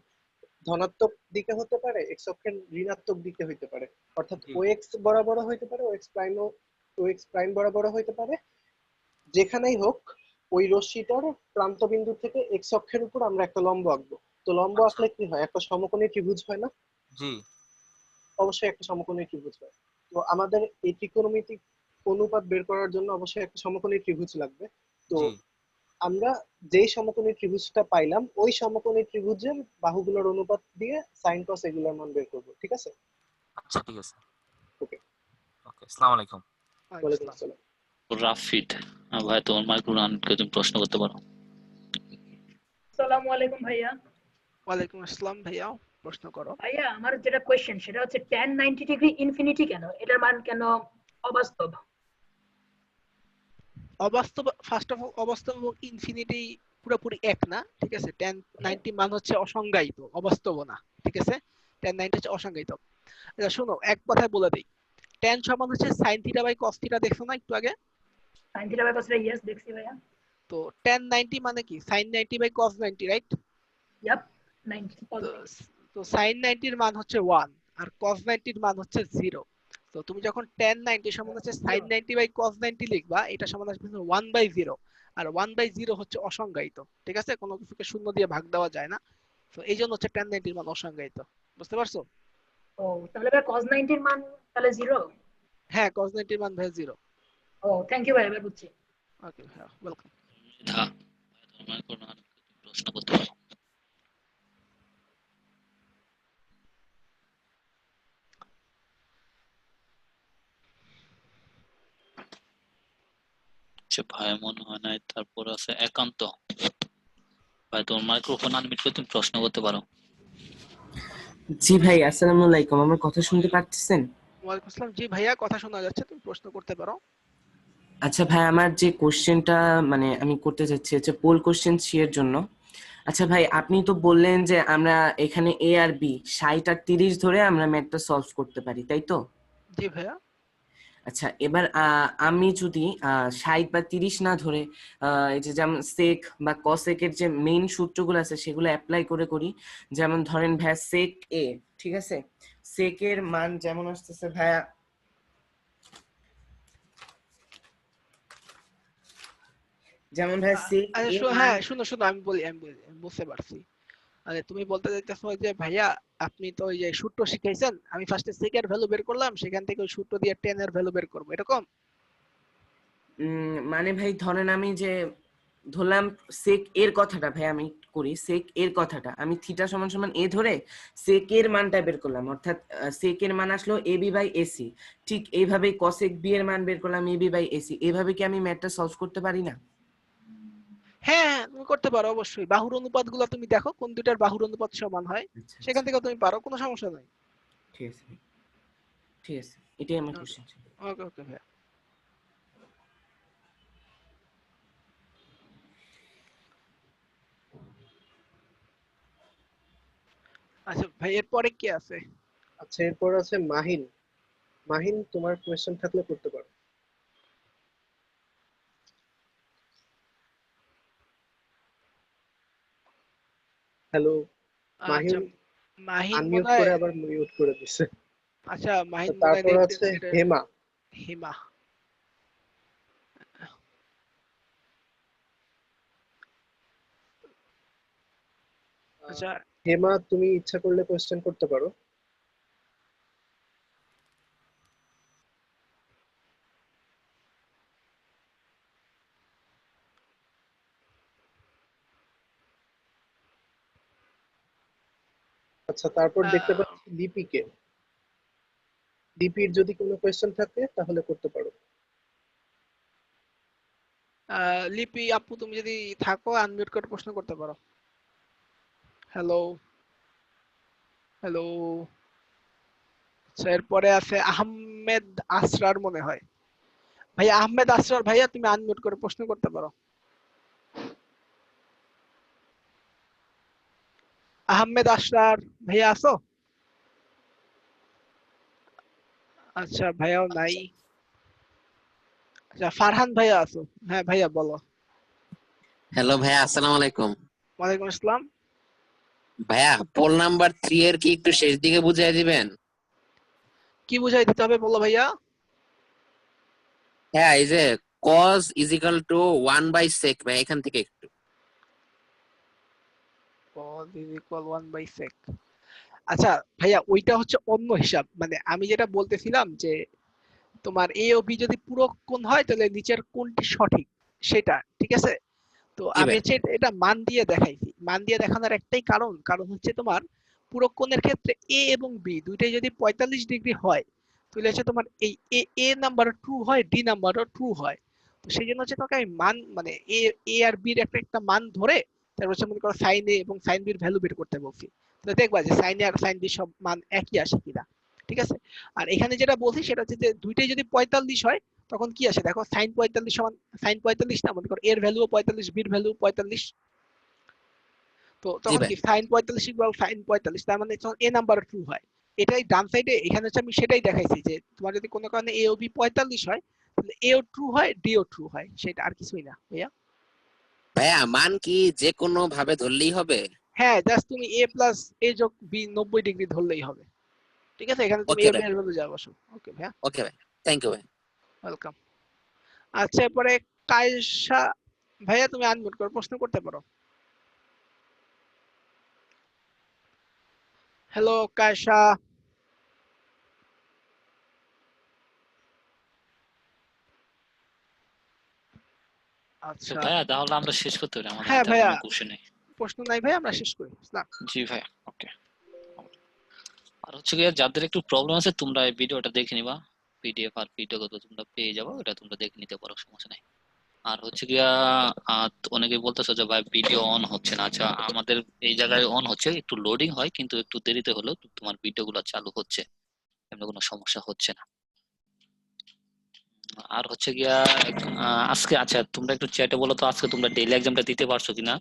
ধনাত্মক দিকে হতে পারে, এক্স অক্ষের ঋণাত্মক দিকে হইতে পারে। অর্থাৎ জি ও এক্স বরাবরও হইতে পারে, ও এক্স প্রাইম বরাবরও হইতে পারে। যেখানেই হোক ওই রশ্মিটার প্রান্ত বিন্দু থেকে এক্স অক্ষের উপর আমরা একটা লম্ব আঁকবো। তো লম্ব আচ্ছা আঁকলে কি হয়? একটা সমকোণী ত্রিভুজ হয় না? জি অবশ্যই একটা সমকোণী ত্রিভুজ হয়। তো আমাদের এই ত্রিকোণমিতিক অনুপাত বের করার জন্য অবশ্যই একটা সমকোণী ত্রিভুজ লাগবে। তো জি আমরা যেই সমকোণী ত্রিভুজটা পাইলাম, ওই সমকোণী ত্রিভুজের বাহুগুলোর অনুপাত দিয়ে সাইন কস এগুলোর মান বের করবো। ঠিক আছে? আচ্ছা ঠিক আছে। ওকে। ওকে, আসসালামু আলাইকুম। ওয়ালাইকুম ওয়ালাইকুম আসসালাম। আসসালাম। রাফিদ ভাই তোমার মাইক্রো আনটকে তুমি প্রশ্ন করতে পারো। আসসালামু আলাইকুম ভাইয়া। ওয়ালাইকুম আসসালাম ভাইয়া, প্রশ্ন করো। ভাইয়া আমার যেটা কোয়েশ্চেন সেটা হচ্ছে tan 90 ডিগ্রি ইনফিনিটি কেন? এটার মান কেন অবাস্তব? অবাস্তব, ফার্স্ট অফ অল অবাস্তব এবং ইনফিনিটি পুরোপুরি এক না। ঠিক আছে? tan 90 মান হচ্ছে অসংজ্ঞায়িত, অবাস্তব না। ঠিক আছে? tan 90 হচ্ছে অসংজ্ঞায়িত। আচ্ছা শোনো, এক কথায় বলে দেই, tan সমান হচ্ছে sin theta by cos theta, দেখছো না একটু আগে? sin theta by cos theta, yes দেখছি ভাইয়া। তো tan 90 মানে কি? sin 90 বাই cos 90, রাইট? ইয়াপ 90 cos তো 90। তো sin 90 এর মান হচ্ছে 1 আর cos 90 এর মান হচ্ছে 0। তো তুমি যখন tan 90 সমান হচ্ছে sin 90 বাই cos 90 লিখবা, এটা সমান আসবে 1 বাই 0, আর 1 বাই 0 হচ্ছে অসংজ্ঞায়িত। ঠিক আছে? কোনো কিছুকে শূন্য দিয়ে ভাগ দেওয়া যায় না। তো এই জন্য হচ্ছে tan 90 এর মান অসংজ্ঞায়িত। বুঝতে পারছো? ও তাহলে ভাই cos 90 এর মান তাহলে 0? হ্যাঁ cos 90 এর মান ভাই 0। ও থ্যাংক ইউ ভাই, এবার বুঝছি। ওকে হ্যাঁ ওয়েলকাম। মেধা তোমার মাইক্রো আনটকে তুমি প্রশ্ন করতে পারো। আচ্ছা ভাই মনে হয় নাই। তারপর আছে একান্ত ভাই তোমার মাইক্রোফোন আনমিউট করে তুমি প্রশ্ন করতে পারো। জি ভাই, আসসালামু আলাইকুম। আমার কথা শুনতে পাচ্ছেন? ওয়ালাইকুম আসসালাম। জি ভাইয়া কথা শোনা যাচ্ছে, তুমি প্রশ্ন করতে পারো। আচ্ছা ভাই, আমার যে কোশ্চেনটা মানে আমি করতে চাচ্ছি হচ্ছে পোল কোশ্চেন সি এর জন্য। আচ্ছা ভাই, আপনি তো বললেন যে আমরা এখানে এ আর বি 60 আর 30 ধরে আমরা ম্যাথটা সলভ করতে পারি, তাই তো? জি ভাইয়া। আচ্ছা এবার আমি যদি 60 বা 30 না ধরে এই যে যেমন সেক বা কসেকের যে মেইন সূত্রগুলো আছে সেগুলো অ্যাপ্লাই করে করি, যেমন ধরেন ভাইয়া সেক এ, ঠিক আছে, সেকের মান যেমন আসতেছে ভাইয়া যেমন ভাই সেক আচ্ছা এর মান। হ্যাঁ শুনো শুনো, আমি বুঝতে পারছি। আরে তুমি বলতে চাইতেছো যে ভাইয়া আপনি তো ওই যে সূত্র শিখাইছেন, আমি ফার্স্টে sec এর ভ্যালু বের করলাম, সেখান থেকে ওই সূত্র দিয়ে tan এর ভ্যালু বের করব, এরকম? মানে ভাই ধরেন আমি যে ধরলাম সেক এর কথাটা, ভাই আমি করি সেক এর কথাটা, আমি থিটা সমান সমান এ ধরে সেক এর মানটা বের করলাম, অর্থাৎ সেক এর মান আসলো এবি বাই এসি। ঠিক এইভাবেই কসেক বি এর মান বের করলাম এবি বাই এসি। এইভাবে কি আমি ম্যাথটা সলভ করতে পারি না? হ্যাঁ তুমি করতে পারো অবশ্যই। বাহুর অনুপাতগুলো তুমি দেখো কোন দুইটার বাহুর অনুপাত সমান হয়, আচ্ছা সেখান থেকে তুমি পারো, কোনো সমস্যা নাই। ঠিক আছে ভাই, ঠিক আছে, এটাই আমার কোশ্চেন ছিল। ওকে ওকে ভাইয়া। আচ্ছা ভাই এরপরে কে আছে? আচ্ছা এরপর আছে মাহিন। মাহিন তোমার কোয়েশ্চেন থাকলে করতে পারো। হ্যালো আচ্ছা মাহিন, মাহিন আনমিউট বোধহয়, করে আবার মিউট করে দিছে। আচ্ছা মাহিন বোধহয় তারপর নেট আছে হেমা। হিমা। আচ্ছা হেমা তুমি ইচ্ছা করলে কোয়েশ্চেন করতে পারো। আচ্ছা তারপর দেখতে পাচ্ছি দীপিকে। দীপির যদি কোনো কোয়েশ্চেন থাকে তাহলে করতে পারো। লিপি আপু তুমি যদি থাকো আনমিউট করে প্রশ্ন করতে পারো। Hello hello. আচ্ছা এরপরে আছে আহমেদ আসরার মনে হয়। ভাইয়া আহমেদ আসরার ভাইয়া তুমি আনমিউট করে প্রশ্ন করতে পারো। আহমেদ আসরার ভাইয়া আছো? আচ্ছা ভাইয়াও নাই। আচ্ছা ফারহান ভাইয়া আছো? হ্যাঁ ভাইয়া বলো। হ্যালো ভাইয়া, আসসালামু আলাইকুম। ওয়ালাইকুম আসসালাম। ভাইয়া পোল নাম্বার 3 এর কি একটু শেষ দিকে বুঝিয়ে দিবেন? কি বুঝাই দিতে হবে বলো ভাইয়া। হ্যাঁ, এই যে cos is equal to 1 by sec, ভাই এখান থেকে একটু। cos is equal 1 by sec। আচ্ছা ভাইয়া ওইটা হচ্ছে অন্য হিসাব, মানে আমি যেটা বলতেছিলাম যে তোমার এ ও বি যদি পূরক কোণ হয় তাহলে নিচের কোণটি সঠিক, সেটা ঠিক আছে। তো জি আমি ভাই। হচ্ছে এটা মান দিয়ে দেখাইছি। মান দিয়ে দেখানোর একটাই কারণ হচ্ছে তোমার পূরক কোণের ক্ষেত্রে এ এবং বি দুইটাই যদি 45 ডিগ্রি হয় তাহলে হচ্ছে তোমার এই এ নাম্বার ট্রু হয়, ডি নাম্বারও ট্রু হয়। তো সেই জন্য হচ্ছে তোমাকে আমি মান মানে এ আর বির একটা মান ধরে তারপর হচ্ছে মনে করো সাইন এ এবং সাইন বির ভ্যালু বের করতে বলছি। তো দেখবা যে সাইন এ আর সাইন বি সব মান একই আসে কিনা, ঠিক আছে। আর এখানে যেটা বলছি সেটা হচ্ছে যে দুইটাই যদি 45 হয় তখন কি আসে দেখো, সাইন 45 সমান সাইন 45 না, মনে করো এর ভ্যালুও 45 বির ভ্যালু 45। তো জি তখন ভাই। কি সাইন 45 ইকুয়াল সাইন 45, তার মানে তখন এ নাম্বার ট্রু হয়। এটাই ডান সাইডে এখানে হচ্ছে আমি সেটাই দেখাইছি যে তোমার যদি কোনো কারণে এ ও বি 45 হয় তাহলে এ ও ট্রু হয় ডি ও ট্রু হয়, সেটা আর কিছুই না ভাইয়া। ভাইয়া মান কি যে কোনো ভাবে ধরলেই হবে? হ্যাঁ জাস্ট তুমি এ প্লাস এ যোগ বি 90 ডিগ্রি ধরলেই হবে, ঠিক আছে। এখানে তুমি ওকে এ ভাই, এর ভ্যালু যা বসো। ওকে ভাইয়া, ওকে ভাই, থ্যাংক ইউ ভাই। ওয়েলকাম। আচ্ছা এরপরে কায়সা ভাইয়া তুমি আনমিউট করে প্রশ্ন করতে পারো। হ্যালো কায়সা। তো আচ্ছা ভাইয়া তাহলে আমরা শেষ করতে পারি, আমাদের হ্যাঁ হাতে আর ভাইয়া, কোনো কোশ্চেন নেই। প্রশ্ন নাই ভাই, আমরা শেষ করি না। জি ভাই, ওকে। আর হচ্ছে গিয়ে যাদের একটু প্রবলেম আছে তোমরা এই ভিডিওটা দেখে নিবা, পিডিএফ আর ভিডিও তো তোমরা পেয়ে যাবো, এটা তোমরা দেখে নিতে পারো, সমস্যা নাই। আর হচ্ছে গিয়া অনেকে বলতেছো যে ভাই ভিডিও অন হচ্ছে না। আচ্ছা আমাদের এই জায়গায় অন হচ্ছে, একটু লোডিং হয় কিন্তু একটু দেরিতে হলেও তোমার ভিডিও গুলো চালু হচ্ছে, এমন কোনো সমস্যা হচ্ছে না। আর হচ্ছে গিয়া আজকে আচ্ছা তোমরা একটু চ্যাটে বলো তো আজকে তোমরা ডেইলি এক্সামটা দিতে পারছো কিনা?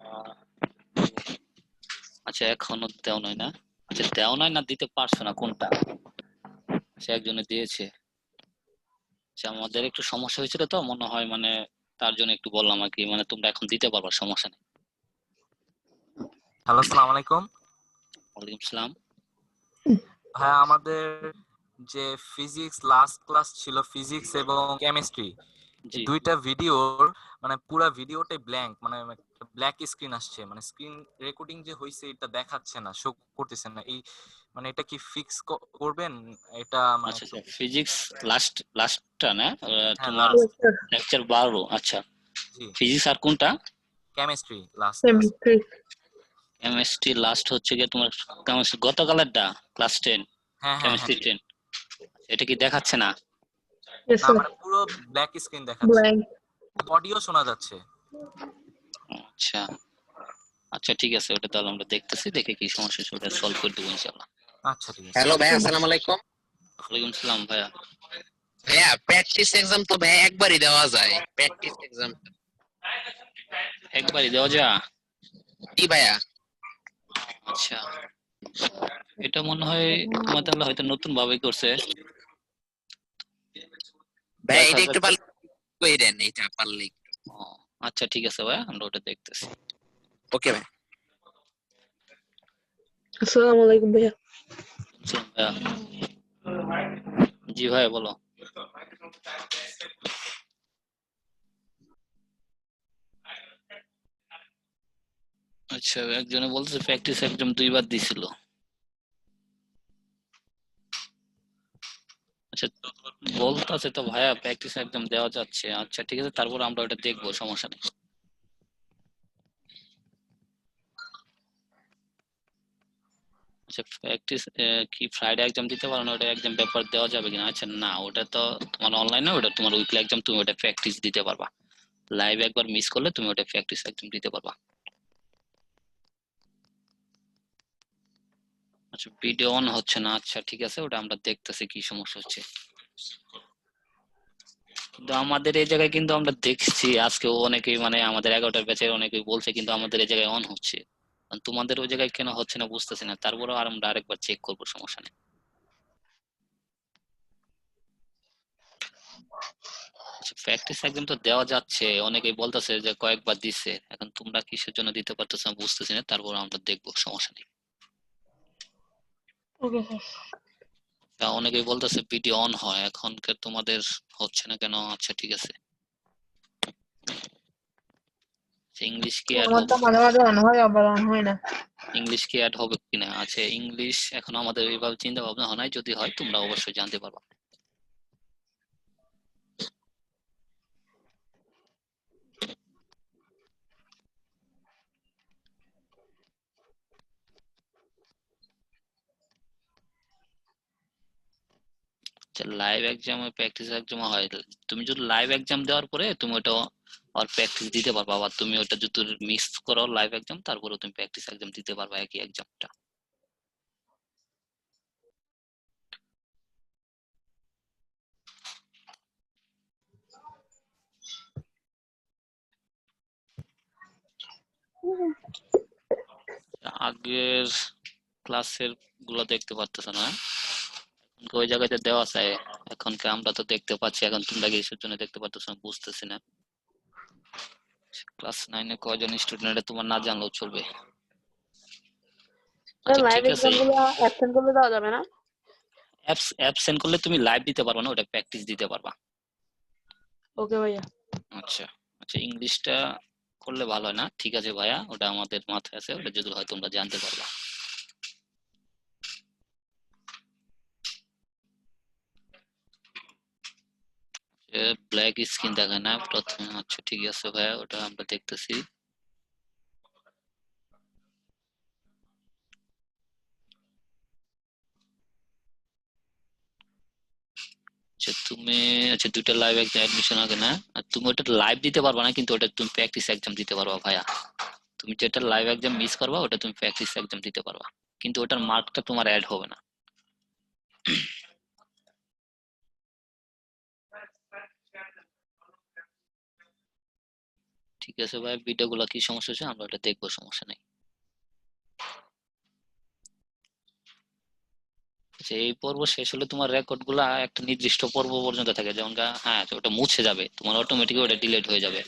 আহ, আচ্ছা এখনো দেও নাই না? আচ্ছা দেও নাই না দিতে পারছো না কোনটা? আচ্ছা একজনে দিয়েছে। আচ্ছা আমাদের একটু সমস্যা হয়েছিল তো মনে হয়, মানে তার জন্য একটু বললাম আর কি, মানে তোমরা এখন দিতে পারবা, সমস্যা নেই। হ্যালো, আসসালামু আলাইকুম। ওয়ালাইকুম সালাম। হ্যাঁ, আমাদের যে ফিজিক্স লাস্ট ক্লাস ছিল, ফিজিক্স এবং কেমিস্ট্রি, জি দুইটা ভিডিওর মানে পুরা ভিডিওটাই ব্ল্যাঙ্ক, মানে ব্ল্যাক স্ক্রিন আসছে, মানে স্ক্রিন রেকর্ডিং যে হয়েছে এটা দেখাচ্ছে না, শো করতেছে না। এই মানে এটা কি ফিক্স করবেন এটা মানে আচ্ছা আচ্ছা, ফিজিক্স লাস্টটা না হ্যাঁ তোমার লাস্ট লেকচার 12। আচ্ছা, জি ফিজিক্স আর কোনটা? Chemistry last chemistry chemistry last হচ্ছে গিয়ে তোমার কেমিস্ট্রি গতকালেরটা ক্লাস 10, হ্যাঁ হ্যাঁ হ্যাঁ কেমিস্ট্রি 10। এটা কি দেখাচ্ছে না? ইয়েস না স্যার মানে পুরো ব্ল্যাক স্ক্রিন দেখাচ্ছে, ব্ল্যাঙ্ক অডিও শোনা যাচ্ছে। আচ্ছা আচ্ছা, ঠিক আছে, ওটা তাহলে আমরা দেখতেছি, দেখে কি সমস্যা হচ্ছে ওটা সলভ করে দেবো ইনশাআল্লাহ। আচ্ছা ঠিক আছে। হ্যালো ভাইয়া, আসসালামু আলাইকুম। ওয়ালাইকুম সালাম ভাইয়া। ভাইয়া প্র্যাকটিস এক্সাম তো ভাইয়া একবারই দেওয়া যায়, প্র্যাকটিস এক্সাম। একবারই দেওয়া যায়? জি ভাইয়া। আচ্ছা, এটা মনে হয় তোমার তাহলে হয়তো নতুন ভাবে করছে। ভাইয়া দেখা এটা একটু যাচ্ছে। পারলে কই দেন, এটা পারলে একটু। ও, আচ্ছা ঠিক আছে ভাইয়া, আমরা ওটা দেখতেছি। ওকে ভাই। আসসালামু আলাইকুম ভাইয়া। চলুন ভাইয়া। জি ভাইয়া বলো। আচ্ছা, একজনে বলতেছে প্র্যাকটিস একদম 2 বার দিছিল। আচ্ছা, বলতেছে তো ভাইয়া প্র্যাকটিস একদম দেওয়া যাচ্ছে। আচ্ছা ঠিক আছে, তারপর আমরা ওটা দেখবো, সমস্যা নেই। আচ্ছা, প্র্যাকটিস কি ফ্রাইডে এক্সাম দিতে পারো না? ওটা এক্সাম পেপার দেওয়া যাবে কিনা? আচ্ছা না, ওটা তো তোমার অনলাইনে, ওটা তোমার উইকলি এক্সাম, তুমি ওটা প্র্যাকটিস দিতে পারবা। লাইভ একবার মিস করলে তুমি ওটা প্র্যাকটিস একদম দিতে পারবা। আচ্ছা, ভিডিও অন হচ্ছে না। আচ্ছা ঠিক আছে, ওটা আমরা দেখতেছি কি সমস্যা হচ্ছে। কিন্তু আমাদের এই জায়গায় কিন্তু আমরা দেখছি আজকে অনেকেই, মানে আমাদের 11টার ব্যাচের অনেকেই বলছে কিন্তু আমাদের এই জায়গায় অন হচ্ছে। তোমাদের ওই জায়গায় কেন হচ্ছে না বুঝতেছি না। তারপরেও আর আমরা আরেকবার চেক করবো, সমস্যা নেই। আচ্ছা, প্র্যাকটিস একদম তো দেওয়া যাচ্ছে, অনেকেই বলতেছে যে কয়েকবার দিচ্ছে। এখন তোমরা কিসের জন্য দিতে পারতেছ না বুঝতেছি না, তারপর আমরা দেখবো, সমস্যা নেই। Okay sir. অনেকেই বলতেছে ভিডিও অন হয়, এখনকার তোমাদের হচ্ছে না কেন? আচ্ছা ঠিক আছে, ইংলিশ কি অ্যাড আমারটা হবে? মাঝে মাঝে অন হয় আবার অন হয় না। ইংলিশ কি অ্যাড হবে কিনা? আচ্ছা, ইংলিশ এখন আমাদের এইভাবে চিন্তা ভাবনা হয় নাই, যদি হয় তোমরা অবশ্যই জানতে পারবা। লাইভ এক্সাম প্র্যাকটিস এক্সাম হয়। তুমি যদি লাইভ এক্সাম দেওয়ার পরে তুমি ওটা আর প্র্যাকটিস দিতে পারবা, আবার তুমি ওটা যদি মিস করো লাইভ এক্সাম, তারপরে তুমি প্র্যাকটিস এক্সাম দিতে পারবা একই এক্সামটা। আগের ক্লাসের গুলো দেখতে পারতেছ না? ওই জায়গাতে দেওয়া আছে, এখন কি আমরা তো দেখতে পাচ্ছি, এখন তোমরা কিসের জন্য দেখতে পারতেছ না বুঝতেছি না। ক্লাস 9 এ কয়জন স্টুডেন্ট তোমার না জানলেও চলবে। আচ্ছা লাইভ ঠিক আছে, এক্সাম গুলো অ্যাবসেন্ট করলে দেওয়া যাবে না? অ্যাবসেন্ট করলে তুমি লাইভ দিতে পারবা না, ওটা প্র্যাকটিস দিতে পারবা। ওকে ভাইয়া। আচ্ছা আচ্ছা, ইংলিশটা করলে ভালো হয় না? ঠিক আছে ভাইয়া, ওটা আমাদের মাথায় আছে, ওটা যদি হয় তোমরা জানতে পারবা। ব্ল্যাক স্ক্রিন দেখায় না প্রথমে। আচ্ছা ঠিক আছে ভাইয়া, ওটা আমরা দেখতেছি। আচ্ছা তুমি, আচ্ছা দুইটা লাইভ এক্সাম অ্যাডমিশন আগে না, আর তুমি ওটা লাইভ দিতে পারবা না, কিন্তু ওটা তুমি প্র্যাকটিস এক্সাম দিতে পারবা ভাইয়া। তুমি যেটা লাইভ এক্সাম মিস করবা ওটা তুমি প্র্যাকটিস এক্সাম দিতে পারবা, কিন্তু ওটার মার্কটা তোমার অ্যাড হবে না। ঠিক আছে ভাই, ভিডিওগুলো কি সমস্যা হচ্ছে আমরা ওটা দেখবো, সমস্যা নেই। আচ্ছা, এই পর্ব শেষ হলে তোমার রেকর্ড গুলা একটা নির্দিষ্ট পর্ব পর্যন্ত থাকে, যেমন হ্যাঁ ওটা মুছে যাবে, তোমার অটোমেটিক ওটা ডিলিট হয়ে যাবে।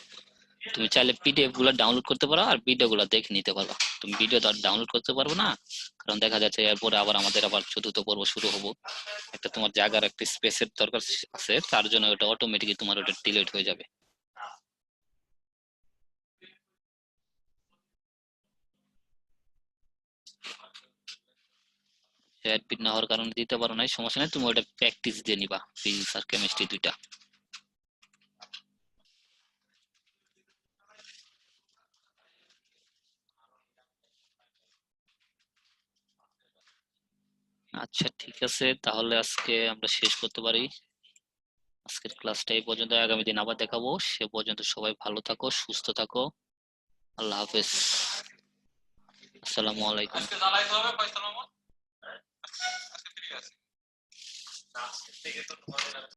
তুমি চাইলে পিডিএফ গুলো ডাউনলোড করতে পারো আর ভিডিও গুলো দেখে নিতে পারো। তুমি ভিডিও তো ডাউনলোড করতে পারবো না, কারণ দেখা যাচ্ছে এরপরে আবার আমাদের আবার চতুর্থ পর্ব শুরু হবো। একটা তোমার জায়গার একটা স্পেসের দরকার আছে, তার জন্য ওটা অটোমেটিকলি তোমার ওটা ডিলিট হয়ে যাবে। অ্যাডমিট না হওয়ার কারণে দিতে পারো নাই, সমস্যা নাই, তুমি ওটা প্র্যাকটিস দিয়ে নিবা, ফিজিক্স আর কেমিস্ট্রি দুইটা। আচ্ছা ঠিক আছে, তাহলে আজকে আমরা শেষ করতে পারি। আজকের ক্লাসটা এই পর্যন্ত, আগামী দিন আবার দেখাবো। সে পর্যন্ত সবাই ভালো থাকো, সুস্থ থাকো। আল্লাহ হাফেজ, আসসালামু আলাইকুম।